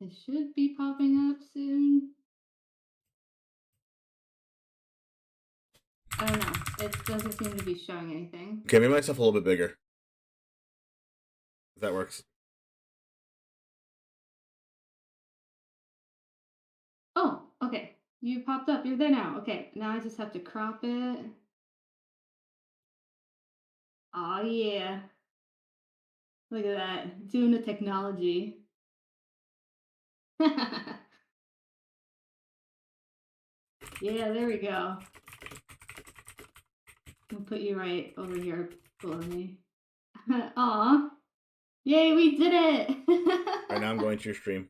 it should be popping up soon. I don't know. It doesn't seem to be showing anything. Okay, make myself a little bit bigger. If that works. Oh, okay. You popped up. You're there now. Okay, now I just have to crop it. Oh, yeah. Look at that. Doing the technology. Yeah, there we go. I'll put you right over here below me. Aw. Yay, we did it! Right now I'm going to your stream.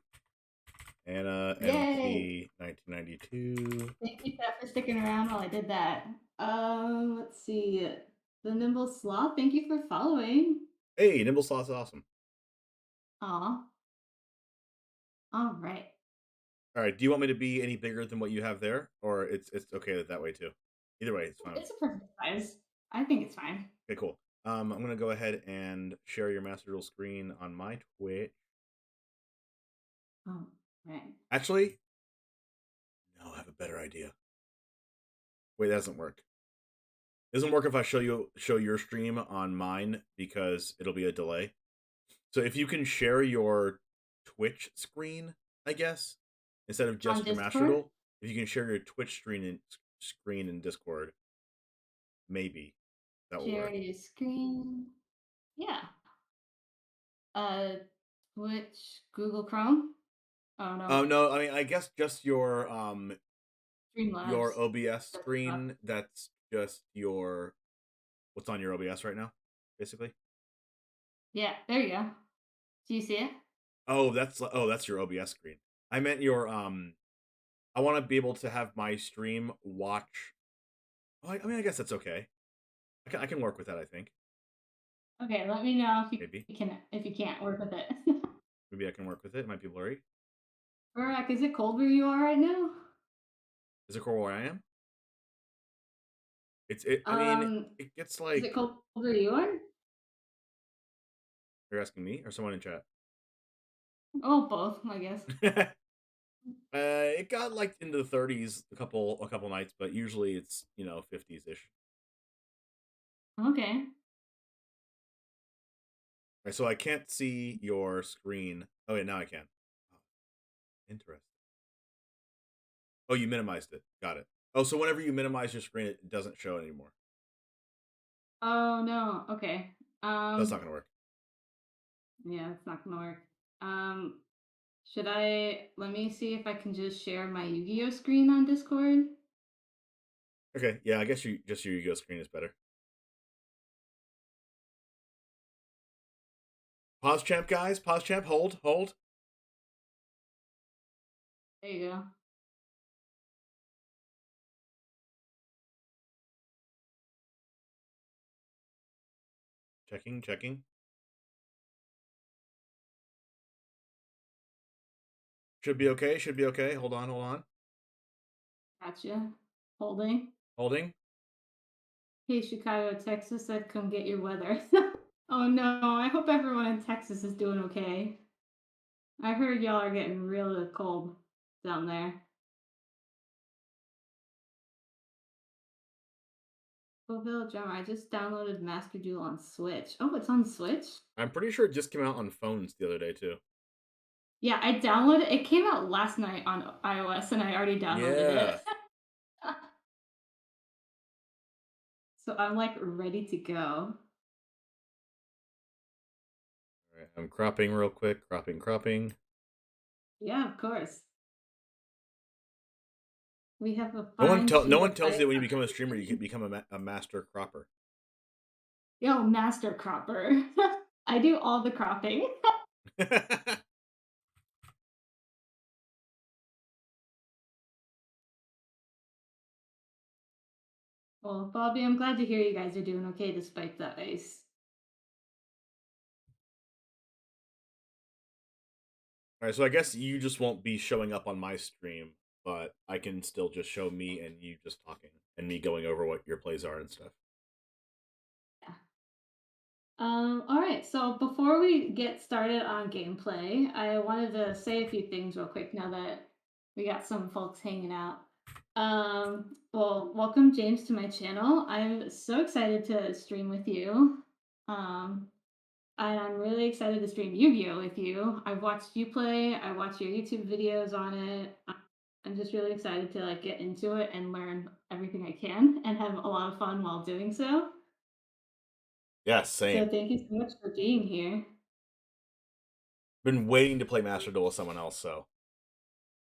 Yay! Annamt1992. Thank you, Pat, for sticking around while I did that. Let's see. The Nimble Sloth, thank you for following. Hey, Nimble Sauce is awesome. Aw. All right. All right, do you want me to be any bigger than what you have there? Or it's okay that way too? Either way, it's fine. It's a perfect size. I think it's fine. Okay, cool. I'm going to go ahead and share your Master Duel screen on my Twitch. Oh, right. Actually, no, I have a better idea. Wait, that doesn't work. It doesn't work if I show your stream on mine because it'll be a delay. So if you can share your Twitch screen, I guess, instead of just your Master Duel, if you can share your Twitch screen in Discord, maybe that will work. Share your screen. Yeah. Twitch, Google Chrome. Oh no. No, I mean I guess just your Streamlabs. OBS screen. That's just your what's on your OBS right now, basically. Yeah, there you go. Do you see it? Oh, that's your OBS screen. I meant your I want to be able to have my stream watch. Oh, I mean, I guess that's okay. I can work with that. I think. Okay, let me know if you Maybe. if you can't work with it. Maybe I can work with it. It might be blurry. Burak, is it cold where you are right now? Is it cold where I am? I mean, it gets like. Is it cold where you are? You're asking me or someone in chat? Oh, both, I guess. It got like into the 30s a couple nights, but usually it's 50s ish. Okay. Right, so I can't see your screen. Oh yeah, now I can. Oh, interesting. Oh, you minimized it. Got it. Oh, so whenever you minimize your screen, it doesn't show anymore. Oh no. Okay. That's not gonna work. Yeah, it's not gonna work. Should I? Let me see if I can just share my Yu-Gi-Oh screen on Discord. Okay. Yeah, I guess your Yu-Gi-Oh screen is better. Pause champ, guys. Pause champ. Hold. There you go. Checking. Should be okay. Hold on. Gotcha. Holding. Hey, Chicago, Texas said come get your weather. Oh no, I hope everyone in Texas is doing okay. I heard y'all are getting really cold down there. Fulfill Gem. I just downloaded Master Duel on Switch. Oh, it's on Switch? I'm pretty sure it just came out on phones the other day too. Yeah, I downloaded it. Came out last night on iOS, and I already downloaded Yeah. it. So I'm like ready to go. All right, I'm cropping real quick. Cropping. Yeah, of course. We have a No one fine sheet tells of you that when you ice. become a streamer, you can become a master cropper. Yo, master cropper. I do all the cropping. Well, Bobby, I'm glad to hear you guys are doing okay despite the ice. All right, so I guess you just won't be showing up on my stream, but I can still just show me and you just talking and me going over what your plays are and stuff. Yeah. All right, so before we get started on gameplay, I wanted to say a few things real quick now that we got some folks hanging out. Well, welcome James to my channel. I'm so excited to stream with you. And I'm really excited to stream Yu-Gi-Oh with you. I've watched you play. I watched your YouTube videos on it. I'm just really excited to like get into it and learn everything I can and have a lot of fun while doing so. Yeah, So same. thank you so much for being here. Been waiting to play Master Duel with someone else, so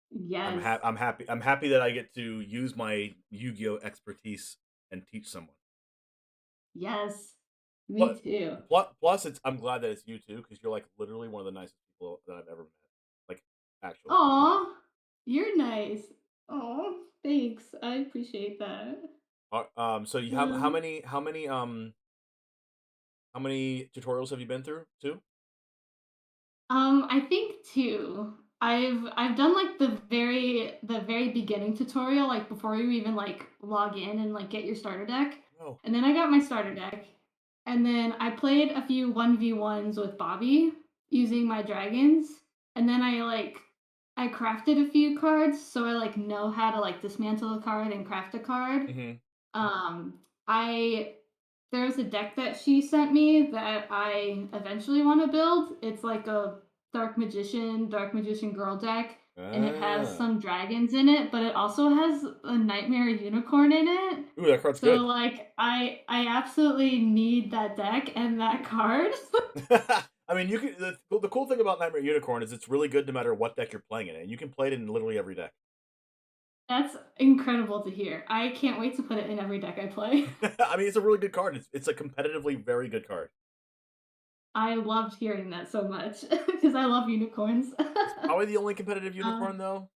Yes. I'm happy that I get to use my Yu-Gi-Oh expertise and teach someone. Yes. Me too. Plus, I'm glad that it's you too, because you're like literally one of the nicest people that I've ever met. Like, actually. Aw, you're nice. Aw, thanks. I appreciate that. So you how many tutorials have you been through? 2? I think 2. I've done like the very beginning tutorial, like before you even like log in and like get your starter deck. Oh. And then I got my starter deck. And then I played a few 1v1s with Bobby using my dragons. And then I crafted a few cards, so I like know how to like dismantle a card and craft a card. I There's a deck that she sent me that I eventually want to build. It's like a Dark Magician Girl deck, and it has some dragons in it, but it also has a Nightmare Unicorn in it. Ooh, that card's so good. like I absolutely need that deck and that card. I mean, you can. The cool thing about Nightmare Unicorn is it's really good no matter what deck you're playing it in. You can play it in literally every deck. That's incredible to hear. I can't wait to put it in every deck I play. I mean, it's a really good card. It's a competitively very good card. I loved hearing that so much because I love unicorns. Probably the only competitive unicorn, though.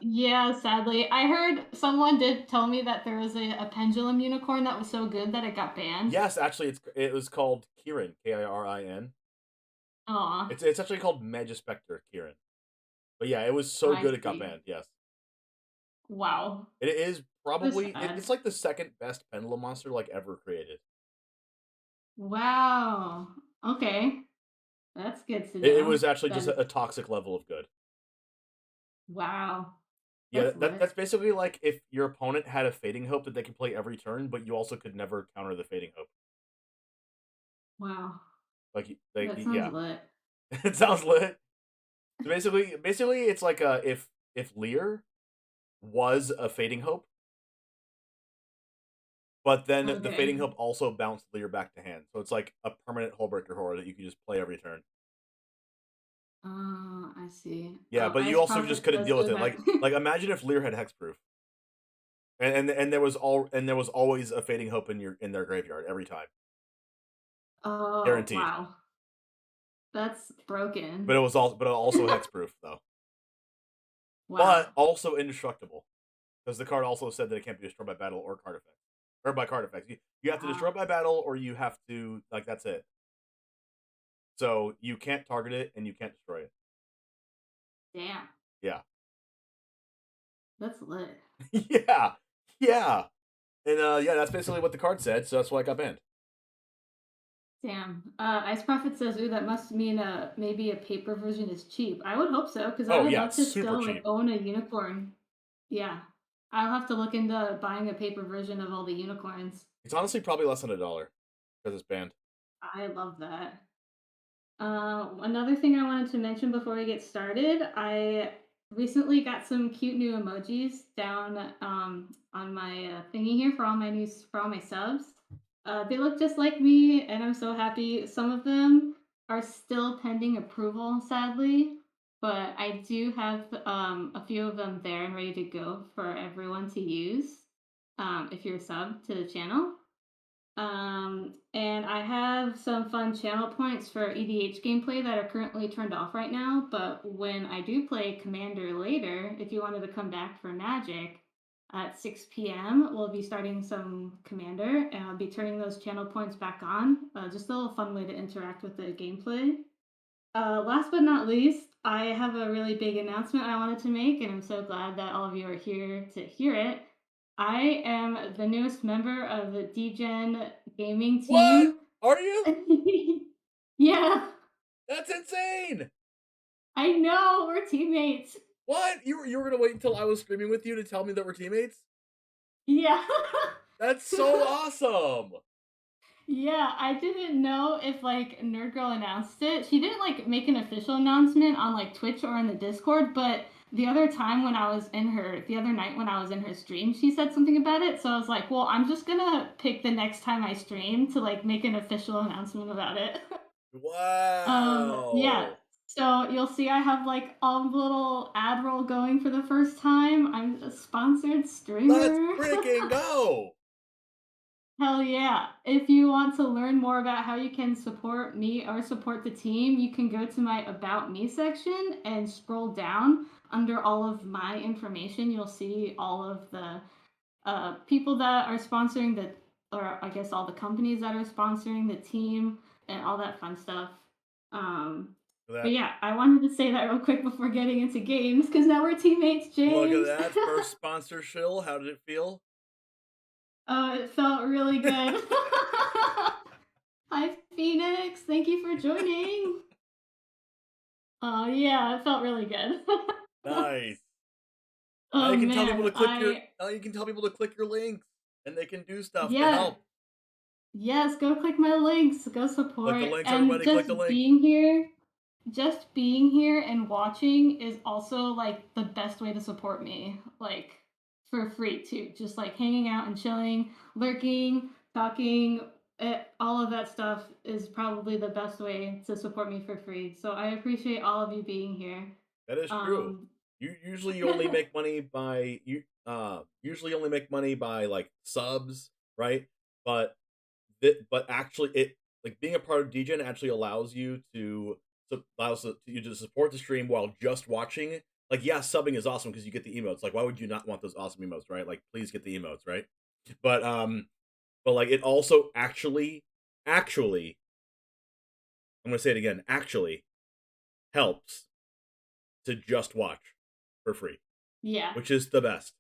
Yeah, sadly. I heard someone did tell me that there was a Pendulum unicorn that was so good that it got banned. Yes, actually, it was called Kirin, Kirin. Aw. It's actually called Magispector Kirin. But yeah, it was so good it got banned. Yes. Wow. It is probably That's sad. it's like the second best Pendulum monster like ever created. Wow. Okay. That's good to know. It was actually just a toxic level of good. Wow. Yeah, that's basically like if your opponent had a Fading Hope that they could play every turn, but you also could never counter the Fading Hope. Wow. Like That sounds lit. It sounds lit. So basically, it's like if Lear was a Fading Hope, but then the Fading Hope also bounced Lear back to hand, so it's like a permanent Hullbreaker horror that you can just play every turn. I see. Yeah, but you also just couldn't deal with it. Like imagine if Lear had Hexproof, and there was always a Fading Hope in their graveyard every time. Oh, Guaranteed. Wow. That's broken. But it was also Hexproof though. Wow. But also indestructible, because the card also said that it can't be destroyed by battle or card effects, or by card effects. You have to destroy it by battle, or you have to that's it. So you can't target it and you can't destroy it. Damn. Yeah. That's lit. yeah. And yeah, that's basically what the card said, so that's why it got banned. Damn. Ice Prophet says, ooh, that must mean maybe a paper version is cheap. I would hope so, because I would love to still like, own a unicorn. Yeah. I'll have to look into buying a paper version of all the unicorns. It's honestly probably less than $1 because it's banned. I love that. Another thing I wanted to mention before we get started, I recently got some cute new emojis down on my thingy here for all my subs. They look just like me, and I'm so happy. Some of them are still pending approval, sadly, but I do have a few of them there and ready to go for everyone to use if you're a sub to the channel. And I have some fun channel points for EDH gameplay that are currently turned off right now, but when I do play Commander later, if you wanted to come back for Magic at 6 p.m., we'll be starting some Commander, and I'll be turning those channel points back on. Just a little fun way to interact with the gameplay. Last but not least, I have a really big announcement I wanted to make, and I'm so glad that all of you are here to hear it. I am the newest member of the DGen gaming team. What? Are you? Yeah. That's insane! I know, we're teammates. What? You were gonna wait until I was streaming with you to tell me that we're teammates? Yeah. That's so awesome! Yeah, I didn't know if like Nerd Girl announced it. She didn't like make an official announcement on like Twitch or in the Discord, but the other night when I was in her stream, she said something about it. So I was like, well, I'm just gonna pick the next time I stream to like make an official announcement about it. Wow. Yeah. So you'll see I have like a little ad roll going for the first time. I'm a sponsored streamer. Let's freaking go! Hell yeah. If you want to learn more about how you can support me or support the team, you can go to my About Me section and scroll down. Under all of my information, you'll see all of the people that are sponsoring or I guess all the companies that are sponsoring the team and all that fun stuff. But yeah, I wanted to say that real quick before getting into games, because now we're teammates, James. Look at that, first sponsor shill. How did it feel? It felt really good. Hi, Phoenix. Thank you for joining. Yeah, it felt really good. Nice. Oh, you can man, tell people to click your links, and they can do stuff to yeah. help. Yes, go click my links. Go support. Click the links, and everybody. Click the link. Just being here and watching is also like the best way to support me. Like for free too. Just like hanging out and chilling, lurking, talking, all of that stuff is probably the best way to support me for free. So I appreciate all of you being here. That is true. You usually only make money by like subs, right? But actually, it like being a part of DGen actually allows you to support the stream while just watching. Like, yeah, subbing is awesome because you get the emotes. Like, why would you not want those awesome emotes, right? Like, please get the emotes, right? But like it also actually, I'm gonna say it again, actually helps to just watch for free. Yeah. Which is the best.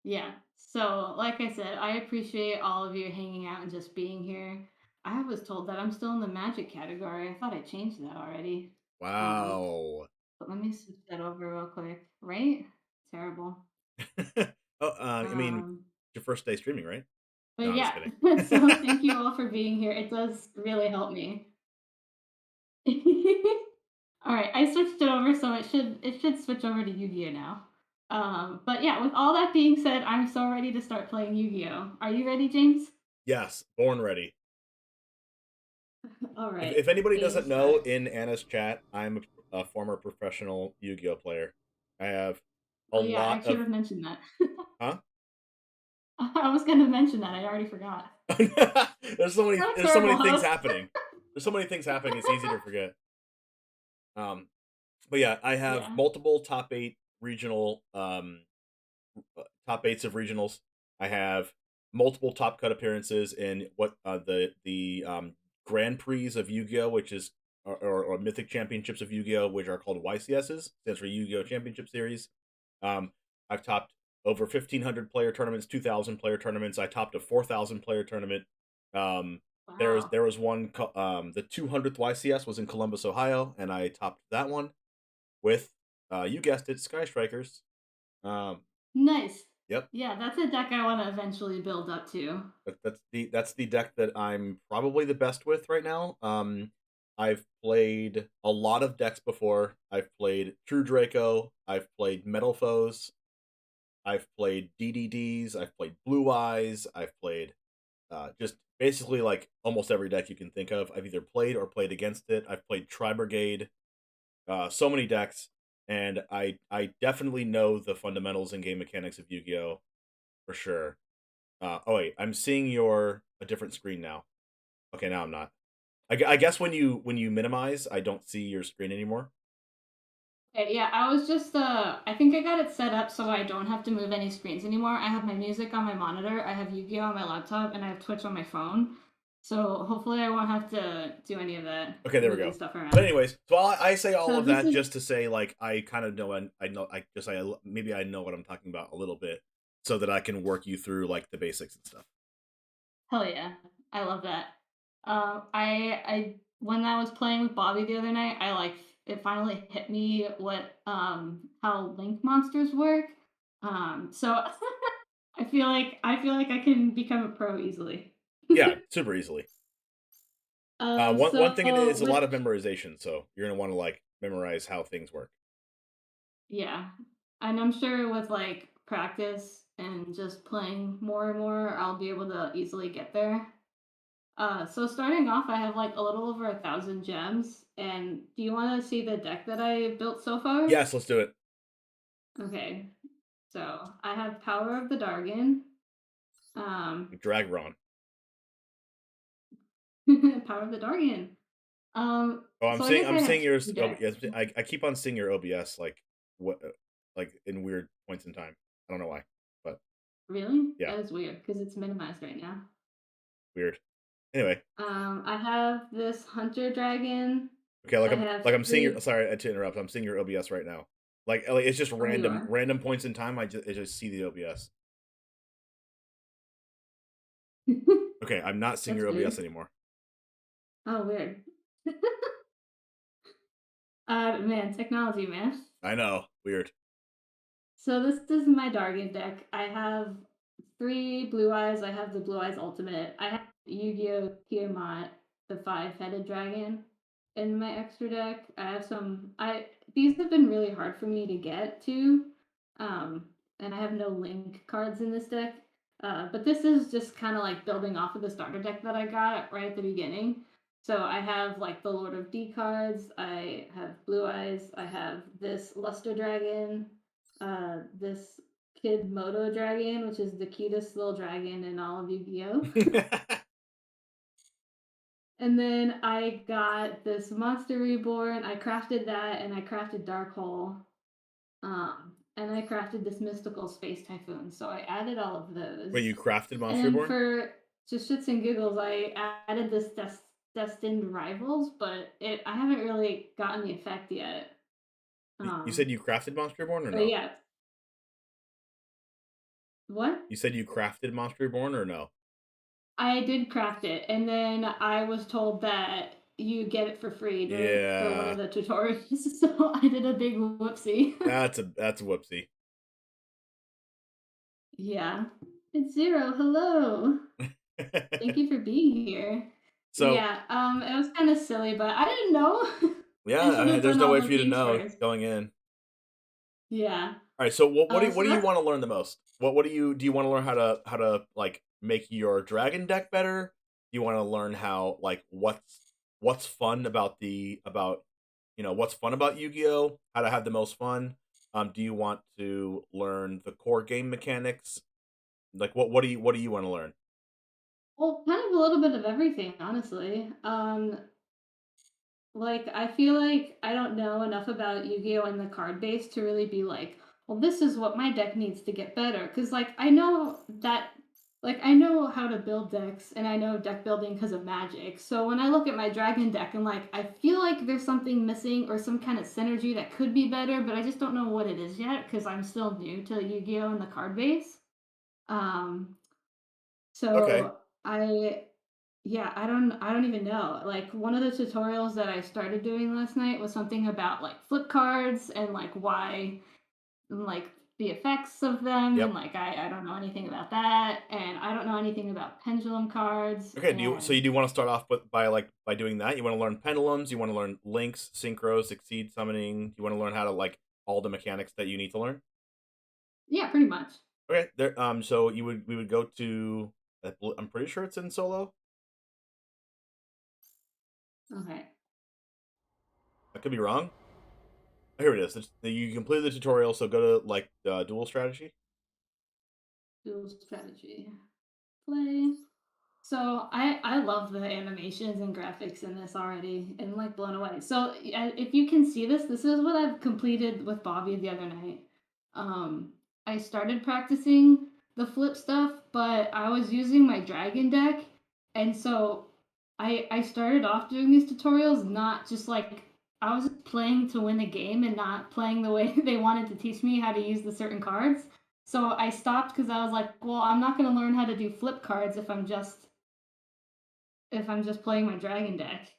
Yeah. So, like I said, I appreciate all of you hanging out and just being here. I was told that I'm still in the Magic category. I thought I changed that already. Wow. But let me switch that over real quick. Right? Terrible. I mean, it's your first day streaming, right? But No, yeah, I'm just so thank you all for being here. It does really help me. All right, I switched it over, so it should switch over to Yu-Gi-Oh now. But yeah, with all that being said, I'm so ready to start playing Yu-Gi-Oh. Are you ready, James? Yes, born ready. All right. If anybody doesn't know, in Anna's chat, I'm a former professional Yu-Gi-Oh player. I have a lot I should have mentioned that. Huh? I was going to mention that. I already forgot. There's so many things happening. There's so many things happening. It's easy to forget. But yeah, I have multiple top 8 regional top 8s of regionals. I have multiple top cut appearances in what the Grand Prix of Yu-Gi-Oh, which is or Mythic Championships of Yu-Gi-Oh, which are called YCSs, stands for Yu-Gi-Oh Championship Series. I've topped over 1,500 player tournaments, 2,000 player tournaments. I topped a 4,000 player tournament. Wow. There was one, the 200th YCS was in Columbus, Ohio, and I topped that one with, you guessed it, Sky Strikers. Nice. Yep. Yeah, that's a deck I want to eventually build up to. That's the deck that I'm probably the best with right now. I've played a lot of decks before. I've played True Draco. I've played Metal Foes. I've played DDDs. I've played Blue Eyes. I've played just basically like almost every deck you can think of. I've either played or played against it. I've played Tri Brigade. So many decks, and I definitely know the fundamentals and game mechanics of Yu-Gi-Oh for sure. Oh wait, I'm seeing a different screen now. Okay, now I'm not. I guess when you minimize, I don't see your screen anymore. Okay, yeah, I was just I think I got it set up so I don't have to move any screens anymore. I have my music on my monitor, I have Yu-Gi-Oh on my laptop, and I have Twitch on my phone. So hopefully I won't have to do any of that. Okay, there we moving go. Stuff around. But anyways, so I say all So of this that is- just to say, like, I kind of know, maybe I know what I'm talking about a little bit, so that I can work you through like the basics and stuff. Hell yeah, I love that. I when I was playing with Bobby the other night, it finally hit me what how link monsters work. So I feel like I can become a pro easily. Yeah, super easily. One thing it is a with- lot of memorization, so you're gonna want to like memorize how things work. Yeah, and I'm sure with like practice and just playing more and more, I'll be able to easily get there. So starting off, I have like a little over 1,000 gems. And do you want to see the deck that I built so far? Yes, let's do it. Okay. So I have Power of the Dargan. Dragron. Power of the Dargan. Oh, I'm so I seeing guess I I'm have seeing yours. two decks. I keep on seeing your OBS like like in weird points in time. I don't know why, but Really? Yeah. That is weird because it's minimized right now. weird. Anyway, I have this Hunter Dragon. okay, like I I'm have like I'm seeing your. three- Sorry to interrupt. I'm seeing your OBS right now. Like it's just you random are. points in time. I just see the OBS. Okay, I'm not seeing That's your OBS weird. anymore. Oh, weird. Man, technology, man. I know, weird. So this is my Dargan deck. I have 3 Blue Eyes. I have the Blue Eyes Ultimate. I have Yu-Gi-Oh! Tiamat, the 5-headed dragon, in my extra deck. I have some. These have been really hard for me to get to, and I have no link cards in this deck. But this is just kind of like building off of the starter deck that I got right at the beginning. So I have like the Lord of D cards. I have Blue Eyes. I have this Luster Dragon. This Kid Moto Dragon, which is the cutest little dragon in all of Yu-Gi-Oh! And then I got this Monster Reborn. I crafted that, and I crafted Dark Hole. And I crafted this Mystical Space Typhoon. So I added all of those. Wait, you crafted And Monster then Reborn? for just shits and giggles, I added this Destined Rivals, but I haven't really gotten the effect yet. You said you crafted Monster Reborn or no? But yeah. What? You said you crafted Monster Reborn or no? I did craft it, and then I was told that you get it for free for one Yeah. of the tutorials, so I did a big whoopsie. That's a whoopsie. Yeah. It's Zero. Hello. Thank you for being here. So Yeah, it was kind of silly, but I didn't know. I yeah, should've there's done no all way the for you to games know first. going in. Yeah. All right, so what do you so that's- want to learn the most? What do you want to learn how to like make your dragon deck better? Do you want to learn how like what's fun about what's fun about Yu-Gi-Oh? How to have the most fun? Do you want to learn the core game mechanics? Like what do you want to learn? Well, kind of a little bit of everything, honestly. Like, I feel like I don't know enough about Yu-Gi-Oh! And the card base to really be like, well, this is what my deck needs to get better. Because, like, I know how to build decks, and I know deck building because of Magic. So when I look at my Dragon deck, I'm like, I feel like there's something missing or some kind of synergy that could be better, but I just don't know what it is yet because I'm still new to Yu-Gi-Oh! And the card base. So Okay. I don't even know. Like one of the tutorials that I started doing last night was something about like flip cards and like why and like the effects of them, Yep. and like I don't know anything about that, and I don't know anything about pendulum cards. Okay, so you And do want to start off by doing that? You want to learn pendulums, you want to learn links, synchros, exceed summoning, you want to learn how to like all the mechanics that you need to learn? yeah, pretty much. Okay, there so we would go to I'm pretty sure it's in solo. Okay. I could be wrong. Here it is. You completed the tutorial, so go to like dual strategy. Dual strategy. Play. So I love the animations and graphics in this already, and like blown away. So if you can see this is what I've completed with Bobby the other night. I started practicing the flip stuff, but I was using my dragon deck, and so I started off doing these tutorials not just like I was just playing to win the game and not playing the way they wanted to teach me how to use the certain cards. So I stopped because I was like, well, I'm not going to learn how to do flip cards if I'm just playing my dragon deck.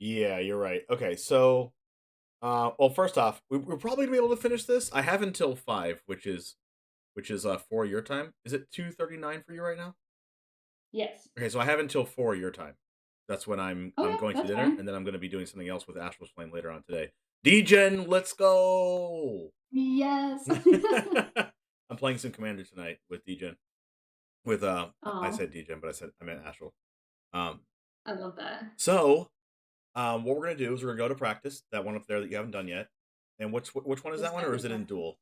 Yeah, you're right. Okay, so well, first off, we're probably gonna be able to finish this. I have until 5, which is 4 your time. Is it 2:39 for you right now? Yes. Okay, so I have until 4 your time. That's when I'm Okay, going to that's dinner, fine. and then I'm going to be doing something else with Astro's Flame later on today. Degen, let's go! Yes. I'm playing some Commander tonight with Degen. With I Oh, said Degen, but I meant Astral. Um, I love that. so what we're gonna do is we're gonna go to practice that one up there that you haven't done yet. And which one is The that one, or is second it in one. Duel?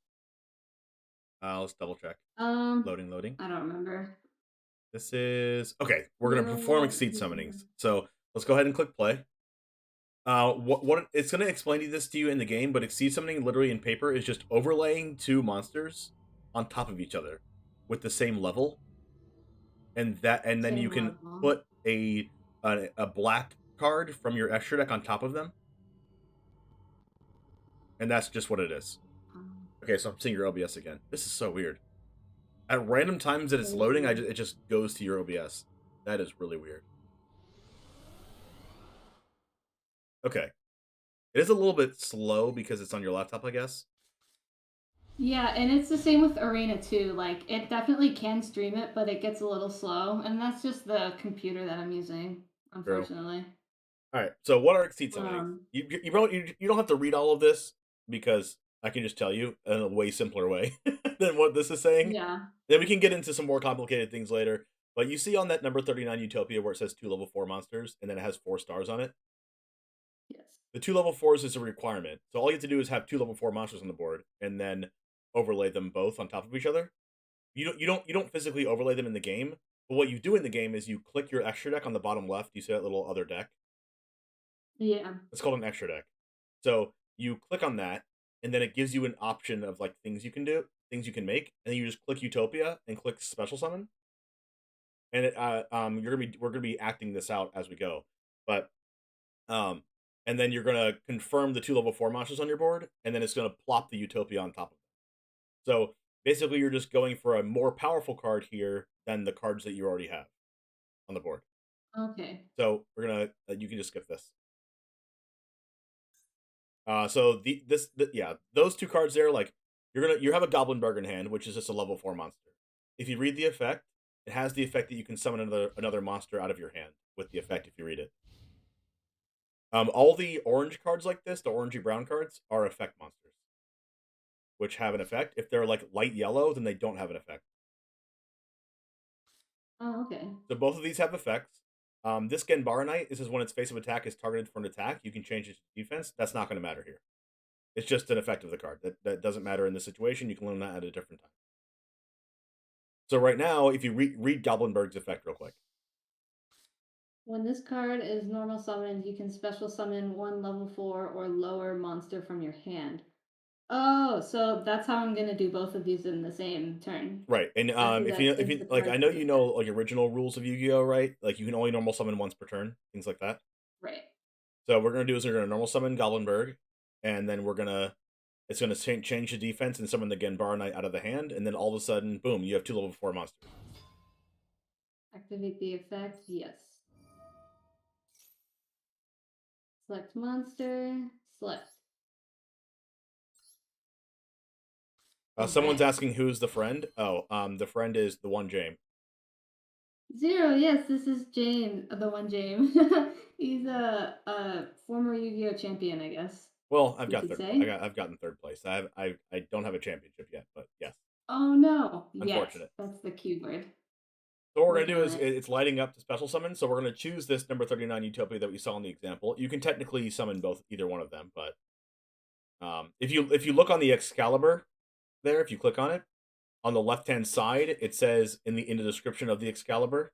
Let's double check. Um, Loading. I don't remember. This is okay. We're gonna perform Duel. exceed summonings. So let's go ahead and click play. What it's gonna explain this to you in the game, but exceed summoning literally in paper is just overlaying 2 monsters on top of each other with the same level, and then you Same can level. put a black card from your extra deck on top of them, and that's just what it is. Okay, so I'm seeing your OBS again. This is so weird. At random times that it's loading, it just goes to your OBS. That is really weird. Okay. It is a little bit slow because it's on your laptop, I guess. Yeah, and it's the same with Arena too. Like, it definitely can stream it, but it gets a little slow, and that's just the computer that I'm using, True. unfortunately. All right. So what are exceed summonings? You probably you don't have to read all of this because I can just tell you in a way simpler way than what this is saying. Yeah. Then we can get into some more complicated things later. But you see on that number 39 Utopia where it says 2 level 4 monsters and then it has 4 stars on it. Yes. The 2 level 4s is a requirement. So all you have to do is have 2 level 4 monsters on the board and then overlay them both on top of each other. You don't physically overlay them in the game, but what you do in the game is you click your extra deck on the bottom left. You see that little other deck? Yeah. It's called an extra deck. So you click on that, and then it gives you an option of like things you can do, things you can make, and then you just click Utopia and click Special Summon. And we're gonna be acting this out as we go, but and then you're gonna confirm the 2 level 4 monsters on your board, and then it's gonna plop the Utopia on top of it. So basically, you're just going for a more powerful card here than the cards that you already have on the board. Okay. So we're gonna you can just skip this. Those 2 cards there, like you have a Goblinberg in hand, which is just a level 4 monster. If you read the effect, it has the effect that you can summon another monster out of your hand with the effect if you read it. All the orange cards like this, the orangey brown cards, are effect monsters, which have an effect. If they're like light yellow, then they don't have an effect. Oh, okay. So both of these have effects. This Genbaranite, this is when its face of attack is targeted for an attack. You can change it to defense. That's not going to matter here. It's just an effect of the card. That doesn't matter in this situation. You can learn that at a different time. So right now, if you read Goblinberg's effect real quick. When this card is normal summoned, you can special summon 1 level 4 or lower monster from your hand. Oh, so that's how I'm gonna do both of these in the same turn. Right, and After if that you saves the like, I card know from you know effect. like original rules of Yu-Gi-Oh, right? Like you can only normal summon once per turn, things like that. Right. So what we're gonna do is we're gonna normal summon Goblinberg, and then it's gonna change the defense and summon the Genbaranite out of the hand, and then all of a sudden, boom, you have 2 level 4 monsters. Activate the effect, yes. Select monster, select. Someone's asking who's the friend. Oh, the friend is the one James. Zero, yes, this is James, the one James. He's a former Yu-Gi-Oh champion, I guess. Well, I've We got could third. say. I've gotten third place. I don't have a championship yet, but yes. Oh no! Unfortunate. Yes, that's the keyword. So what we're gonna do is Working on it. it's lighting up to special summon. So we're gonna choose this number 39 Utopia that we saw in the example. You can technically summon either one of them, but if you look on the Excalibur there, if you click on it, on the left-hand side, it says in the description of the Excalibur,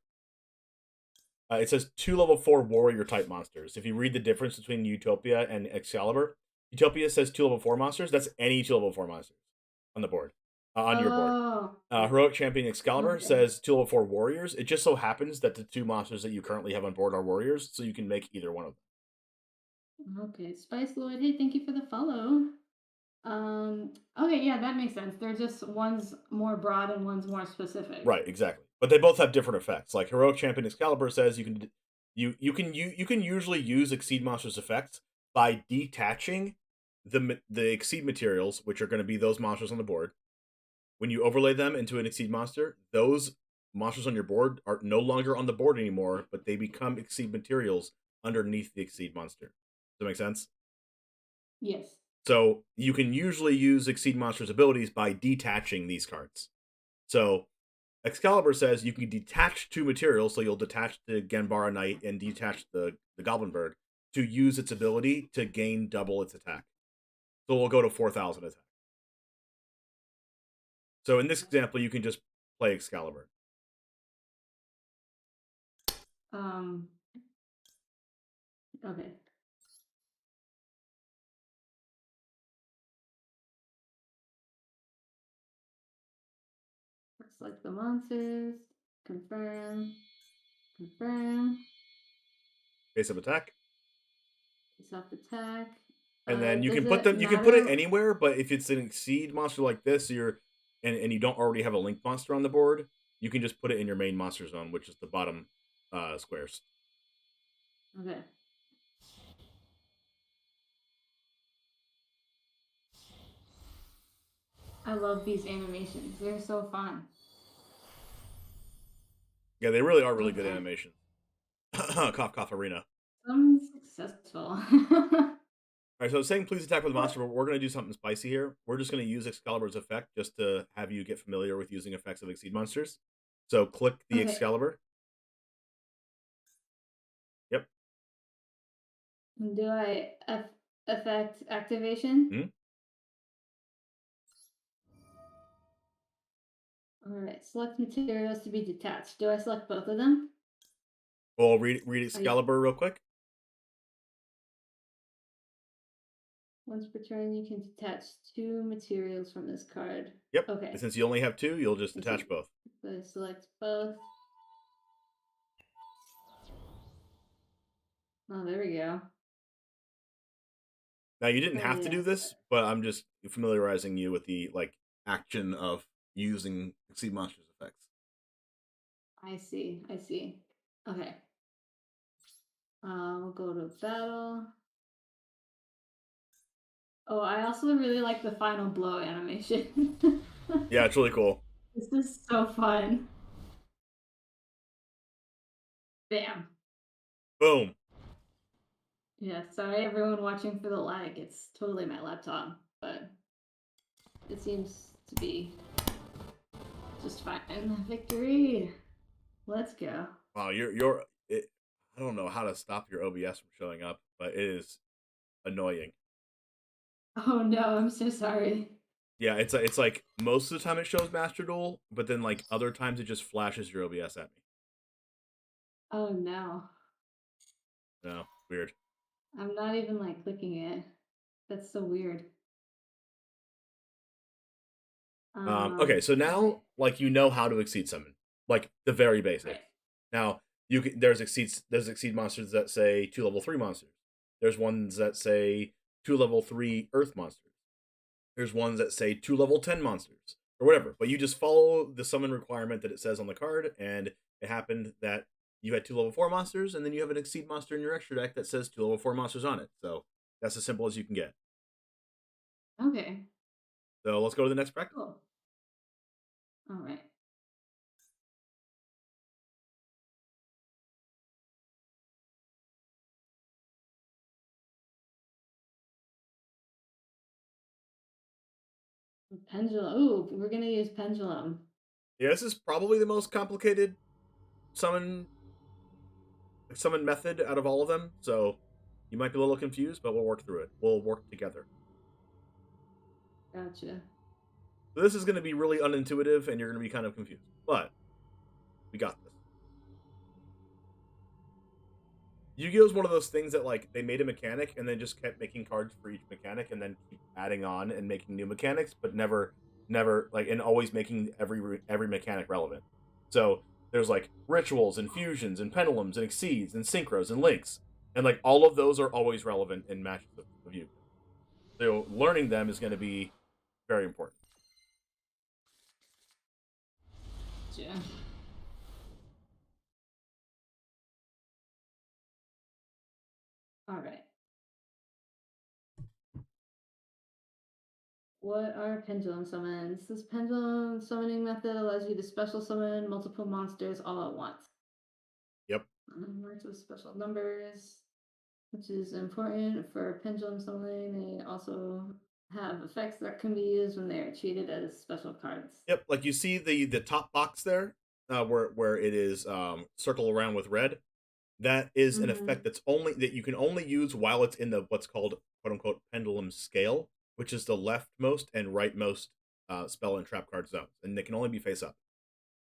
it says 2 level 4 warrior type monsters. If you read the difference between Utopia and Excalibur, Utopia says 2 level 4 monsters. That's any 2 level 4 monsters on the board, on your board. Heroic Champion Excalibur says 2 level 4 warriors. It just so happens that the 2 monsters that you currently have on board are warriors, so you can make either one of them. Okay, Spice Lord, hey, thank you for the follow. Okay, yeah, that makes sense. They're just one's more broad and one's more specific. Right, exactly. But they both have different effects. Like Heroic Champion Excalibur says you can usually use Exceed monsters effects by detaching the Exceed materials, which are going to be those monsters on the board. When you overlay them into an Exceed monster, those monsters on your board are no longer on the board anymore, but they become Exceed materials underneath the Exceed monster. Does that make sense? Yes. So you can usually use Exceed monsters' abilities by detaching these cards. So Excalibur says you can detach 2 materials, so you'll detach the Genbara Knight and detach the Goblin Bird to use its ability to gain double its attack. So we'll go to 4,000 attack. So in this example, you can just play Excalibur. Okay. Select the monsters. Confirm. Face up attack. Face up attack. And then you does can put it them. You can put it matter- anywhere, but if it's an Exceed monster like this, and you don't already have a Link monster on the board, you can just put it in your main monster zone, which is the bottom squares. Okay. I love these animations. They're so fun. Yeah, they really are really good animation. Cough, cough, arena. I'm successful. All right, so saying please attack with a monster, but we're going to do something spicy here. We're just going to use Excalibur's effect just to have you get familiar with using effects of Exceed monsters. So click the Excalibur. Yep. Do I effect activation? Mm-hmm. All right. Select materials to be detached. Do I select both of them? Well, read Excalibur real quick. Once per turn, you can detach 2 materials from this card. Yep. Okay. And since you only have 2, you'll just detach both. So I select both. Oh, there we go. Now you didn't have to do this, but I'm just familiarizing you with the action of using Exceed monsters effects. I see. Okay. We'll go to battle. Oh, I also really like the final blow animation. Yeah, it's really cool. This is so fun. Bam. Boom. Yeah, sorry everyone watching for the lag. It's totally my laptop, but it seems to be just fine. Victory. Let's go. Wow, I don't know how to stop your OBS from showing up, but it is annoying. Oh no, I'm so sorry. Yeah, it's like most of the time it shows Master Duel, but then other times it just flashes your OBS at me. Oh no. No, weird. I'm not even clicking it. That's so weird. Okay, so now you know how to Exceed summon, the very basic. Right. Now there's Exceed monsters that say 2 level 3 monsters. There's ones that say 2 level 3 Earth monsters. There's ones that say 2 level 10 monsters or whatever. But you just follow the summon requirement that it says on the card, and it happened that you had 2 level 4 monsters, and then you have an Exceed monster in your extra deck that says 2 level 4 monsters on it. So that's as simple as you can get. Okay. So let's go to the next practice. Cool. All right. Pendulum. Ooh, we're gonna use Pendulum. Yeah, this is probably the most complicated summon method out of all of them. So you might be a little confused, but we'll work through it. We'll work together. Gotcha. So this is going to be really unintuitive, and you're going to be kind of confused. But we got this. Yu-Gi-Oh! Is one of those things that, like, they made a mechanic and then just kept making cards for each mechanic and then keep adding on and making new mechanics, but never, like, and always making every mechanic relevant. So there's, like, rituals and fusions and pendulums and exceeds and synchros and links. And, like, all of those are always relevant in matches of Yu-Gi-Oh! So learning them is going to be very important. Yeah. All right. What are pendulum summons? This pendulum summoning method allows you to special summon multiple monsters all at once. Yep. Works with special numbers, which is important for pendulum summoning. They also have effects that can be used when they are treated as special cards. Yep, like you see the top box there, where it is circle around with red. That is an effect that you can only use while it's in the what's called quote unquote pendulum scale, which is the leftmost and rightmost spell and trap card zones, and they can only be face up.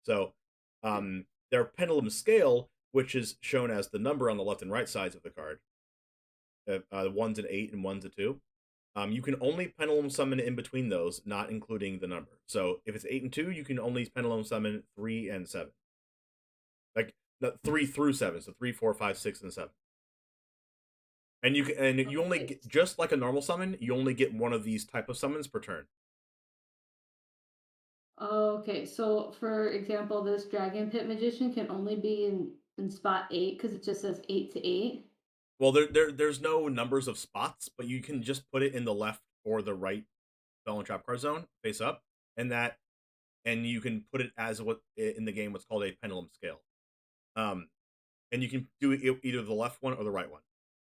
So their pendulum scale, which is shown as the number on the left and right sides of the card, 1's an 8 and 1's a 2. You can only pendulum summon in between those, not including the number. So if it's 8 and 2, you can only pendulum summon 3 and 7. Like 3 through 7, so 3, 4, 5, 6, and 7. And you only get, just like a normal summon, you only get one of these type of summons per turn. Okay, so for example, this Dragon Pit Magician can only be in spot 8 because it just says 8 to 8. Well, there's no numbers of spots, but you can just put it in the left or the right spell and trap card zone, face up, and you can put it as what in the game what's called a pendulum scale. And you can do either the left one or the right one.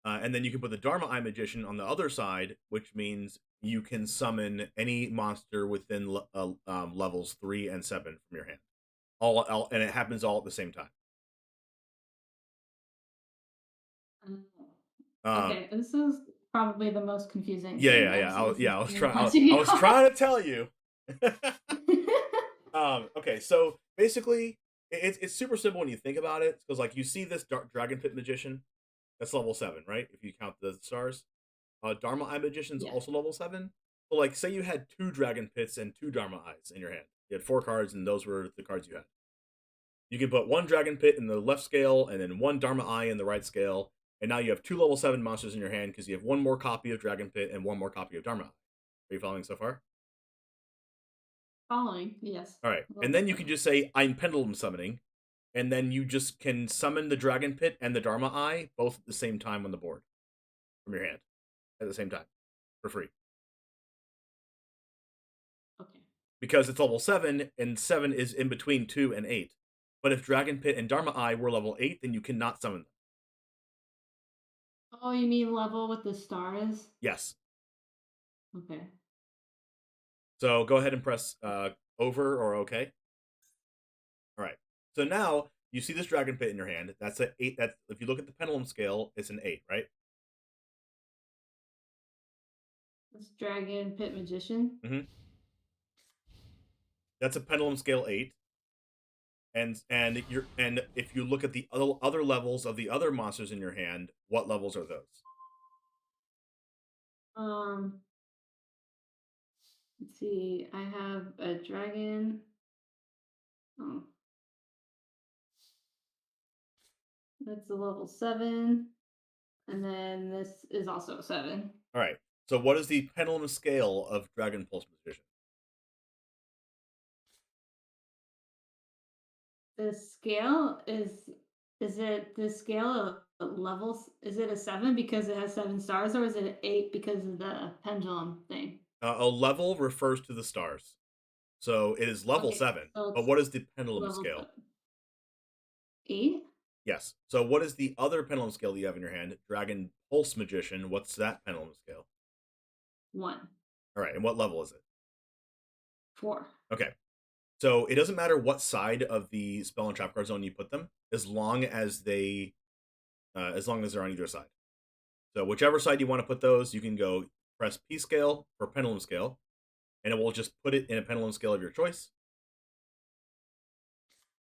And then you can put the Dharma Eye Magician on the other side, which means you can summon any monster within levels 3 and 7 from your hand. All and it happens all at the same time. Okay, this is probably the most confusing. Yeah. I was trying to tell you. Okay, so basically, it's super simple when you think about it, because like you see this Dragon Pit Magician, that's level 7, right? If you count the stars. Dharma Eye Magician's also level 7. So like, say you had 2 Dragon Pits and 2 Dharma Eyes in your hand. You had 4 cards, and those were the cards you had. You can put 1 Dragon Pit in the left scale, and then 1 Dharma Eye in the right scale, and now you have 2 level 7 monsters in your hand because you have 1 more copy of Dragon Pit and 1 more copy of Dharma Eye. Are you following so far? Following, yes. All right, and then you can just say, I'm pendulum summoning, and then you just can summon the Dragon Pit and the Dharma Eye both at the same time on the board from your hand at the same time for free. Okay. Because it's level 7, and 7 is in between 2 and 8. But if Dragon Pit and Dharma Eye were level 8, then you cannot summon them. Oh, you mean level with the stars? Yes. Okay. So go ahead and press over or OK. All right. So now you see this Dragon Pit in your hand. That's an 8. That's, if you look at the pendulum scale, it's an 8, right? This Dragon Pit Magician. Mm-hmm. That's a pendulum scale 8. And if you look at the other levels of the other monsters in your hand, what levels are those? Let's see. I have a dragon. Oh. That's a level 7. And then this is also 7. All right. So what is the pendulum scale of Dragon Pulse Magician? The scale is it the scale of levels? Is it a 7 because it has 7 stars, or is it an 8 because of the pendulum thing? A level refers to the stars. So it is level 7. so But it's what is the pendulum level scale? 8? Yes. So what is the other pendulum scale that you have in your hand? Dragon Pulse Magician. What's that pendulum scale? 1. All right. And what level is it? 4. Okay. So it doesn't matter what side of the spell and trap card zone you put them, as long as they're on either side. So whichever side you want to put those, you can go press P scale or pendulum scale, and it will just put it in a pendulum scale of your choice.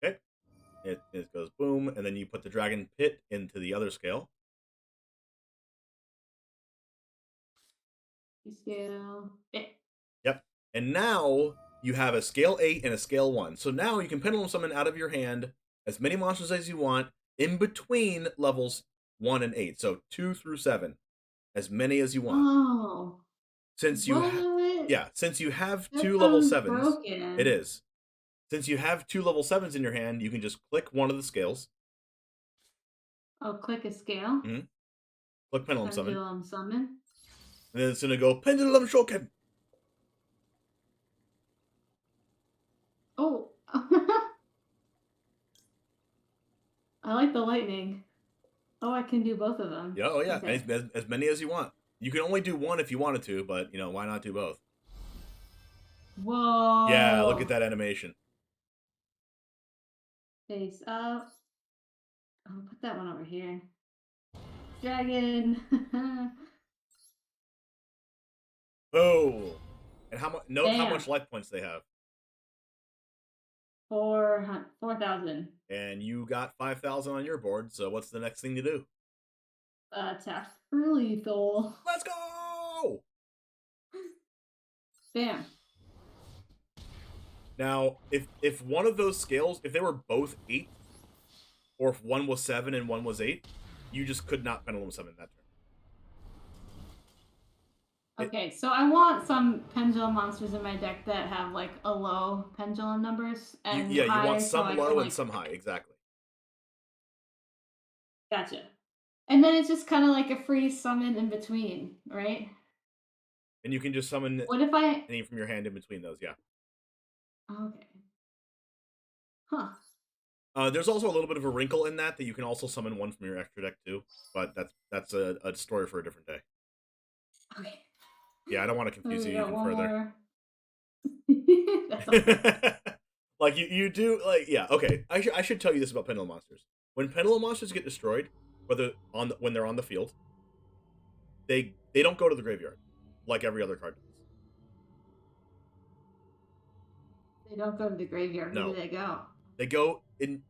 Okay. It goes boom, and then you put the dragon pit into the other scale. Scale. Yep. And now you have a scale 8 and a scale 1. So now you can pendulum summon out of your hand as many monsters as you want in between levels 1 and 8. So 2 through 7. As many as you want. Oh. Since you since you have 2 level 7s. Broken. It is. Since you have 2 level 7s in your hand, you can just click one of the scales. Oh, click a scale. Mm-hmm. Click Pendulum Summon. Pendulum Summon. And then it's going to go Pendulum Shoken. Oh. I like the lightning. Oh, I can do both of them. Yeah, oh yeah, Okay. as many as you want. You can only do one if you wanted to, but, you know, why not do both? Whoa. Yeah, look at that animation. Face up. I'll put that one over here. Dragon. Oh. And note how Damn. much life points they have. 4,000. And you got 5,000 on your board, so what's the next thing to do? Attack for lethal. Let's go! Bam. Now, if one of those scales, if they were both 8, or if one was 7 and one was 8, you just could not pendulum summon that turn. Okay, so I want some pendulum monsters in my deck that have like a low pendulum numbers and You high, want so some I low can, and some high, exactly. Gotcha. And then it's just kind of like a free summon in between, right? And you can just summon What if I... any from your hand in between those, yeah. Okay. Huh. There's also a little bit of a wrinkle in that you can also summon one from your extra deck too, but that's a story for a different day. Okay. Yeah, I don't want to confuse you even further. That's okay. Like you do, like, yeah, okay. I should tell you this about pendulum monsters. When pendulum monsters get destroyed, when they're on the field, they don't go to the graveyard like every other card does. They don't go to the graveyard. No. Where do they go? They go in,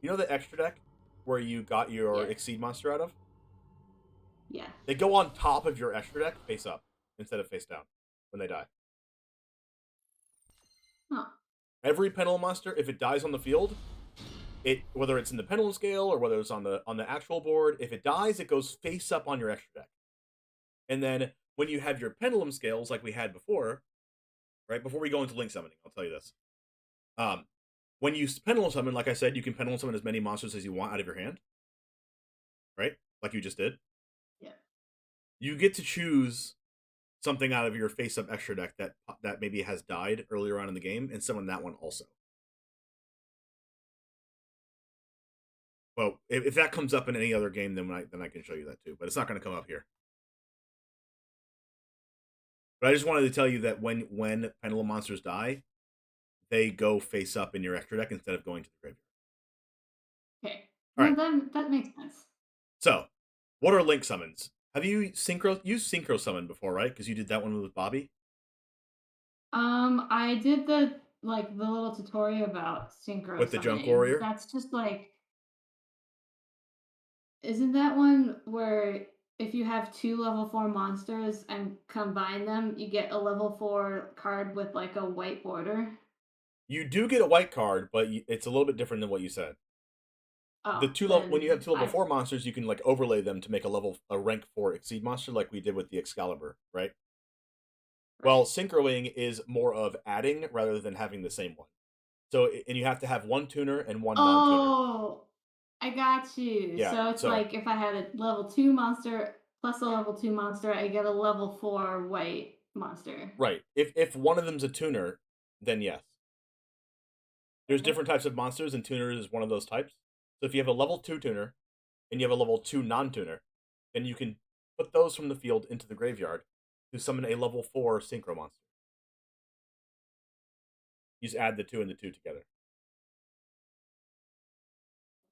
you know, the extra deck where you got your Yeah. Exceed monster out of? Yeah. They go on top of your extra deck face up instead of face down when they die. Huh. Every pendulum monster, if it dies on the field, whether it's in the pendulum scale or whether it's on the actual board, if it dies, it goes face up on your extra deck. And then when you have your pendulum scales like we had before, right? Before we go into link summoning, I'll tell you this. When you pendulum summon, like I said, you can pendulum summon as many monsters as you want out of your hand. Right? Like you just did. Yeah. You get to choose something out of your face-up extra deck that maybe has died earlier on in the game and summon that one also. Well, if that comes up in any other game, then I can show you that too. But it's not going to come up here. But I just wanted to tell you that when pendulum monsters die, they go face up in your extra deck instead of going to the graveyard. Okay. All right. Well, that makes sense. So, what are link summons? Have you used synchro summon before, right? Because you did that one with Bobby. I did the little tutorial about synchro With the summoning. Junk Warrior? That's just like, isn't that one where if you have 2 level 4 monsters and combine them, you get a level 4 card with like a white border? You do get a white card, but it's a little bit different than what you said. Oh, When you have 2 level 4 monsters, you can like overlay them to make a rank 4 Exceed monster, like we did with the Excalibur, right? Well, synchroing is more of adding rather than having the same one. So, and you have to have one tuner and one non-tuner. Oh, I got you. Yeah, So it's like if I had a level 2 monster plus a level 2 monster, I get a level 4 white monster. Right. If one of them's a tuner, then yes. There's different types of monsters, and tuner is one of those types. So if you have a level 2 tuner, and you have a level 2 non-tuner, then you can put those from the field into the graveyard to summon a level 4 synchro monster. You just add the 2 and the 2 together.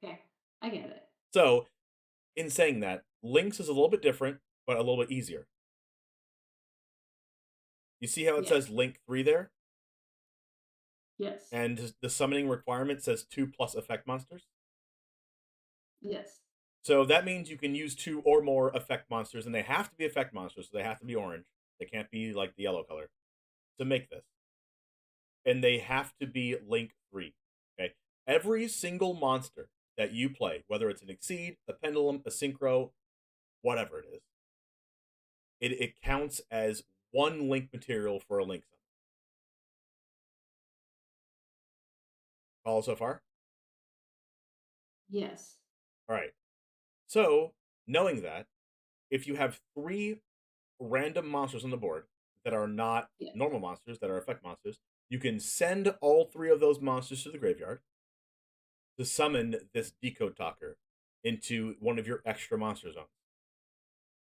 Okay, I get it. So, in saying that, Lynx is a little bit different, but a little bit easier. You see how it says Link 3 there? Yes. And the summoning requirement says 2 plus effect monsters? Yes. So that means you can use 2 or more effect monsters, and they have to be effect monsters, so they have to be orange. They can't be like the yellow color to make this. And they have to be Link 3. Okay? Every single monster that you play, whether it's an Exceed, a Pendulum, a Synchro, whatever it is, it counts as 1 Link material for a Link summon. Follow so far? Yes. All right. So, knowing that, if you have 3 random monsters on the board that are not normal monsters, that are effect monsters, you can send all 3 of those monsters to the graveyard to summon this Decode Talker into one of your extra monster zones.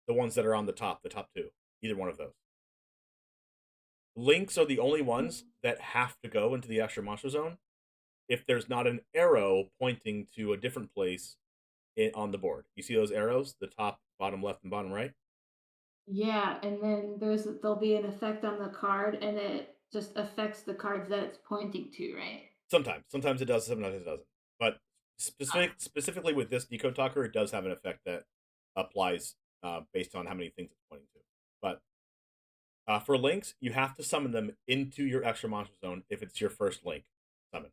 The ones that are on the top 2, either one of those. Links are the only ones that have to go into the extra monster zone if there's not an arrow pointing to a different place on the board. You see those arrows? The top, bottom left, and bottom right? Yeah, and then there'll be an effect on the card, and it just affects the cards that it's pointing to, right? Sometimes. Sometimes it does, sometimes it doesn't. But specifically with this Decode Talker, it does have an effect that applies based on how many things it's pointing to. But for links, you have to summon them into your extra monster zone if it's your first link summon.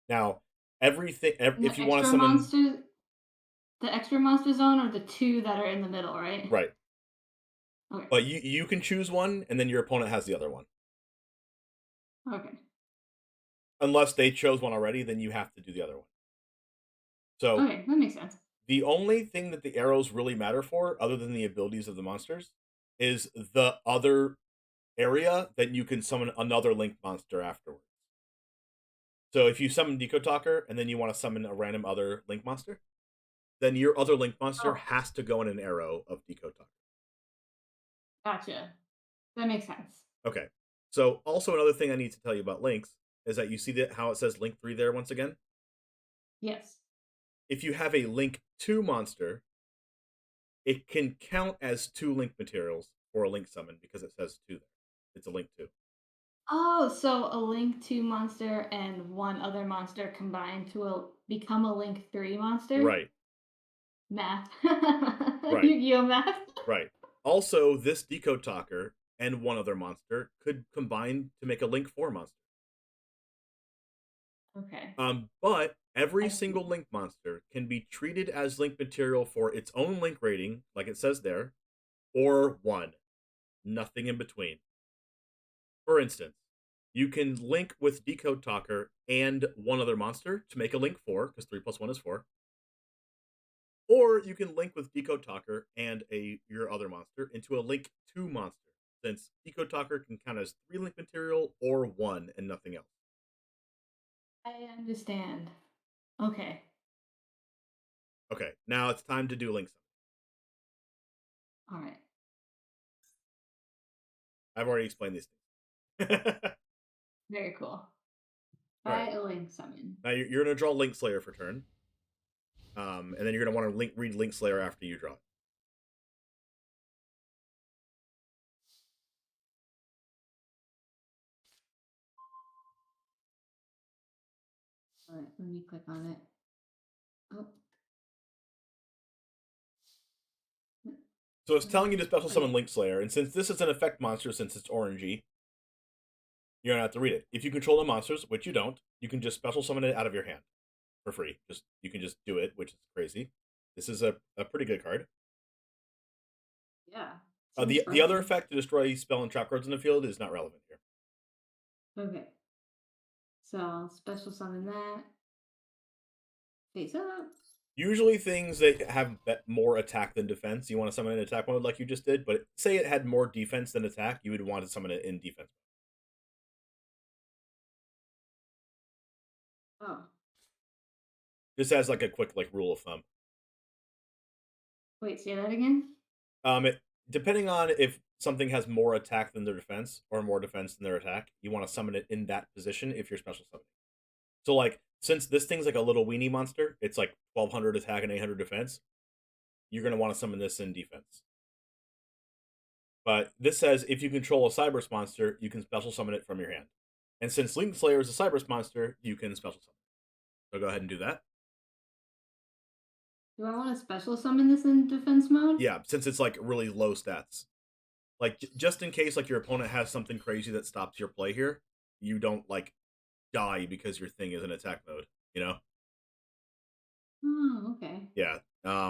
Now, if you want to summon... The extra monster zone are the 2 that are in the middle, right? Right. Okay. But you can choose one, and then your opponent has the other one. Okay. Unless they chose one already, then you have to do the other one. So, okay, that makes sense. The only thing that the arrows really matter for, other than the abilities of the monsters, is the other area that you can summon another Link monster afterwards. So if you summon Decode Talker, and then you want to summon a random other Link monster, then your other Link monster has to go in an arrow of Decode Talker. Gotcha. That makes sense. Okay. So also another thing I need to tell you about Links is that you see how it says Link 3 there once again? Yes. If you have a Link 2 monster, it can count as 2 Link materials for a Link summon because it says 2 there. It's a Link 2. Oh, so a Link 2 monster and one other monster combined to become a Link 3 monster? Right. Math. Right. Yu-Gi-Oh! Math. Right. Also, this Decode Talker and one other monster could combine to make a Link 4 monster. Okay. But every single Link monster can be treated as Link material for its own Link rating, like it says there, or 1. Nothing in between. For instance, you can link with Decode Talker and one other monster to make a Link 4, because 3 plus 1 is 4. Or you can link with Decode Talker and your other monster into a Link 2 monster, since Decode Talker can count as 3 Link material or 1 and nothing else. I understand. Okay. Okay, now it's time to do Link All right. I've already explained these things. Very cool. Right. A Link summon. Now you're going to draw Link Slayer for turn. And then you're going to want to read Link Slayer after you draw it. All right, let me click on it. Oh. So it's telling you to special summon Link Slayer, and since this is an effect monster, since it's orangey, you're going to have to read it. If you control the monsters, which you don't, you can just special summon it out of your hand for free. You can just do it, which is crazy. This is a pretty good card. Yeah. The other effect to destroy spell and trap cards in the field is not relevant here. Okay. So I'll special summon that. Face up. Usually things that have more attack than defense, you want to summon in attack mode like you just did, but say it had more defense than attack, you would want to summon it in defense. Oh, Just as like a quick rule of thumb. wait, say that again? Depending on if something has more attack than their defense or more defense than their attack, you want to summon it in that position if you're special summoning. So like, since this thing's like a little weenie monster, it's like 1200 attack and 800 defense, you're going to want to summon this in defense. But this says if you control a Cyberse monster, you can special summon it from your hand. And since Link Slayer is a Cyberse monster, you can special summon it. So go ahead and do that. Do I want to special summon this in defense mode? Yeah, since it's like really low stats. Like just in case like your opponent has something crazy that stops your play here, you don't like die because your thing is in attack mode, you know? Oh, okay. Yeah.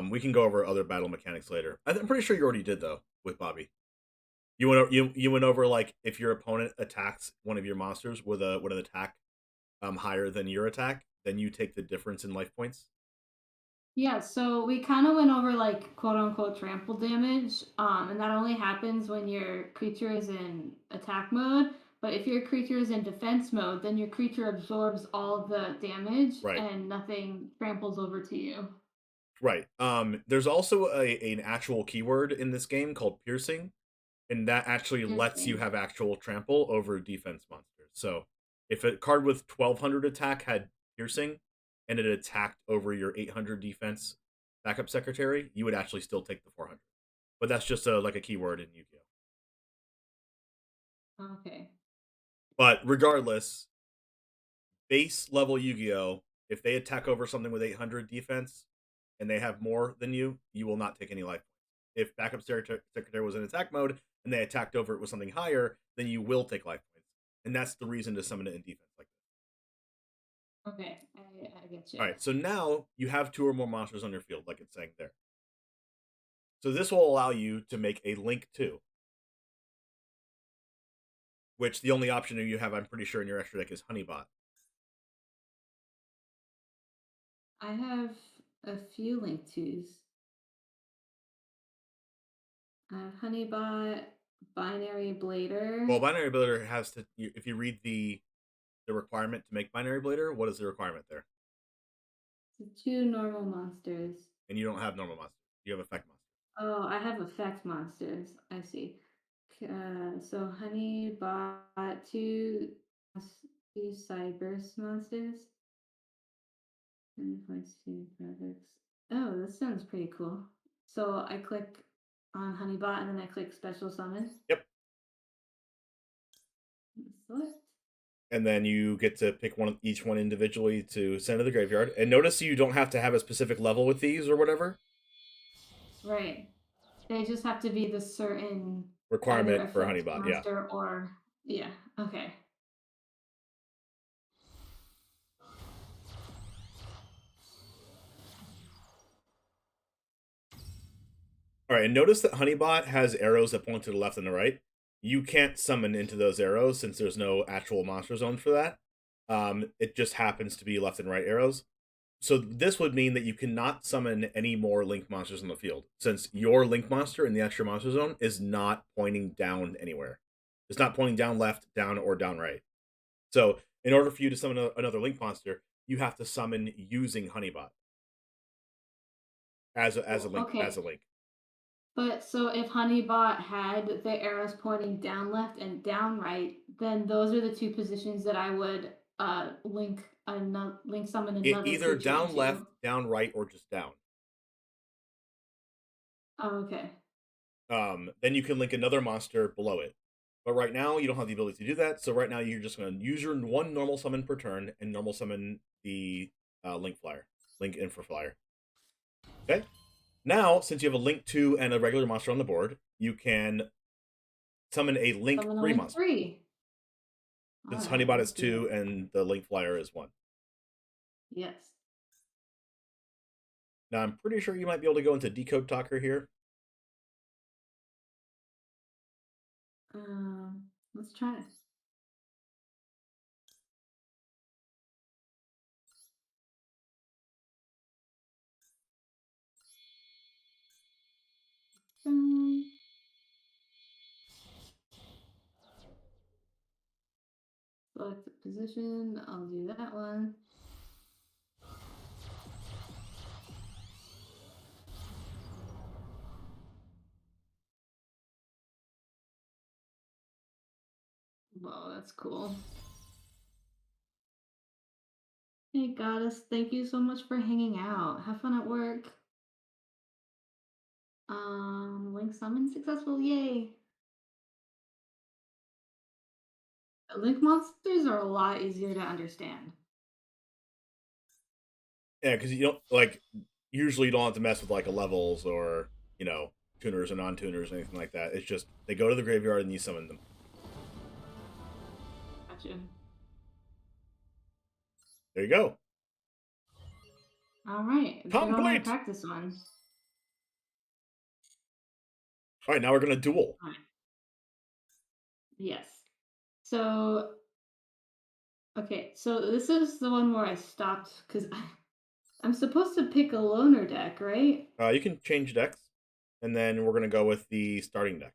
We can go over other battle mechanics later. I'm pretty sure you already did though with Bobby. You went over like if your opponent attacks one of your monsters with an attack higher than your attack, then you take the difference in life points. Yeah, so we kind of went over like quote unquote trample damage, and that only happens when your creature is in attack mode. But if your creature is in defense mode, then your creature absorbs all the damage Right. and nothing tramples over to you. Right. There's also an actual keyword in this game called piercing, and that actually lets you Piercing. have actual trample over defense monsters. So if a card with 1200 attack had piercing and it attacked over your 800 defense backup secretary, you would actually still take the 400. But that's just like a keyword in Yu-Gi-Oh. Okay. But regardless, base level Yu-Gi-Oh, if they attack over something with 800 defense and they have more than you will not take any life points. If backup secretary was in attack mode and they attacked over it with something higher, then you will take life points. And that's the reason to summon it in defense like that. Okay, I get you. All right, so now you have 2 or more monsters on your field, like it's saying there. So this will allow you to make a Link 2. Which the only option you have, I'm pretty sure, in your extra deck is Honeybot. I have a few Link 2s. I have Honeybot, Binary Blader. Well, Binary Blader has to, if you read the requirement to make Binary Blader, what is the requirement there? 2 normal monsters. And you don't have normal monsters. You have effect monsters. Oh, I have effect monsters. I see. So Honeybot, 2 Cyberse monsters. 10 points, 2 projects. Oh, this sounds pretty cool. So I click on Honeybot and then I click Special Summon. Yep. Select. And then you get to pick each one individually to send to the graveyard. And notice you don't have to have a specific level with these or whatever. Right. They just have to be the certain requirement for Honeybot, yeah. Or yeah, okay. All right, and notice that Honeybot has arrows that point to the left and the right. You can't summon into those arrows since there's no actual monster zone for that. It just happens to be left and right arrows. So this would mean that you cannot summon any more Link monsters on the field, since your Link monster in the extra monster zone is not pointing down anywhere. It's not pointing down left, down, or down right. So in order for you to summon another Link monster, you have to summon using Honeybot as a Link. Okay. As a Link. But so if Honeybot had the arrows pointing down left and down right, then those are the 2 positions that I would link summon another either creature down into. left, down right, or just down. Oh, okay. Then you can link another monster below it. But right now, you don't have the ability to do that. So right now, you're just going to use your 1 normal summon per turn and normal summon the Link Infra Flyer. Okay? Now, since you have a Link 2 and a regular monster on the board, you can summon a Link 3 monster. 3. Since Honeybot is 2 and the Link Flyer is 1. Yes. Now, I'm pretty sure you might be able to go into Decode Talker here. Let's try it. Select the position. I'll do that one. Whoa, that's cool. Hey, Goddess, thank you so much for hanging out. Have fun at work. Link summon successful. Yay. Link monsters are a lot easier to understand. Yeah, because you don't like usually you don't have to mess with like levels or tuners or non-tuners or anything like that. It's just they go to the graveyard and you summon them. Gotcha. There you go. All right. Complete. Practice one. All right, now we're gonna duel. All right. Yes. So, okay. So this is the one where I stopped because I'm supposed to pick a loner deck, right? You can change decks, and then we're gonna go with the starting deck.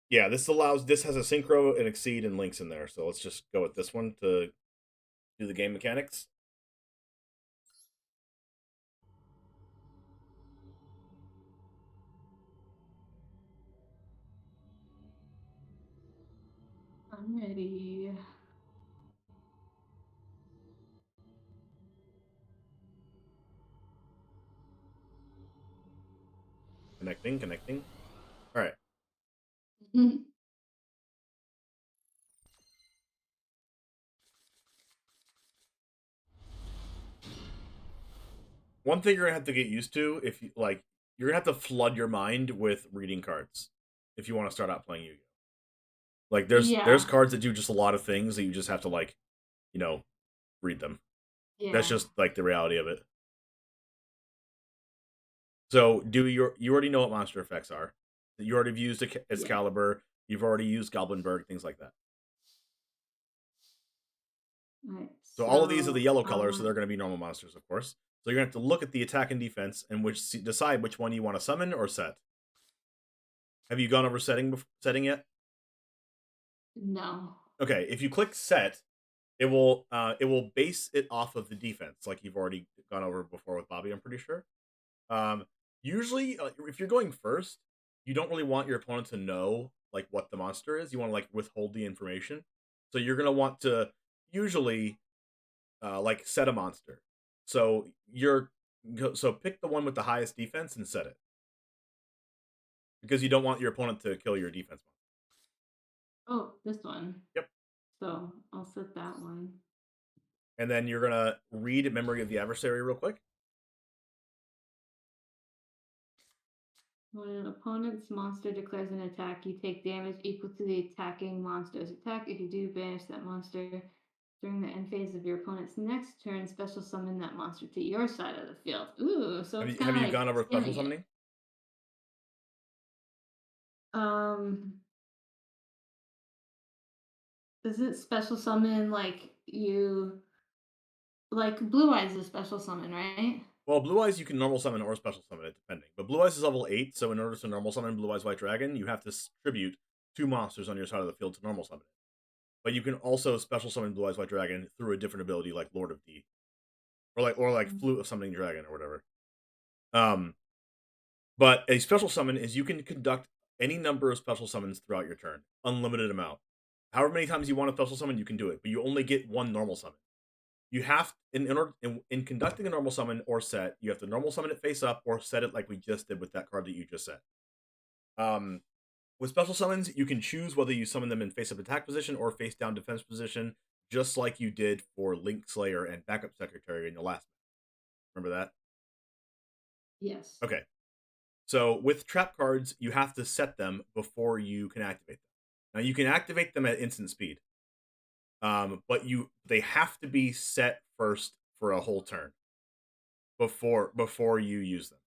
Yeah, this has a synchro and exceed and links in there. So let's just go with this one to do the game mechanics. I'm ready. Connecting. All right. One thing you're gonna have to get used to if you you're gonna have to flood your mind with reading cards if you want to start out playing Yu-Gi-Oh. Like there's cards that do just a lot of things that you just have to read them. Yeah. That's just like the reality of it. So you already know what monster effects are. You already have used Excalibur. You've already used Goblinberg, things like that. Right. So all of these are the yellow colors, so they're going to be normal monsters, of course. So you're going to have to look at the attack and defense and decide which one you want to summon or set. Have you gone over setting yet? No. Okay, if you click set, it will base it off of the defense, like you've already gone over before with Bobby, I'm pretty sure. Usually, if you're going first, you don't really want your opponent to know like what the monster is. You want to withhold the information. So you're gonna want to usually set a monster. So pick the one with the highest defense and set it, because you don't want your opponent to kill your defense monster. Oh, this one. Yep. So I'll set that one. And then you're gonna read Memory of the Adversary real quick. When an opponent's monster declares an attack, you take damage equal to the attacking monster's attack. If you do, banish that monster. During the end phase of your opponent's next turn, special summon that monster to your side of the field. Ooh, so Have it's you like gone over special scamming summoning? Does it special summon like Blue Eyes is a special summon, right? Well, Blue Eyes you can normal summon or special summon it, depending. But Blue Eyes is level 8, so in order to normal summon Blue Eyes White Dragon, you have to tribute 2 monsters on your side of the field to normal summon it. But you can also special summon Blue Eyes White Dragon through a different ability like Lord of D. Or Flute of Summoning Dragon or whatever. But a special summon is you can conduct any number of special summons throughout your turn. Unlimited amount. However many times you want a special summon, you can do it. But you only get 1 normal summon. You have, in conducting a normal summon or set, you have to normal summon it face up or set it like we just did with that card that you just set. With special summons, you can choose whether you summon them in face-up attack position or face-down defense position, just like you did for Link Slayer and Backup Secretary in the last match. Remember that? Yes. Okay. So with trap cards, you have to set them before you can activate them. Now you can activate them at instant speed. But they have to be set first for a whole turn before you use them.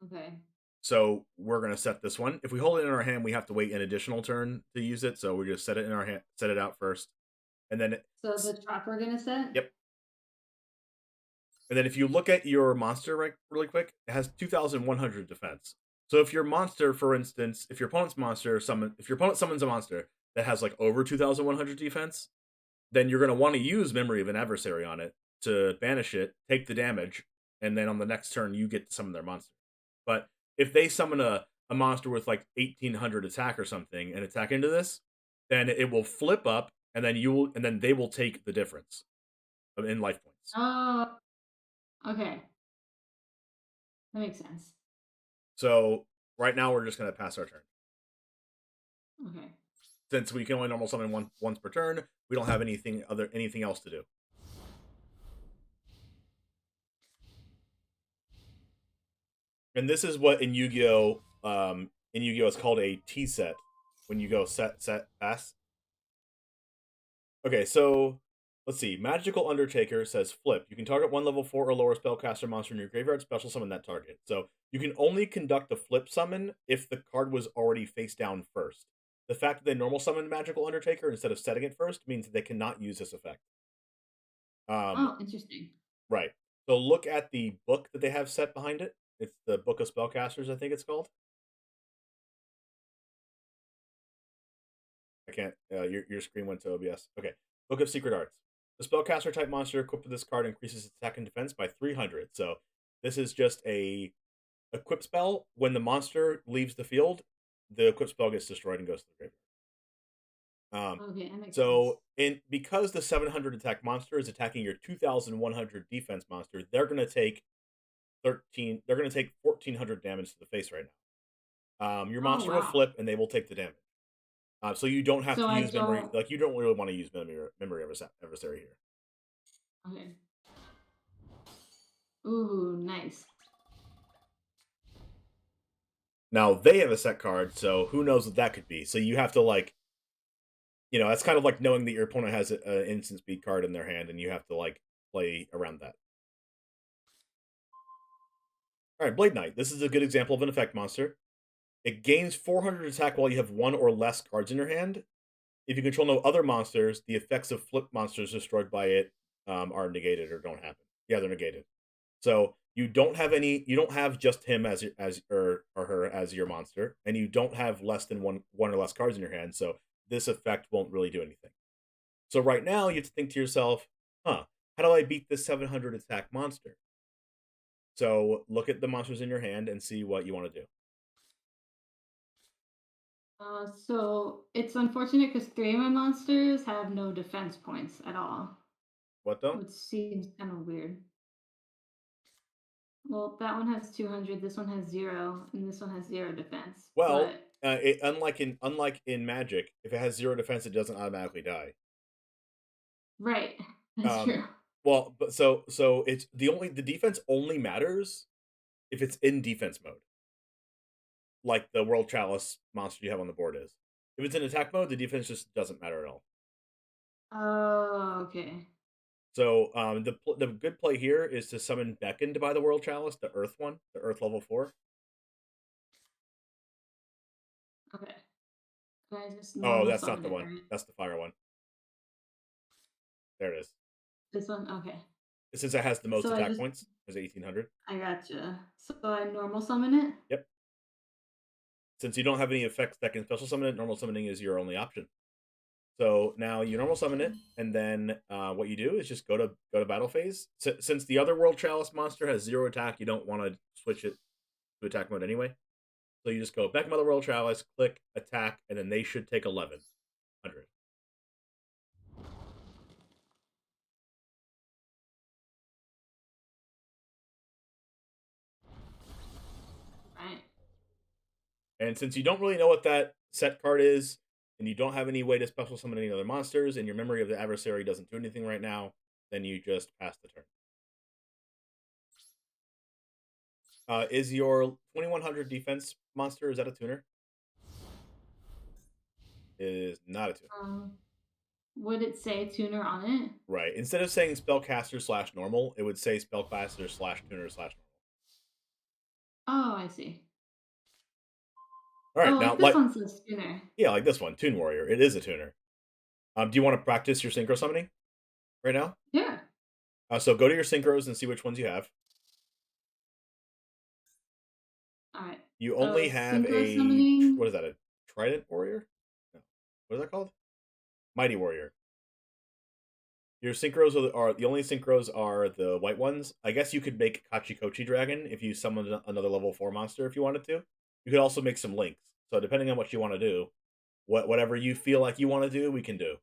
Okay. So we're gonna set this one. If we hold it in our hand, we have to wait an additional turn to use it. So we just set it in our hand, set it out first, and then. So the trap we're gonna set. Yep. And then if you look at your monster really quick, it has 2,100 defense. So if your monster, for instance, if your opponent summons a monster that has like over 2,100 defense, then you're going to want to use Memory of an Adversary on it to banish it, take the damage, and then on the next turn you get to summon their monster. But if they summon a monster with like 1,800 attack or something and attack into this, then it will flip up, and then they will take the difference in life points. Oh, okay. That makes sense. So right now we're just going to pass our turn. Okay. Since we can only normal summon once per turn, we don't have anything else to do. And this is what in Yu-Gi-Oh! Is called a T set. When you go set, pass. Okay, so let's see. Magical Undertaker says flip. You can target one level 4 or lower spellcaster monster in your graveyard, special summon that target. So you can only conduct a flip summon if the card was already face down first. The fact that they normal summon Magical Undertaker instead of setting it first means that they cannot use this effect. Oh, interesting. Right. So look at the book that they have set behind it. It's the Book of Spellcasters, I think it's called. I can't. Your screen went to OBS. Okay. Book of Secret Arts. The spellcaster type monster equipped with this card increases its attack and defense by 300. So this is just a equip spell. When the monster leaves the field, the equip spell gets destroyed and goes to the graveyard. Okay, that makes So sense. because the 700 attack monster is attacking your 2,100 defense monster, they're going to take 1,400 damage to the face right now. Your monster will flip and they will take the damage. So you don't have to use memory. Like, you don't really want to use memory adversary here. Okay. Ooh, nice. Now they have a set card, so who knows what that could be. So you have to that's kind of like knowing that your opponent has an instant speed card in their hand, and you have to play around that. All right, Blade Knight. This is a good example of an effect monster. It gains 400 attack while you have one or less cards in your hand. If you control no other monsters, the effects of flip monsters destroyed by it are negated or don't happen. Yeah, they're negated. So you don't have just him as or her as your monster, and you don't have less than one or less cards in your hand. So this effect won't really do anything. So right now you have to think to yourself, how do I beat this 700 attack monster? So look at the monsters in your hand and see what you want to do. So it's unfortunate because 3 of my monsters have no defense points at all. What though? Which seems kind of weird. Well, that one has 200, this one has 0, and this one has 0 defense. Well, but unlike in Magic, if it has 0 defense, it doesn't automatically die. right, that's true. Well, but so it's the defense only matters if it's in defense mode. Like the World Chalice monster you have on the board is. If it's in attack mode, the defense just doesn't matter at all. Oh, okay. So the good play here is to summon Beckoned by the World Chalice, the Earth one, the Earth level 4. Okay. Can I just Oh, that's not summon the it, one. right? That's the fire one. There it is. This one? Okay. Since it has the most So attack points, it's 1,800. I gotcha. So I normal summon it? Yep. Since you don't have any effects that can special summon it, normal summoning is your only option. So now you normal summon it, and then what you do is just go to battle phase. Since the other World Chalice monster has 0 attack, you don't want to switch it to attack mode anyway. So you just go back by the World Chalice, click attack, and then they should take 1,100. Right. And since you don't really know what that set card is, and you don't have any way to special summon any other monsters, and your memory of the adversary doesn't do anything right now, then you just pass the turn. Is your 2,100 defense monster, is that a tuner? It is not a tuner. Would it say tuner on it? Right. Instead of saying spellcaster / normal, it would say spellcaster / tuner / normal. Oh, I see. All right, oh, now this one says tuner. Yeah, like this one, Toon Warrior. It is a tuner. Do you want to practice your synchro summoning right now? Yeah. So go to your synchros and see which ones you have. All right. You only have synchro summoning. what is that? A Trident Warrior? No. What is that called? Mighty Warrior. Your synchros are the only synchros are the white ones. I guess you could make Kachikochi Dragon if you summon another level 4 monster if you wanted to. You could also make some links. So depending on what you want to do, whatever you feel like you want to do, we can do.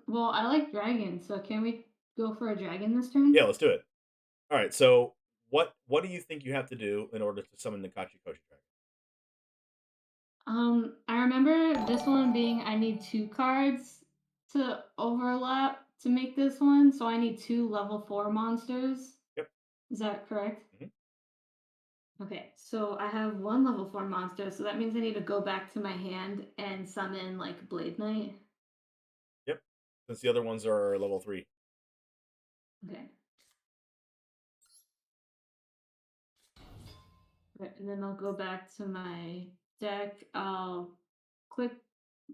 Well, I like dragons, so can we go for a dragon this turn? Yeah, let's do it. All right. So what do you think you have to do in order to summon the Kachikochi Dragon? I remember this one being I need 2 cards to overlap to make this one, so I need 2 level 4 monsters. Yep. Is that correct? Mhm. Okay, so I have 1 level 4 monster, so that means I need to go back to my hand and summon like Blade Knight. Yep. Since the other ones are level 3. Okay. Okay, and then I'll go back to my deck. I'll click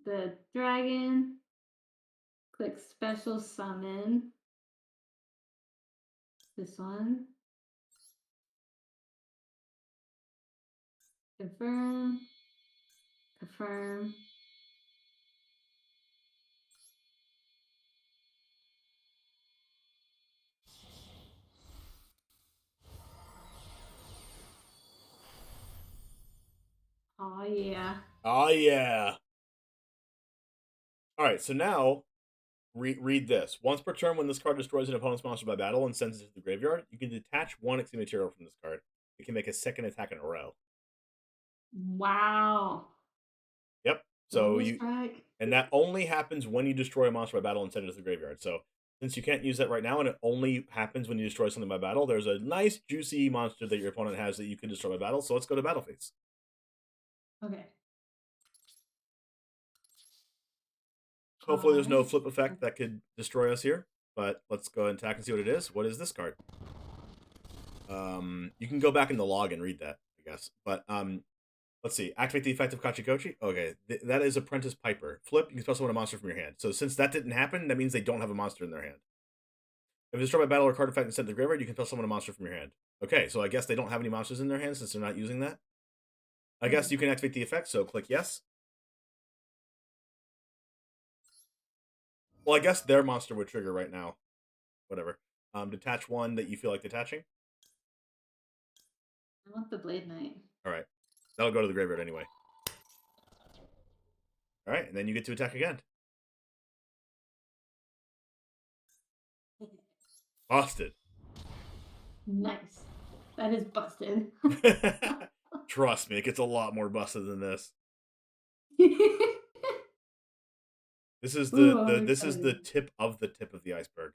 the dragon, click special summon. This one. Confirm. Confirm. Oh yeah. Oh yeah. All right. So now, read this. Once per turn, when this card destroys an opponent's monster by battle and sends it to the graveyard, you can detach 1 Exceed material from this card. It can make a second attack in a row. Wow. Yep. So Bonus you strike. and that only happens when you destroy a monster by battle and send it to the graveyard. So since you can't use that right now, and it only happens when you destroy something by battle, there's a nice juicy monster that your opponent has that you can destroy by battle. So let's go to battle phase. Okay. Hopefully there's no flip effect that could destroy us here, but let's go ahead and attack and see what it is. What is this card? You can go back in the log and read that, I guess. But let's see. Activate the effect of Kachikochi. Okay, that is Apprentice Piper. Flip, you can special summon a monster from your hand. So since that didn't happen, that means they don't have a monster in their hand. If it's destroyed by battle or card effect and sent to the graveyard, you can special summon a monster from your hand. Okay, so I guess they don't have any monsters in their hand since they're not using that. I guess you can activate the effect, so click yes. Well, I guess their monster would trigger right now. Whatever. Detach 1 that you feel like detaching. I want the Blade Knight. All right. That'll go to the graveyard anyway. All right, and then you get to attack again. Busted. Nice. That is busted. Trust me, it gets a lot more busted than this. This is the tip of the iceberg.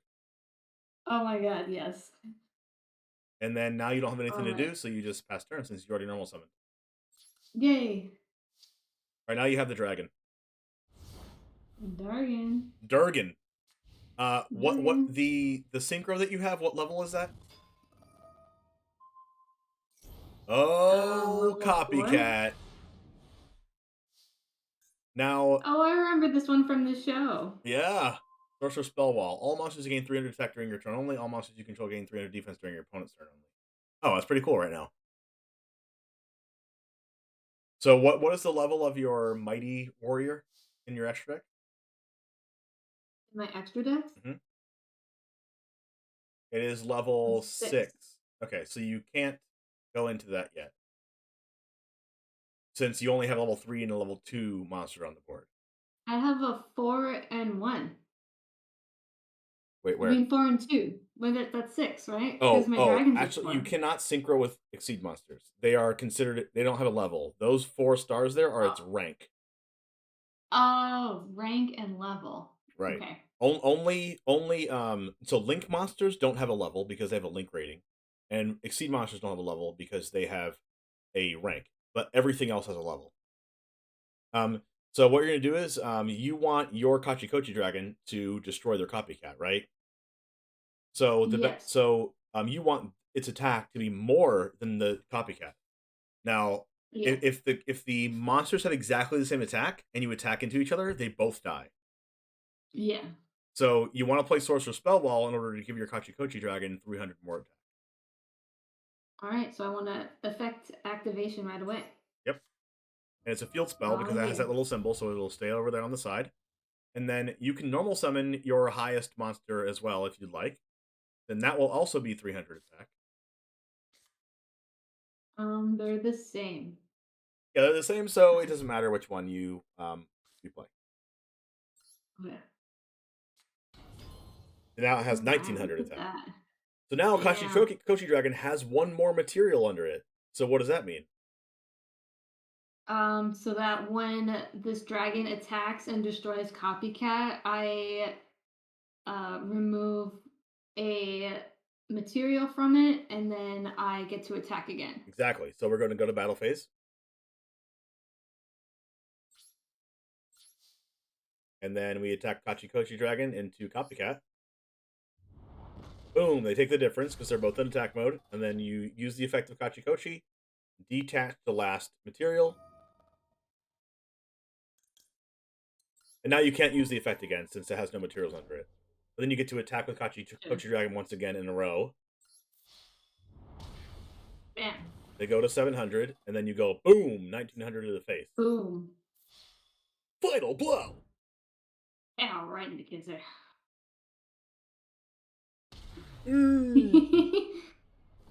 Oh my god, yes. And then now you don't have anything to do, so you just pass turn since you already normal summoned. Yay. All right, now you have the dragon. Durgan. What the synchro that you have? What level is that? Oh, copycat. Now. Oh, I remember this one from the show. Yeah. Sorcerer Spell Wall. All monsters gain 300 attack during your turn only. All monsters you control gain 300 defense during your opponent's turn only. Oh, that's pretty cool right now. So what is the level of your Mighty Warrior in your extra deck? My extra deck? Mm-hmm. It is level 6. Okay, so you can't go into that yet. Since you only have level 3 and a level 2 monster on the board. I have a 4 and 1. Wait, where? I mean 4 and 2. Well, that's 6, right? Actually, you cannot synchro with Exceed monsters. They are considered, they don't have a level. Those 4 stars there are its rank. Oh, rank and level. Right. Okay. Only so Link monsters don't have a level because they have a Link rating. And Exceed monsters don't have a level because they have a rank. But everything else has a level. So what you're gonna do is you want your Kachikochi dragon to destroy their copycat, right? So you want its attack to be more than the copycat. Now, if the monsters have exactly the same attack and you attack into each other, they both die. Yeah. So you want to play Sorcerer Spellball in order to give your Kachikochi Dragon 300 more attack. All right, so I want to effect activation right away. Yep. And it's a field spell because it has that little symbol, so it'll stay over there on the side. And then you can normal summon your highest monster as well if you'd like. Then that will also be 300 attack. They're the same. Yeah, they're the same, so it doesn't matter which one you play. Okay. And now it has 1900 attack. So now Kachikochi Dragon has one more material under it. So what does that mean? So that when this dragon attacks and destroys Copycat, I remove a material from it, and then I get to attack again. Exactly. So we're going to go to battle phase. And then we attack Kachikochi Dragon into Copycat. Boom, they take the difference because they're both in attack mode. And then you use the effect of Kachikochi, detach the last material. And now you can't use the effect again since it has no materials under it. But then you get to attack with Kachikochi Dragon once again in a row. Bam. They go to 700, and then you go, boom, 1900 to the face. Boom. Final blow! Ow, right in the kids there.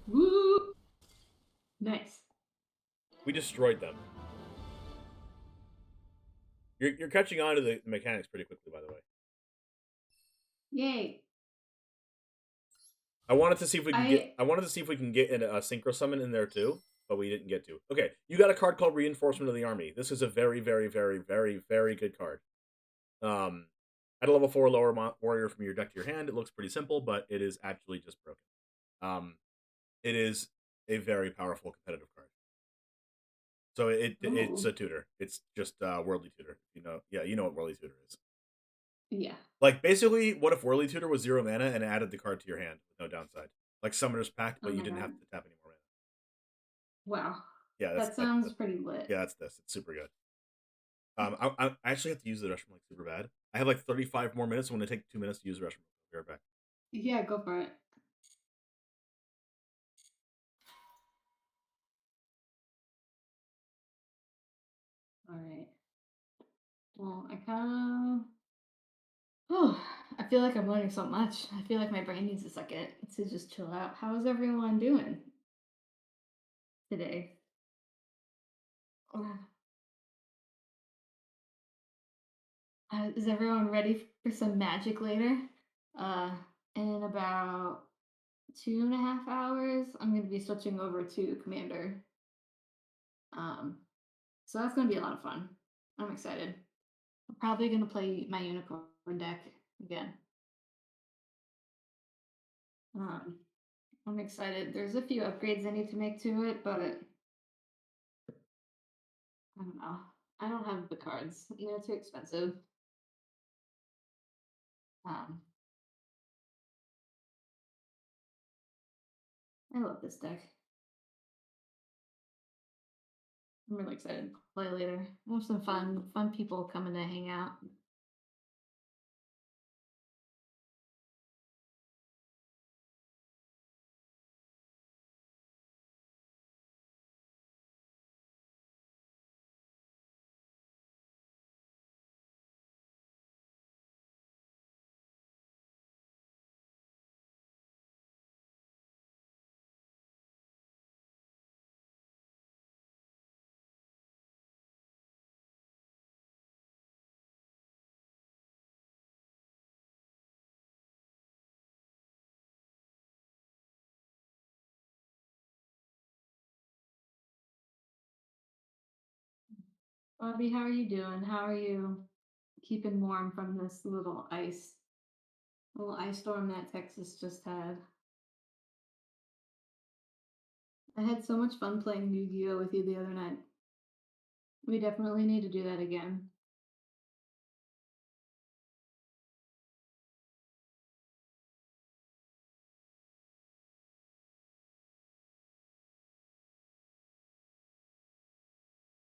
Woo! Nice. We destroyed them. You're catching on to the mechanics pretty quickly, by the way. Yay. I wanted to see if we can get a synchro summon in there too, but we didn't get to. Okay, you got a card called Reinforcement of the Army. This is a very, very, very, very, very good card. At a level 4 lower warrior from your deck to your hand, it looks pretty simple, but it is actually just broken. It is a very powerful competitive card. So it's a tutor. It's just Worldly Tutor. You know what Worldly Tutor is. Yeah. Like, basically, what if Worldly Tutor was 0 mana and added the card to your hand with no downside? Like Summoner's Pact, but you didn't have to tap any more mana. Wow. Yeah, that sounds pretty lit. Yeah, that's this. It's super good. I actually have to use the restroom like super bad. I have like 35 more minutes. So I'm going to take 2 minutes to use the restroom. I'll be right back. Yeah, go for it. All right. Well, I feel like I'm learning so much. I feel like my brain needs a second to just chill out. How is everyone doing today? Is everyone ready for some magic later? In about 2.5 hours, I'm going to be switching over to Commander. So that's going to be a lot of fun. I'm excited. I'm probably going to play my Unicorn deck again. I'm excited. There's a few upgrades I need to make to it, but I don't know. I don't have the cards. They're too expensive. I love this deck. I'm really excited to play later. We'll have some fun people coming to hang out. Bobby, how are you doing? How are you keeping warm from this little ice storm that Texas just had? I had so much fun playing Yu-Gi-Oh with you the other night. We definitely need to do that again.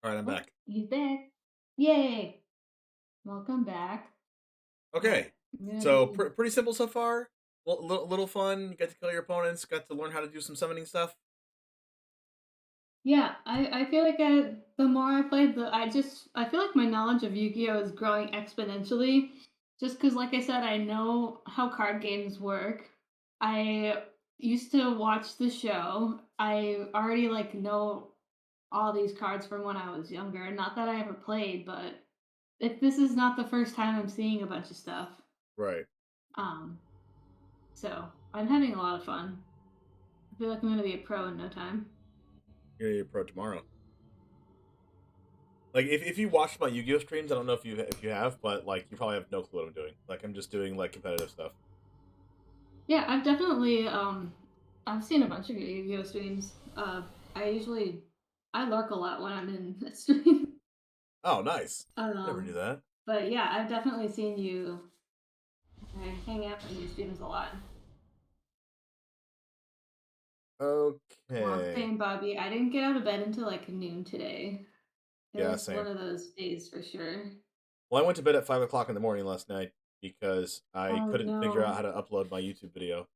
All right, I'm back. He's back. Yay! Welcome back. Okay, So Yay. pretty simple so far. Little fun. You get to kill your opponents. Got to learn how to do some summoning stuff. Yeah, I feel like the more I played, I feel like my knowledge of Yu-Gi-Oh is growing exponentially. Just because, like I said, I know how card games work. I used to watch the show. I already like know all these cards from when I was younger. Not that I ever played, but if this is not the first time I'm seeing a bunch of stuff. Right. Um, so I'm having a lot of fun. I feel like I'm gonna be a pro in no time. You're gonna be a pro tomorrow. Like if you watch my Yu-Gi-Oh streams, I don't know if you have, but like you probably have no clue what I'm doing. Like I'm just doing like competitive stuff. Yeah, I've definitely I've seen a bunch of your Yu-Gi-Oh streams. I lurk a lot when I'm in a stream. Oh, nice. Never knew that. But yeah, I've definitely seen you hang out in your streams a lot. Well, Okay. same, Bobby. I didn't get out of bed until like noon today. It Yeah, was same. one of those days for sure. Well, I went to bed at 5 o'clock in the morning last night because I Oh couldn't figure out no. how to upload my YouTube video,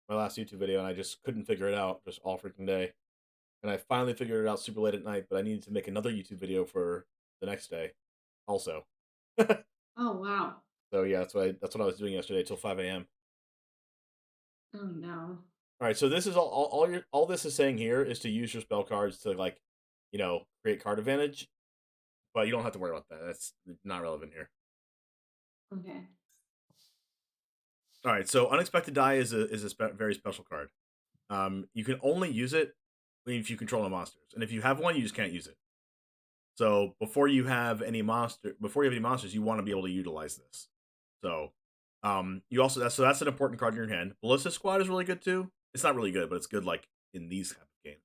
my last YouTube video, and I just couldn't figure it out just all freaking day. And I finally figured it out super late at night, but I needed to make another YouTube video for the next day, also. Oh wow. So yeah, that's what I was doing yesterday till 5 a.m. Oh no. All right, so this is all this is saying here is to use your spell cards to like, create card advantage, but you don't have to worry about that. That's not relevant here. Okay. All right, so Unexpected Die is a very special card. You can only use it if you control no monsters, and if you have one, you just can't use it. So before you have any monsters, you want to be able to utilize this. So, you also that's an important card in your hand. Ballista Squad is really good too. It's not really good, but it's good like in these type of games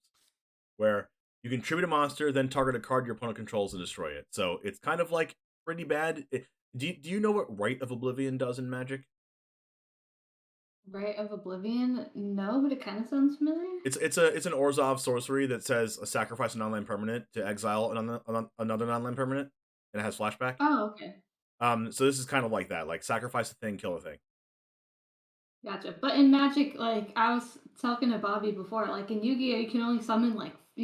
where you can tribute a monster, then target a card your opponent controls and destroy it. So it's kind of like pretty bad. Do you know what Rite of Oblivion does in Magic? Rite of Oblivion? No, but it kind of sounds familiar. It's an Orzhov sorcery that says a sacrifice a non-land permanent to exile another non-land permanent, and it has flashback. Oh, okay. So this is kind of like that, like sacrifice a thing, kill a thing. Gotcha. But in Magic, like I was talking to Bobby before, like in Yu-Gi-Oh, you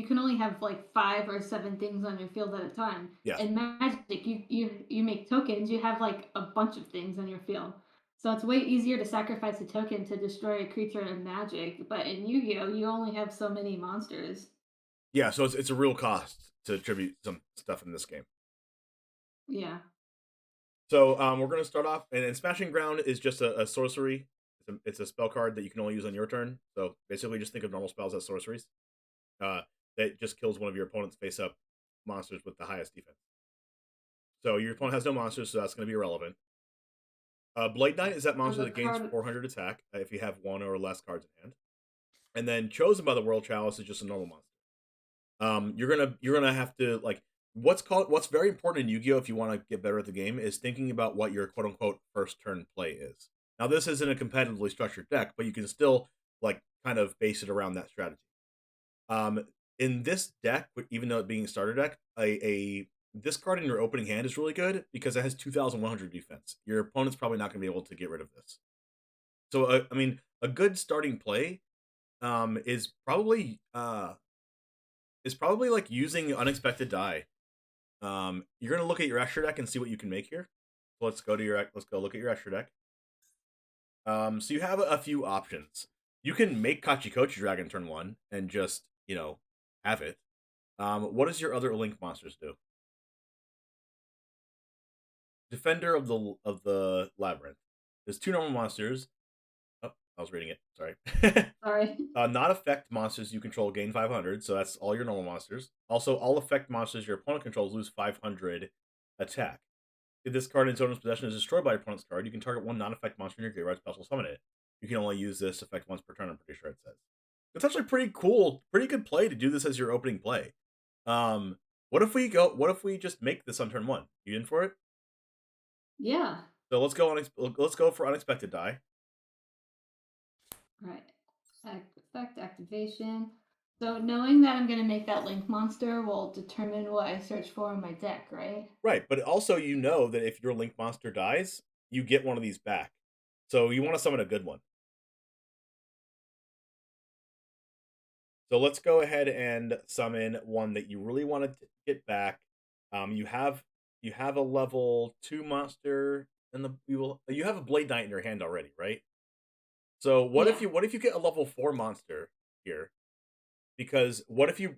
can only have like 5 or 7 things on your field at a time. Yes. In Magic, you make tokens. You have like a bunch of things on your field, so it's way easier to sacrifice a token to destroy a creature in Magic. But in Yu-Gi-Oh, you only have so many monsters. Yeah, so it's a real cost to tribute some stuff in this game. Yeah. So we're gonna start off, and Smashing Ground is just a sorcery. It's a spell card that you can only use on your turn. So basically, just think of normal spells as sorceries. That just kills one of your opponent's face-up monsters with the highest defense. So your opponent has no monsters, so that's going to be irrelevant. Blade Knight is that monster that gains 400 attack if you have 1 or less cards in hand. And then Chosen by the World Chalice is just a normal monster. You're gonna have to like what's very important in Yu-Gi-Oh if you want to get better at the game is thinking about what your quote unquote first turn play is. Now this isn't a competitively structured deck, but you can still like kind of base it around that strategy. In this deck, even though it being a starter deck, this card in your opening hand is really good because it has 2,100 defense. Your opponent's probably not going to be able to get rid of this. So I mean, a good starting play is probably like using Unexpected Die. You're gonna look at your extra deck and see what you can make here. So let's go look at your extra deck. So you have a few options. You can make Kachikochi Dragon turn 1 and just have it. What does your other Link monsters do? Defender of the Labyrinth. There's 2 normal monsters. Oh, I was reading it. Sorry. Sorry. Not effect monsters you control gain 500, so that's all your normal monsters. Also, all effect monsters your opponent controls lose 500 attack. If this card in its owner's possession is destroyed by your opponent's card, you can target 1 non-effect monster in your graveyard special summon it. You can only use this effect once per turn, I'm pretty sure it says. It's actually pretty cool, pretty good play to do this as your opening play. What if we just make this on turn 1? You in for it? Yeah. So let's go for Unexpected Die. Right. Effect activation. So knowing that I'm going to make that Link monster will determine what I search for in my deck, right? Right, but also you know that if your Link monster dies, you get one of these back. So you want to summon a good one. So let's go ahead and summon one that you really want to get back. You have a level 2 monster and you have a Blade Knight in your hand already, right? So what if you get a level 4 monster here? Because what if your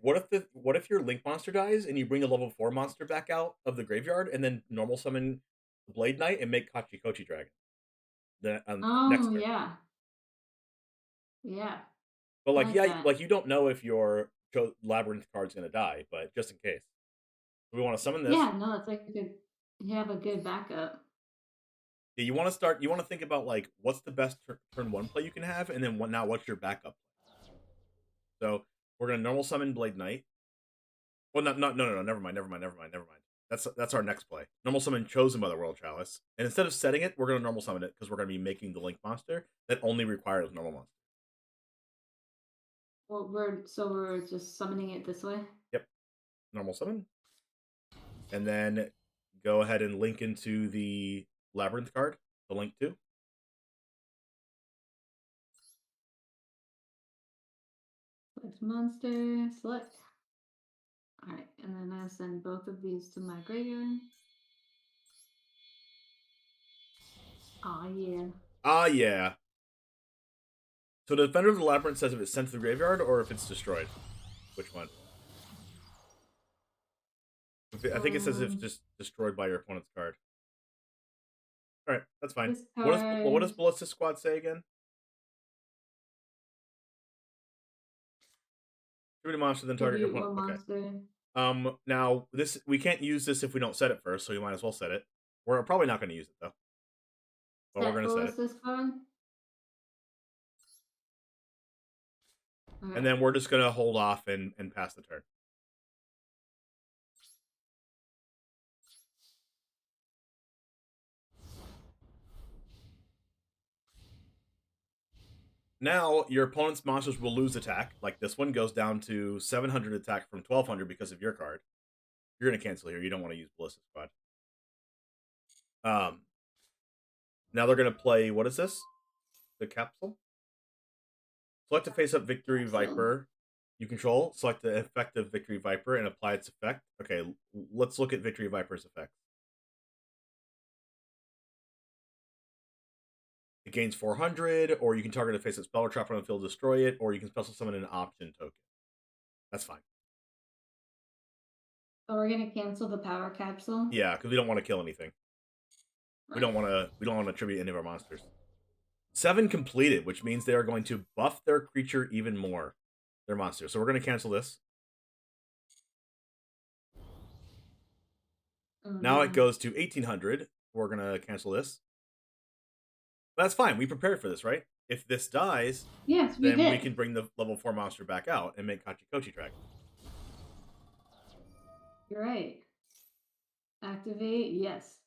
Link monster dies and you bring a level 4 monster back out of the graveyard and then normal summon the Blade Knight and make Kochi Dragon? Then next turn. Yeah. But like, like yeah, that. like you don't know if your Labyrinth card's gonna die, but just in case, we want to summon this. Yeah, no, it's like you have a good backup. Yeah, you want to think about like what's the best turn 1 play you can have, and then what's your backup. So we're gonna normal summon Blade Knight. Well, no, never mind. That's our next play. Normal summon Chosen by the Royal Chalice, and instead of setting it, we're gonna normal summon it because we're gonna be making the Link monster that only requires normal monster. Well, we're just summoning it this way. Yep, normal summon, and then go ahead and link into the Labyrinth card, the Link 2. Select monster, select. Alright, and then I send both of these to my graveyard. Aw, yeah. Ah, yeah. So the Defender of the Labyrinth says if it's sent to the graveyard or if it's destroyed. Which one? I think it says if it's just destroyed by your opponent's card. Alright, that's fine. What does Ballista Squad say again? Tribute a monster, then target your opponent. Okay. Now we can't use this if we don't set it first, so you might as well set it. We're probably not going to use it though. But we're going to set it. Squad? And then we're just going to hold off and pass the turn. Now, your opponent's monsters will lose attack. Like this one goes down to 700 attack from 1200 because of your card. You're going to cancel here. You don't want to use Ballista Squad. Now they're going to play, what is this? The capsule? Select a face-up Victory Viper you control. Select the effect of Victory Viper and apply its effect. Okay, let's look at Victory Viper's effect. It gains 400, or you can target a face-up spell or trap on the field, destroy it, or you can special summon an option token. That's fine. So we're gonna cancel the power capsule? Yeah, because we don't want to kill anything. Right. We don't want to tribute any of our monsters. 7 completed, which means they are going to buff their creature even more. Their monster. So we're going to cancel this. Now it goes to 1800. We're going to cancel this. But that's fine. We prepared for this, right? If this dies, yes, then we can bring the level 4 monster back out and make Kochi Dragon. You're right. Activate, yes.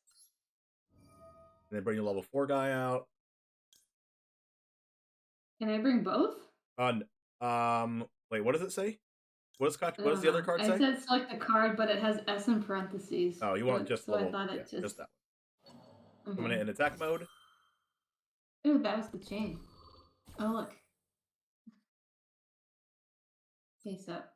And then bring the level 4 guy out. Can I bring both? Wait, what does it say? What does the other card say? I said select a card, but it has S in parentheses. Oh, you want just level? I thought it just that one. Okay. I'm gonna in attack mode. Ooh, that was the chain. Oh look. Face up.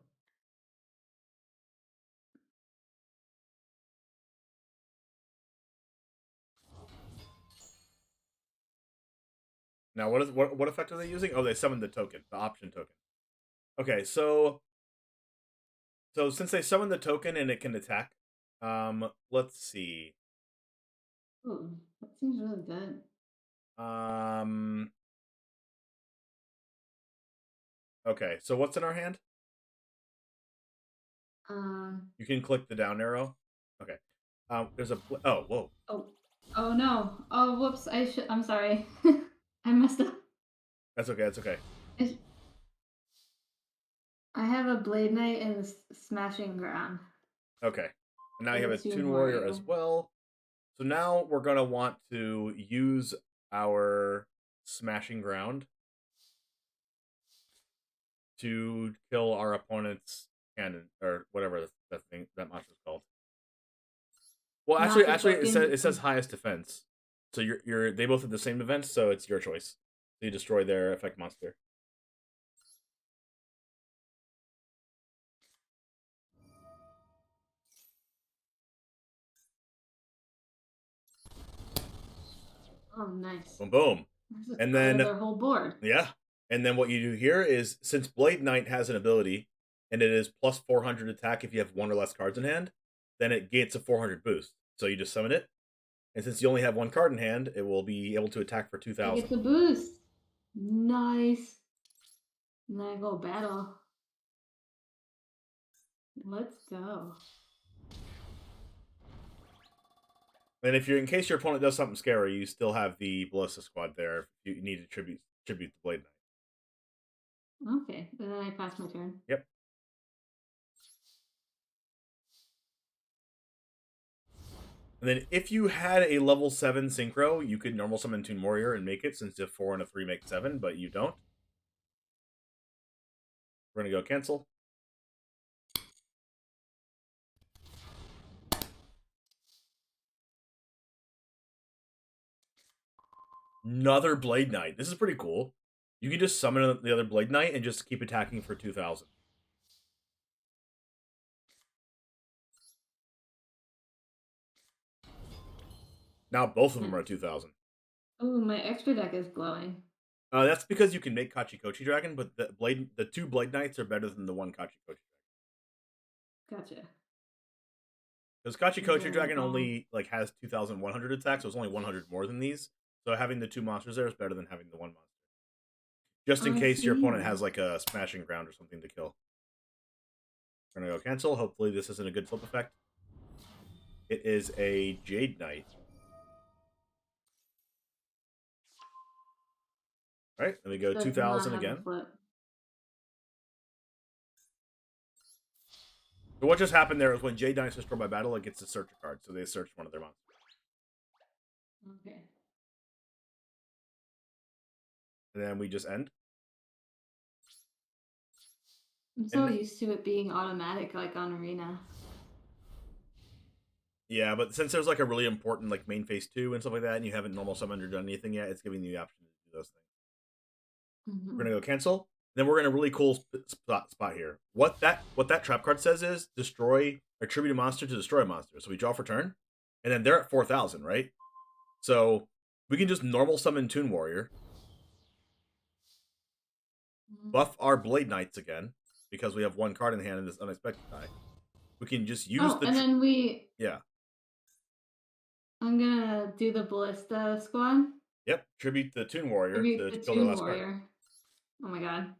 Now, what effect are they using? Oh, they summoned the token, the option token. Okay, so since they summoned the token and it can attack, let's see. Ooh, that seems really good. Okay, so what's in our hand? You can click the down arrow. Okay. There's a oh, whoa. Oh no. Oh, whoops. I'm sorry. I messed up. That's okay. That's okay. I have a Blade Knight and a Smashing Ground. Okay. And now you have a Toon Warrior as well. So now we're going to want to use our Smashing Ground to kill our opponent's cannon, or whatever that monster's called. Well, actually, it says highest defense. So they both have the same event, so it's your choice. So you destroy their effect monster. Oh, nice. Boom, boom. And then their whole board. Yeah. And then what you do here is, since Blade Knight has an ability, and it is plus 400 attack if you have one or less cards in hand, then it gains a 400 boost. So you just summon it, and since you only have one card in hand, it will be able to attack for 2,000. Get the boost. Nice. And then I go battle. Let's go. And if you're, in case your opponent does something scary, you still have the Ballista Squad there if you need to tribute the Blade Knight. Okay, then I pass my turn. Yep. And then if you had a level 7 Synchro, you could normal summon Toon Warrior and make it, since a 4 and a 3 make 7, but you don't. We're going to go cancel. Another Blade Knight. This is pretty cool. You can just summon the other Blade Knight and just keep attacking for 2,000. Now both of them are 2,000. Ooh, my extra deck is glowing. That's because you can make Kachikochi Dragon, but the 2 Blade Knights are better than the 1 Kachikochi Dragon. Gotcha. Because Kachikochi Dragon only has 2,100 attack, so it's only 100 more than these. So having the 2 monsters there is better than having the 1 monster. Just in case your opponent has a Smashing Ground or something to kill. We're gonna go cancel. Hopefully this isn't a good flip effect. It is a Jade Knight. Alright, let me go 2,000 again. So what just happened there is when Jade Knight is destroyed by battle, it gets to search a card, so they search one of their monsters. Okay. And then we just end. I'm so used to it being automatic, like on Arena. Yeah, but since there's a really important main phase 2 and stuff like that, and you haven't normal summoned or done anything yet, it's giving you the option to do those things. Mm-hmm. We're gonna go cancel. Then we're in a really cool spot here. What that trap card says is destroy or tribute a monster to destroy a monster. So we draw for turn, and then they're at 4,000, right? So we can just normal summon Toon Warrior, buff our Blade Knights again because we have 1 card in hand in this unexpected die. We can just use and then yeah. I'm gonna do the Ballista Squad. Yep, tribute the Toon Warrior to kill the last card. Oh my god.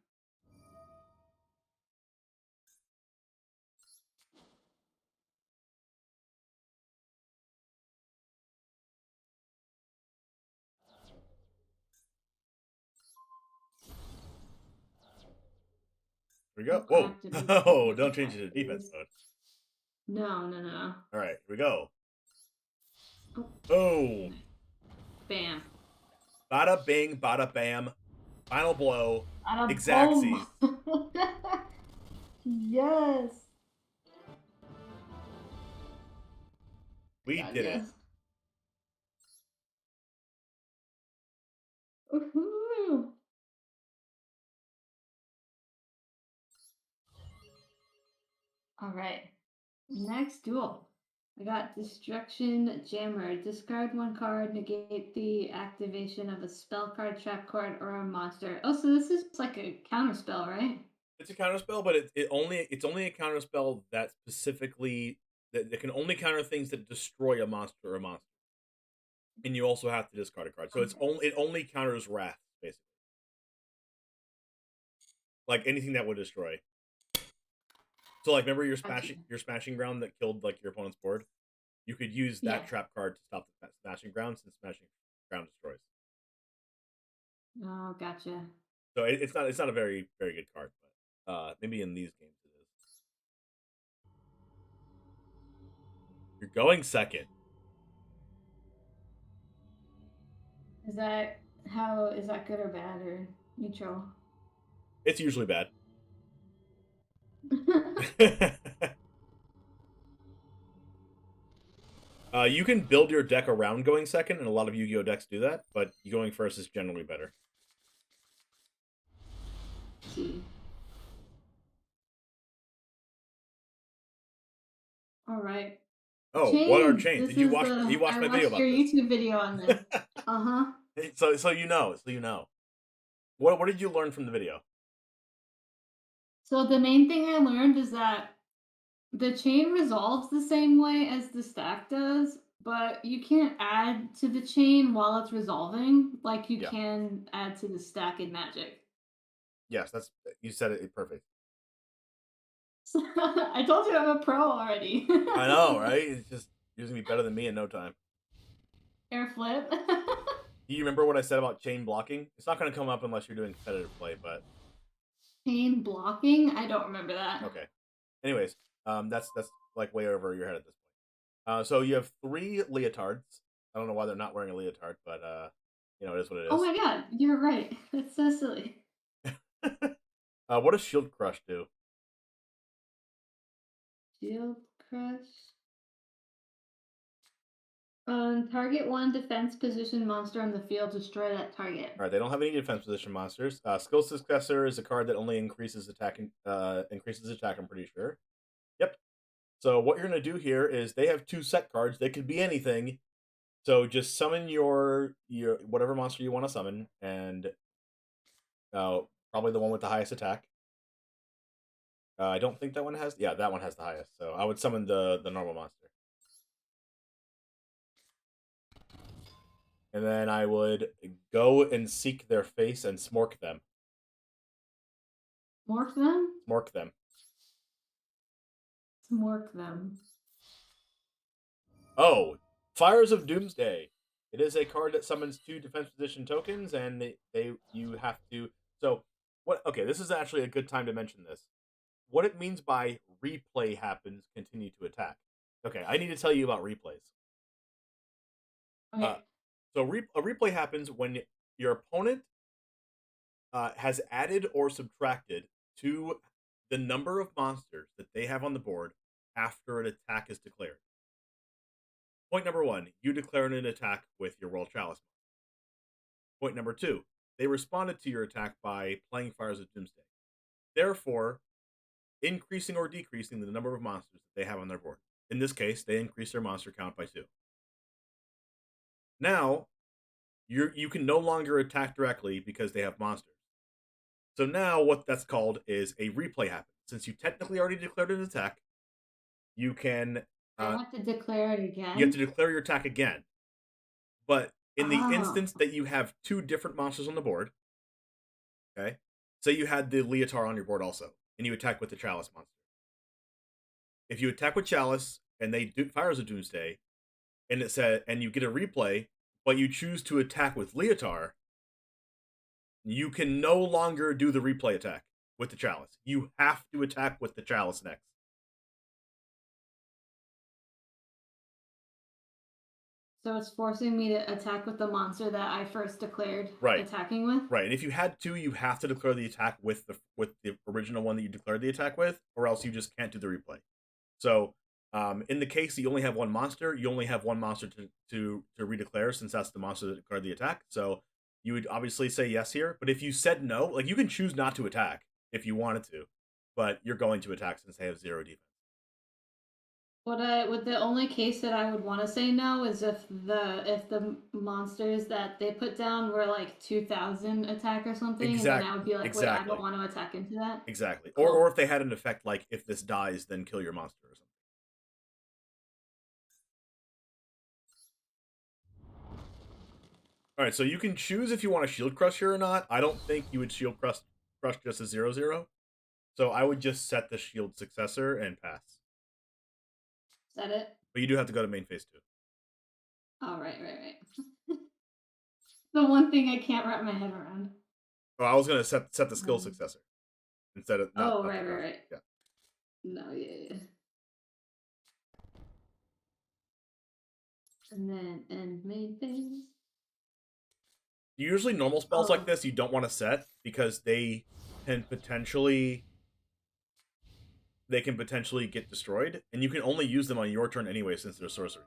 Here we go. Whoa. Oh, don't change it to defense mode. No. All right, here we go. Boom. Bam. Bada bing, bada bam. Final blow. Bada Exactsies. Yes. We did it. Woohoo. All right. Next duel. I got Destruction Jammer. Discard 1 card, negate the activation of a spell card, trap card, or a monster. Oh, so this is like a counterspell, right? It's a counterspell, but it's only a counterspell that specifically that can only counter things that destroy a monster or a monster. And you also have to discard a card. So it only counters wrath, basically. Like anything that would destroy. So remember your smashing ground that killed your opponent's board? You could use that trap card to stop the smashing ground, since smashing ground destroys. Oh, gotcha. So it's not a very, very good card, but maybe in these games it is. You're going second. Is that good or bad or neutral? It's usually bad. You can build your deck around going second, and a lot of Yu-Gi-Oh decks do that, but going first is generally better. See. All right. Oh, Chains. what are chains? This Did you is watch? You watched I my video watched about your this. YouTube video on this. Uh-huh. So you know. What did you learn from the video? So the main thing I learned is that the chain resolves the same way as the stack does, but you can't add to the chain while it's resolving like you Yeah. can add to the stack in Magic. Yes, you said it perfect. I told you I'm a pro already. I know, right? It's just you're gonna be better than me in no time. Air flip. Do you remember what I said about chain blocking? It's not gonna come up unless you're doing competitive play, but Chain blocking? I don't remember that. okay. Anyways, that's like way over your head at this point. So you have 3 leotards. I don't know why they're not wearing a leotard, but you know, it is what it is. Oh my god, you're right. That's so silly. What does Shield Crush do? Shield crush. Target 1 defense position monster on the field. Destroy that target. All right, they don't have any defense position monsters. Skill Successor is a card that only increases attack. Increases attack. I'm pretty sure. Yep. So what you're gonna do here is they have 2 set cards. They could be anything. So just summon your whatever monster you want to summon, and probably the one with the highest attack. I don't think that one has. Yeah, that one has the highest. So I would summon the normal monster. And then I would go and seek their face and smork them. Morph them? Smork them. Smork them. Oh, Fires of Doomsday. It is a card that summons 2 defense position tokens, and you have to. So what? Okay, this is actually a good time to mention this. What it means by replay happens, continue to attack. Okay, I need to tell you about replays. Okay. So a replay happens when your opponent has added or subtracted to the number of monsters that they have on the board after an attack is declared. Point number 1, you declared an attack with your World Chalice. Point number 2, they responded to your attack by playing Fires of Doomsday. Therefore, increasing or decreasing the number of monsters that they have on their board. In this case, they increase their monster count by 2. Now, you can no longer attack directly because they have monsters. So now what that's called is a replay happens. Since you technically already declared an attack, you can... I have to declare it again? You have to declare your attack again. But in the instance that you have 2 different monsters on the board, okay? Say you had the Leotard on your board also, and you attack with the Chalice monster. If you attack with Chalice, and they do Fires of Doomsday, and you get a replay, but you choose to attack with Leotard, you can no longer do the replay attack with the Chalice. You have to attack with the Chalice next. So it's forcing me to attack with the monster that I first declared attacking with? Right, and if you had to, you have to declare the attack with the original one that you declared the attack with, or else you just can't do the replay. So, in the case that you only have 1 monster, you only have 1 monster to redeclare, since that's the monster that declared the attack. So you would obviously say yes here, but if you said no, like, you can choose not to attack if you wanted to, but you're going to attack since they have 0 defense. Would the only case that I would want to say no is if the monsters that they put down were like 2,000 attack or something, and then I would be like, wait, I don't want to attack into that. Exactly. Cool. Or if they had an effect like, if this dies, then kill your monster or something. All right, so you can choose if you want to Shield Crush here or not. I don't think you would Shield Crush just as 0/0. So I would just set the Shield Successor and pass. Is that it? But you do have to go to main phase 2. Oh, right. The one thing I can't wrap my head around. Oh, I was going to set the Skill Successor instead of... Right. Yeah. No, yeah. And then end main phase. Usually normal spells like this you don't want to set because they can potentially get destroyed, and you can only use them on your turn anyway since they're sorcery.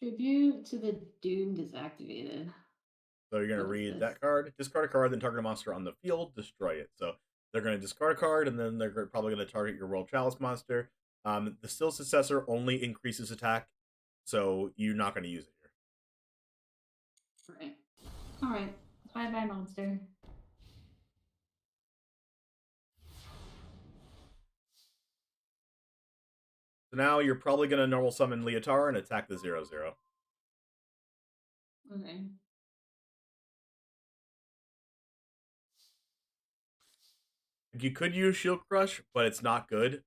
Tribute to the Doomed is activated. So you're going to What is read this? that card, discard a card, then target a monster on the field, destroy it. So they're going to discard a card, and then they're probably going to target your World Chalice monster. The Still Successor only increases attack, so you're not going to use it here. Right. Alright. Bye-bye, monster. So now you're probably going to normal summon Leotar and attack the 0/0. Okay. You could use Shield Crush, but it's not good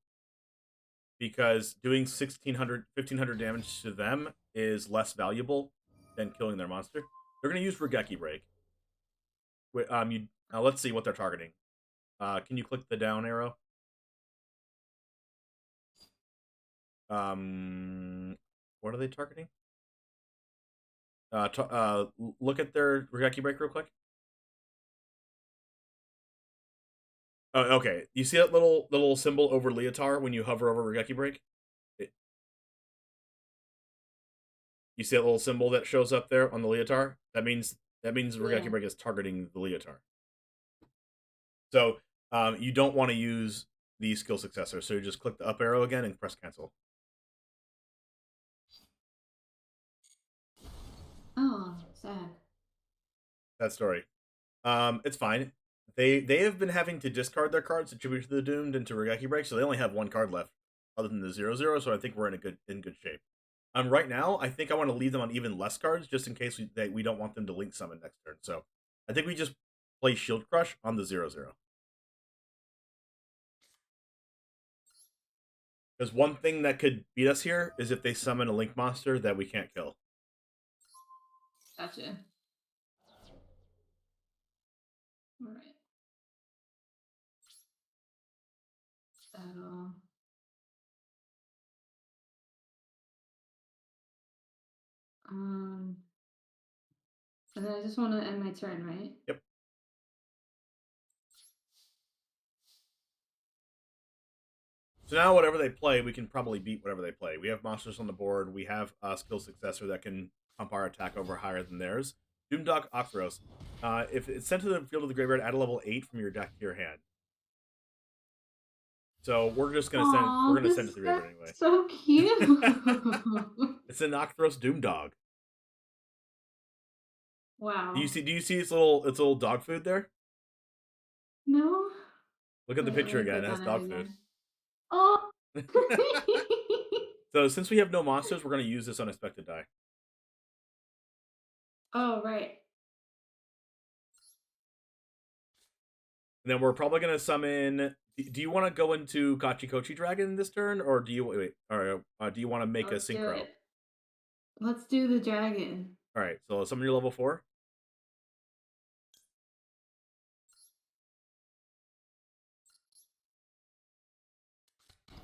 because doing 1500 damage to them is less valuable than killing their monster. They're going to use Regeki Break. Let's see what they're targeting. Can you click the down arrow? What are they targeting? Look at their Regeki Break real quick. Oh, okay. You see that little symbol over Leotar when you hover over Regeki Break? You see that little symbol that shows up there on the Leotar? That means Regeki Break is targeting the Leotar. So you don't want to use the skill successor, so you just click the up arrow again and press cancel. Oh, sad. That story. It's fine. They have been having to discard their cards to tribute to the Doomed into Regeki Break, so they only have one card left, other than the 0/0. So I think we're in good shape. Right now, I think I want to leave them on even less cards, just in case we don't want them to link summon next turn. So I think we just play Shield Crush on the 0/0. Because one thing that could beat us here is if they summon a link monster that we can't kill. Gotcha. Alright. So... And then I just want to end my turn, right? Yep. So now whatever they play, we can probably beat whatever they play. We have monsters on the board. We have a skill successor that can pump our attack over higher than theirs. Doomdog Octhros. If it's sent to the field of the graveyard, add a level 8 from your deck to your hand. So we're just gonna send. We're gonna send it to the graveyard anyway. So cute. It's an Octhros Doomdog. Wow. Do you see its little dog food there? No. Look at the Wait, picture let me again. It click has on it dog food. again. Oh. So since we have no monsters, we're gonna use this unexpected die. Oh, right. And then we're probably gonna summon. Do you want to go into Kachikochi Dragon this turn, or do you wait? Or do you want to make Let's a do synchro? it. Let's do the dragon. All right. So summon your level 4.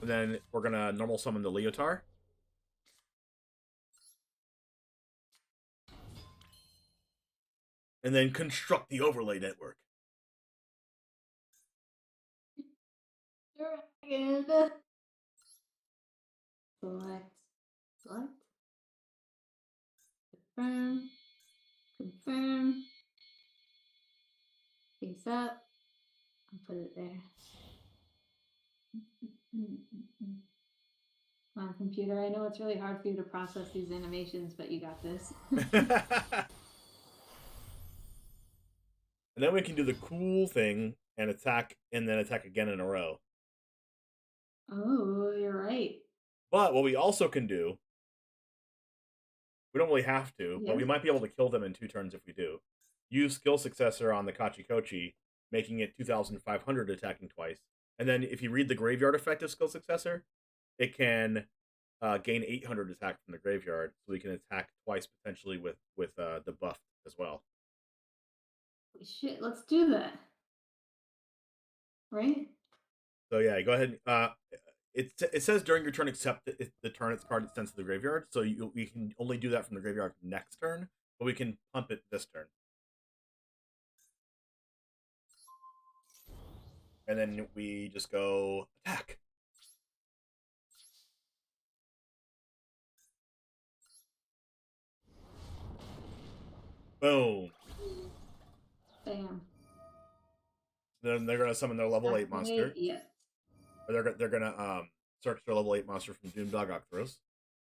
And then we're gonna normal summon the Leotar. And then construct the overlay network. Dragon. Select. Confirm. Face up. I'll put it there. Come on, computer. I know it's really hard for you to process these animations, but you got this. And then we can do the cool thing and attack, and then attack again in a row. Oh, you're right. But what we also can do, we don't really have to, but we Yes. might be able to kill them in 2 turns if we do. Use skill successor on the Kachikochi, making it 2,500 attacking twice. And then if you read the graveyard effect of skill successor, it can gain 800 attack from the graveyard, so we can attack twice potentially with the buff as well. Holy shit, let's do that. Right? So yeah, go ahead. It says during your turn, except the turn its card is sent to the graveyard. So we can only do that from the graveyard next turn, but we can pump it this turn. And then we just go attack. Boom. Bam. Then they're gonna summon their level 8 monster. Yeah. Or they're gonna search their level 8 monster from Doom Dog Octros.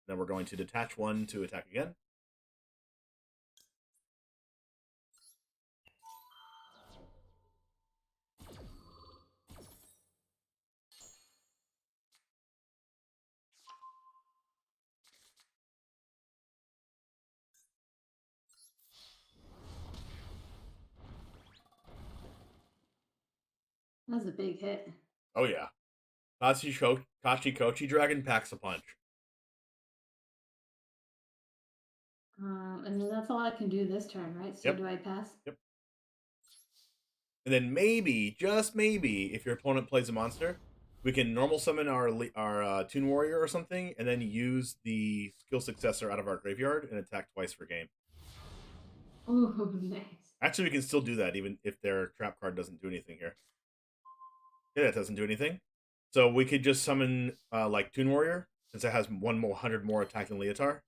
Then we're going to detach one to attack again. That was a big hit. Oh yeah. Kachi Dragon packs a punch. And then that's all I can do this turn, right? So Yep. do I pass? Yep. And then maybe, just maybe, if your opponent plays a monster, we can normal summon our Toon Warrior or something, and then use the skill successor out of our graveyard and attack twice per game. Ooh, nice. Actually, we can still do that even if their trap card doesn't do anything here. Yeah, it doesn't do anything. So we could just summon like Toon Warrior, since it has 100 more attack than Leotard.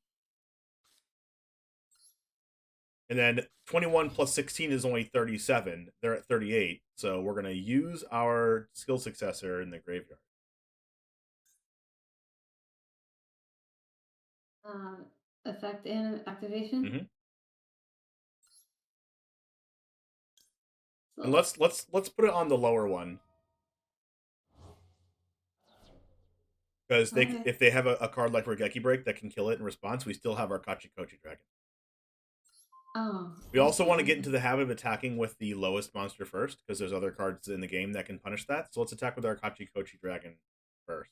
And then 21 plus 16 is only 37. They're at 38. So we're going to use our skill successor in the graveyard. Effect and activation. Mm-hmm. So, And let's put it on the lower one. Because if they have a card like Regeki Break that can kill it in response, we still have our Kachi Dragon. oh. We also want to get into the habit of attacking with the lowest monster first, because there's other cards in the game that can punish that. So let's attack with our Kachi Dragon first.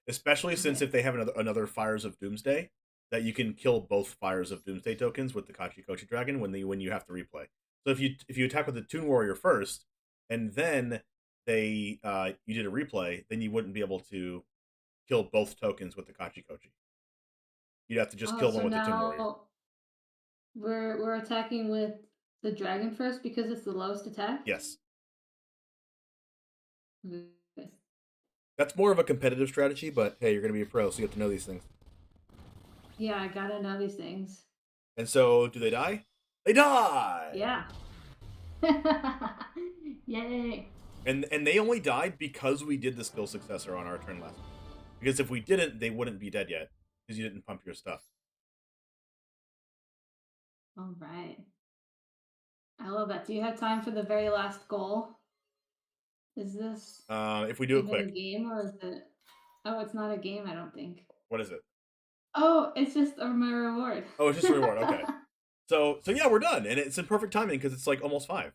Especially since if they have another Fires of Doomsday, that you can kill both Fires of Doomsday tokens with the Kachi Dragon when you have to replay. So if you attack with the Toon Warrior first, and then you did a replay, then you wouldn't be able to kill both tokens with the Kachi. You'd have to just kill one with the Toon Warrior. We're attacking with the dragon first because it's the lowest attack? Yes. Okay. That's more of a competitive strategy, but hey, you're going to be a pro, so you have to know these things. Yeah, I gotta know these things. And so, do they die? They die! Yeah. Yay. And they only died because we did the skill successor on our turn last. Because if we didn't, they wouldn't be dead yet. Because you didn't pump your stuff. All right. I love that. Do you have time for the very last goal? Is this If we do it quick. a game or is it? Oh, it's not a game, I don't think. What is it? Oh, it's just my reward. Oh, it's just a reward. Okay. So yeah, we're done, and it's in perfect timing because it's like almost 5.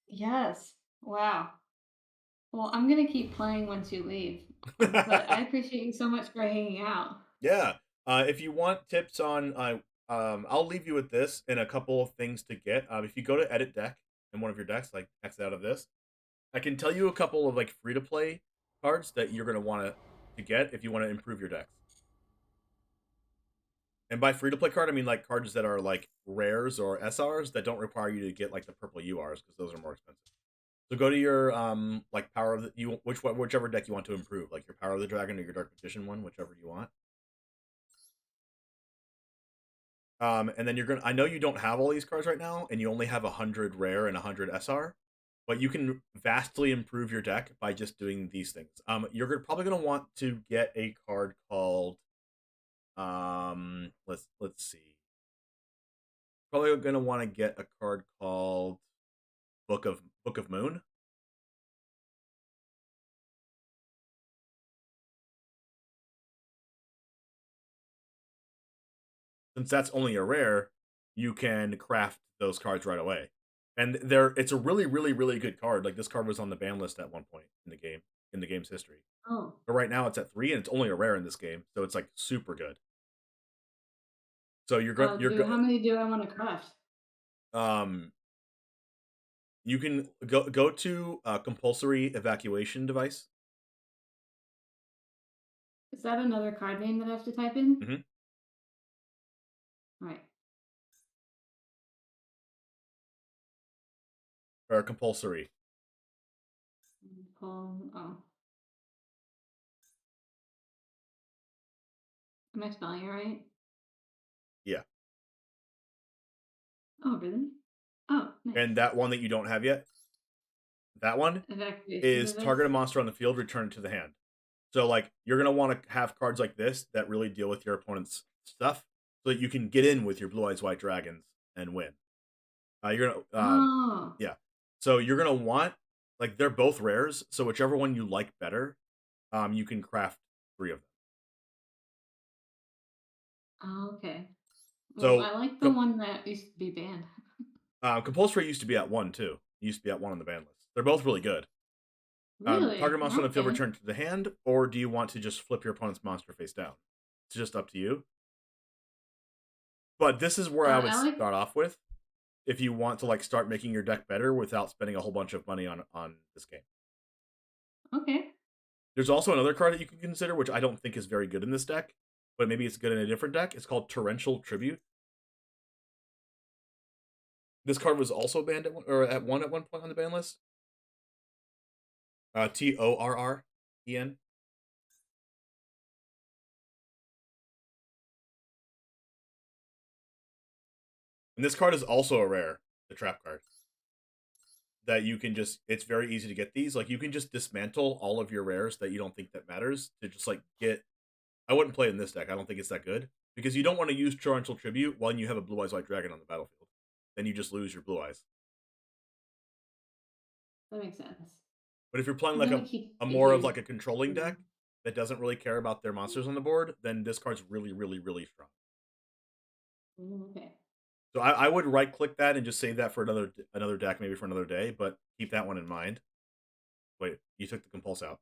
Yes. Wow. Well, I'm gonna keep playing once you leave, but I appreciate you so much for hanging out. Yeah. If you want tips on, I'll leave you with this and a couple of things to get. If you go to edit deck in one of your decks, like X out of this, I can tell you a couple of like free to play cards that you're gonna want to get if you want to improve your decks. And by free to play card, I mean like cards that are like rares or SRs that don't require you to get like the purple URs because those are more expensive. So go to your like Power of the whichever deck you want to improve, like your Power of the Dragon or your Dark Magician one, whichever you want. And then I know you don't have all these cards right now, and you only have 100 rare and 100 SR, but you can vastly improve your deck by just doing these things. You're probably gonna want to get a card called let's see. Probably gonna want to get a card called Book of Moon. Since that's only a rare, you can craft those cards right away. And it's a really, really, really good card. Like this card was on the ban list at one point in the game's history. Oh. But right now it's at 3, and it's only a rare in this game, so it's like super good. So how many do I want to craft? You can go to compulsory evacuation device. Is that another card name that I have to type in? Mm-hmm. All right. Or compulsory. Oh. Am I spelling it right? Yeah. Oh, really? Oh, nice. And that one that you don't have yet, that one Evacuation is device. target a monster on the field, return it to the hand. So like you're gonna want to have cards like this that really deal with your opponent's stuff, so that you can get in with your Blue Eyes White Dragons and win. You're gonna Oh. yeah. So you're gonna want, like, they're both rares, so whichever one you like better, you can craft 3 of them. Oh, okay. Well, So I like the one that used to be banned. compulsory used to be at 1 too. It used to be at 1 on the ban list. They're both really good. Really? Target monster on the field, Okay. return to the hand, or do you want to just flip your opponent's monster face down? It's just up to you. But this is where I would start off with, if you want to like start making your deck better without spending a whole bunch of money on this game. Okay. There's also another card that you can consider, which I don't think is very good in this deck, but maybe it's good in a different deck. It's called Torrential Tribute. This card was also banned at 1 point on the ban list. Torren. And this card is also a rare, the trap card. That you can just, it's very easy to get these. Like, you can just dismantle all of your rares that you don't think that matters to just like get. I wouldn't play it in this deck. I don't think it's that good. Because you don't want to use Torrential Tribute when you have a Blue Eyes White Dragon on the battlefield. Then you just lose your Blue Eyes. That makes sense. But if you're playing like a more of like a controlling deck that doesn't really care about their monsters on the board, then this card's really, really, really strong. Okay. So I would right click that and just save that for another deck, maybe for another day, but keep that one in mind. Wait, you took the compulse out.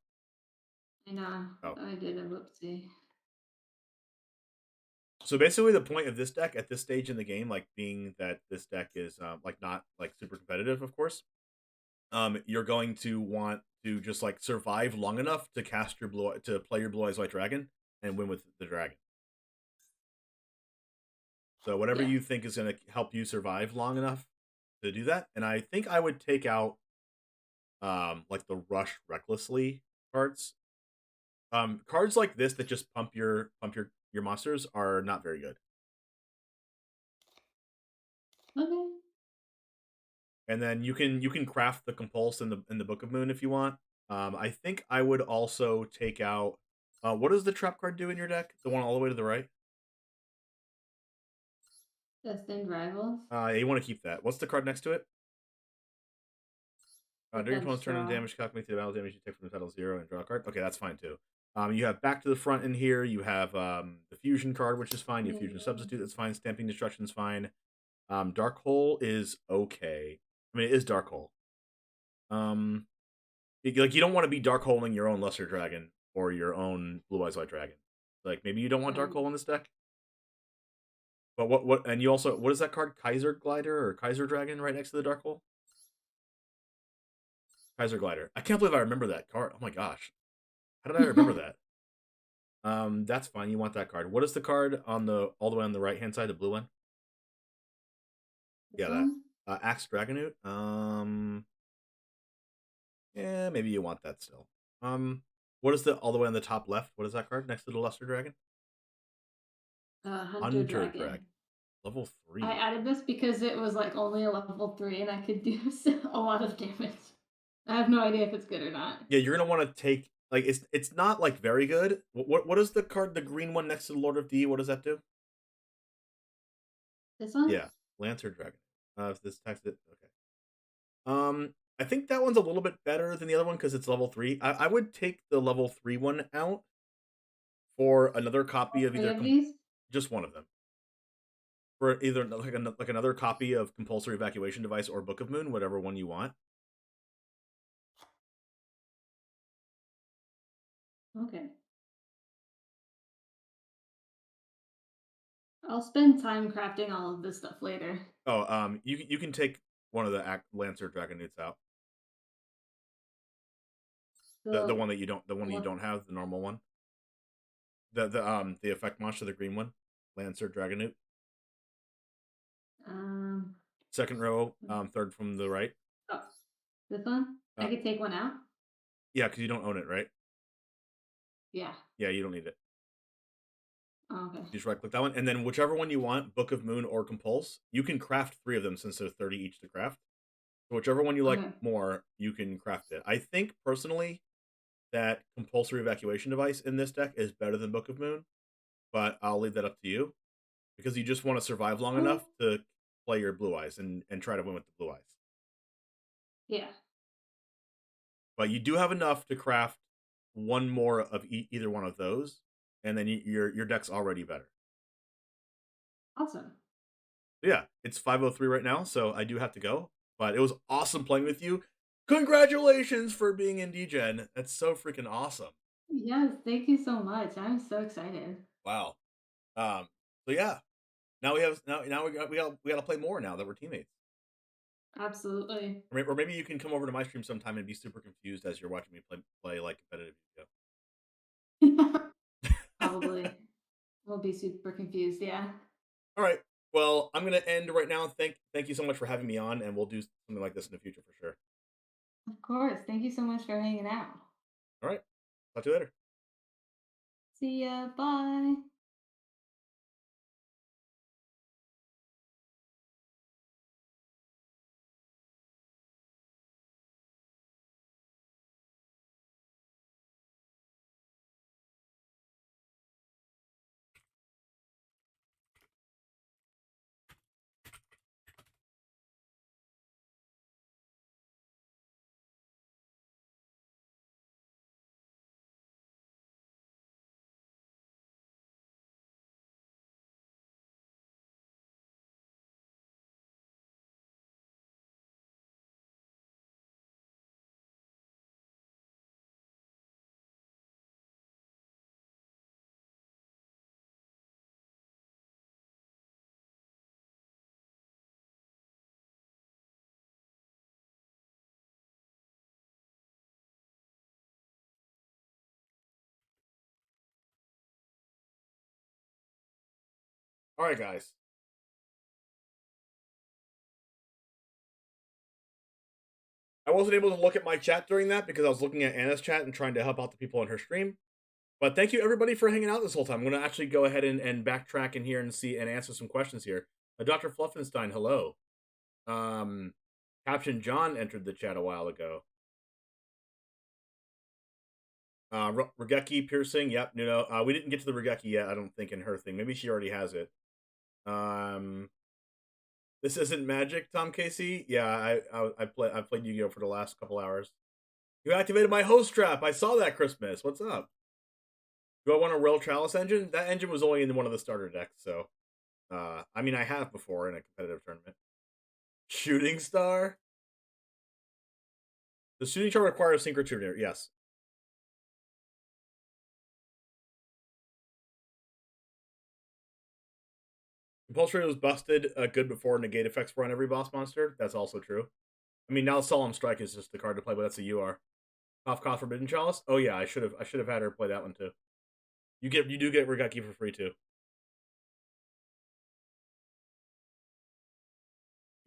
I know. Oh. I did a whoopsie. So basically the point of this deck at this stage in the game, like being that this deck is like not like super competitive, of course, you're going to want to just like survive long enough to cast your play your Blue Eyes White Dragon and win with the dragon. So whatever you think is going to help you survive long enough to do that. And I think I would take out like the Rush Recklessly cards. Cards like this that just pump your monsters are not very good. Okay. And then you can craft the compulse in the Book of Moon if you want. I think I would also take out what does the trap card do in your deck? The one all the way to the right? Destined Rivals. You want to keep that. What's the card next to it? During your opponent's turn and damage, calculate the battle damage you take from the title 0 and draw a card. Okay, that's fine too. You have Back to the Front in here. You have the Fusion card, which is fine. You have Fusion Substitute, that's fine. Stamping Destruction is fine. Dark Hole is okay. I mean, it is Dark Hole. Like, you don't want to be Dark Holing your own Lesser Dragon or your own Blue Eyes White Dragon. Like, maybe you don't want Dark Hole in this deck. But what and you also, what is that card? Kaiser Glider or Kaiser Dragon right next to the Dark Hole? Kaiser Glider. I can't believe I remember that card. Oh my gosh. How did I remember that? That's fine. You want that card. What is the card on the all the way on the right hand side, the blue one? Yeah, that Axe Dragonoot. Yeah, maybe you want that still. What is the all the way on the top left? What is that card next to the Luster Dragon? Hunter Dragon. Level 3. I added this because it was like only a level 3 and I could do a lot of damage. I have no idea if it's good or not. Yeah, you're gonna want to take, like, it's not like very good. What is the card, the green one next to the Lord of D? What does that do? This one? Yeah, Lancer Dragon. If this text it, okay. I think that one's a little bit better than the other one because it's level 3. I would take the level 3 one out for another copy of either just one of them. For either like another copy of Compulsory Evacuation Device or Book of Moon, whatever one you want. Okay. I'll spend time crafting all of this stuff later. Oh, you can take one of the Lancer Dragonoots out. The one that you don't, you don't have, the normal one. The effect monster, the green one, Lancer Dragonoot. Second row, third from the right. Oh, this one? I could take one out? Yeah, because you don't own it, right? Yeah. Yeah, you don't need it. Oh, okay. You just right click that one, and then whichever one you want, Book of Moon or Compulse, you can craft 3 of them since they're 30 each to craft. So whichever one you like Okay. more, you can craft it. I think personally that Compulsory Evacuation Device in this deck is better than Book of Moon, but I'll leave that up to you because you just want to survive long enough to play your Blue Eyes and try to win with the Blue Eyes. Yeah. But you do have enough to craft one more of either one of those, and then your deck's already better. Awesome. Yeah, it's 5:03 right now, so I do have to go. But it was awesome playing with you. Congratulations for being in DGen. That's so freaking awesome. Yes, thank you so much. I'm so excited. Wow. So yeah, now we got to play more now that we're teammates. Absolutely. Or maybe you can come over to my stream sometime and be super confused as you're watching me play like competitive video. Probably. We'll be super confused, yeah. All right. Well, I'm gonna end right now. Thank you so much for having me on, and we'll do something like this in the future for sure. Of course. Thank you so much for hanging out. All right. Talk to you later. See ya. Bye. All right, guys. I wasn't able to look at my chat during that because I was looking at Anna's chat and trying to help out the people on her stream. But thank you everybody for hanging out this whole time. I'm going to actually go ahead and backtrack in here and see and answer some questions here. Dr. Fluffenstein, hello. Caption John entered the chat a while ago. Regeki piercing, yep, Nuno. We didn't get to the Regeki yet, I don't think, in her thing. Maybe she already has it. This isn't Magic, Tom Casey. Yeah, I've played Yu-Gi-Oh for the last couple hours. You activated my host trap. I saw that, Christmas. What's up? Do I want a Real Chalice engine? That engine was only in one of the starter decks, so I mean I have before in a competitive tournament. Shooting Star? The Shooting Star requires Synchro Tuner, yes. Compulsory was busted good before negate effects were on every boss monster. That's also true. I mean, now Solemn Strike is just the card to play, but that's a UR. Cough Forbidden Chalice? Oh yeah, I should have had her play that one too. You do get Regeki for free too.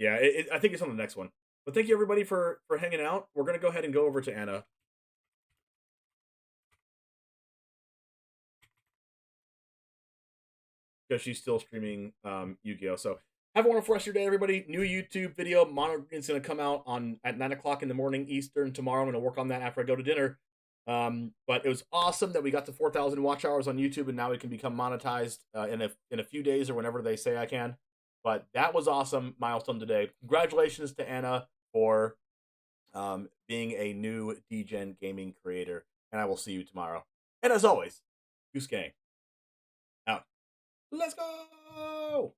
Yeah, I think it's on the next one. But thank you everybody for hanging out. We're gonna go ahead and go over to Anna. Because she's still streaming Yu-Gi-Oh! So have a wonderful rest of your day, everybody. New YouTube video. Mono Green's going to come out at 9 o'clock in the morning Eastern tomorrow. I'm going to work on that after I go to dinner. But it was awesome that we got to 4,000 watch hours on YouTube, and now we can become monetized in a few days or whenever they say I can. But that was awesome milestone today. Congratulations to Anna for being a new DGen gaming creator, and I will see you tomorrow. And as always, Goose Gang out. Let's go!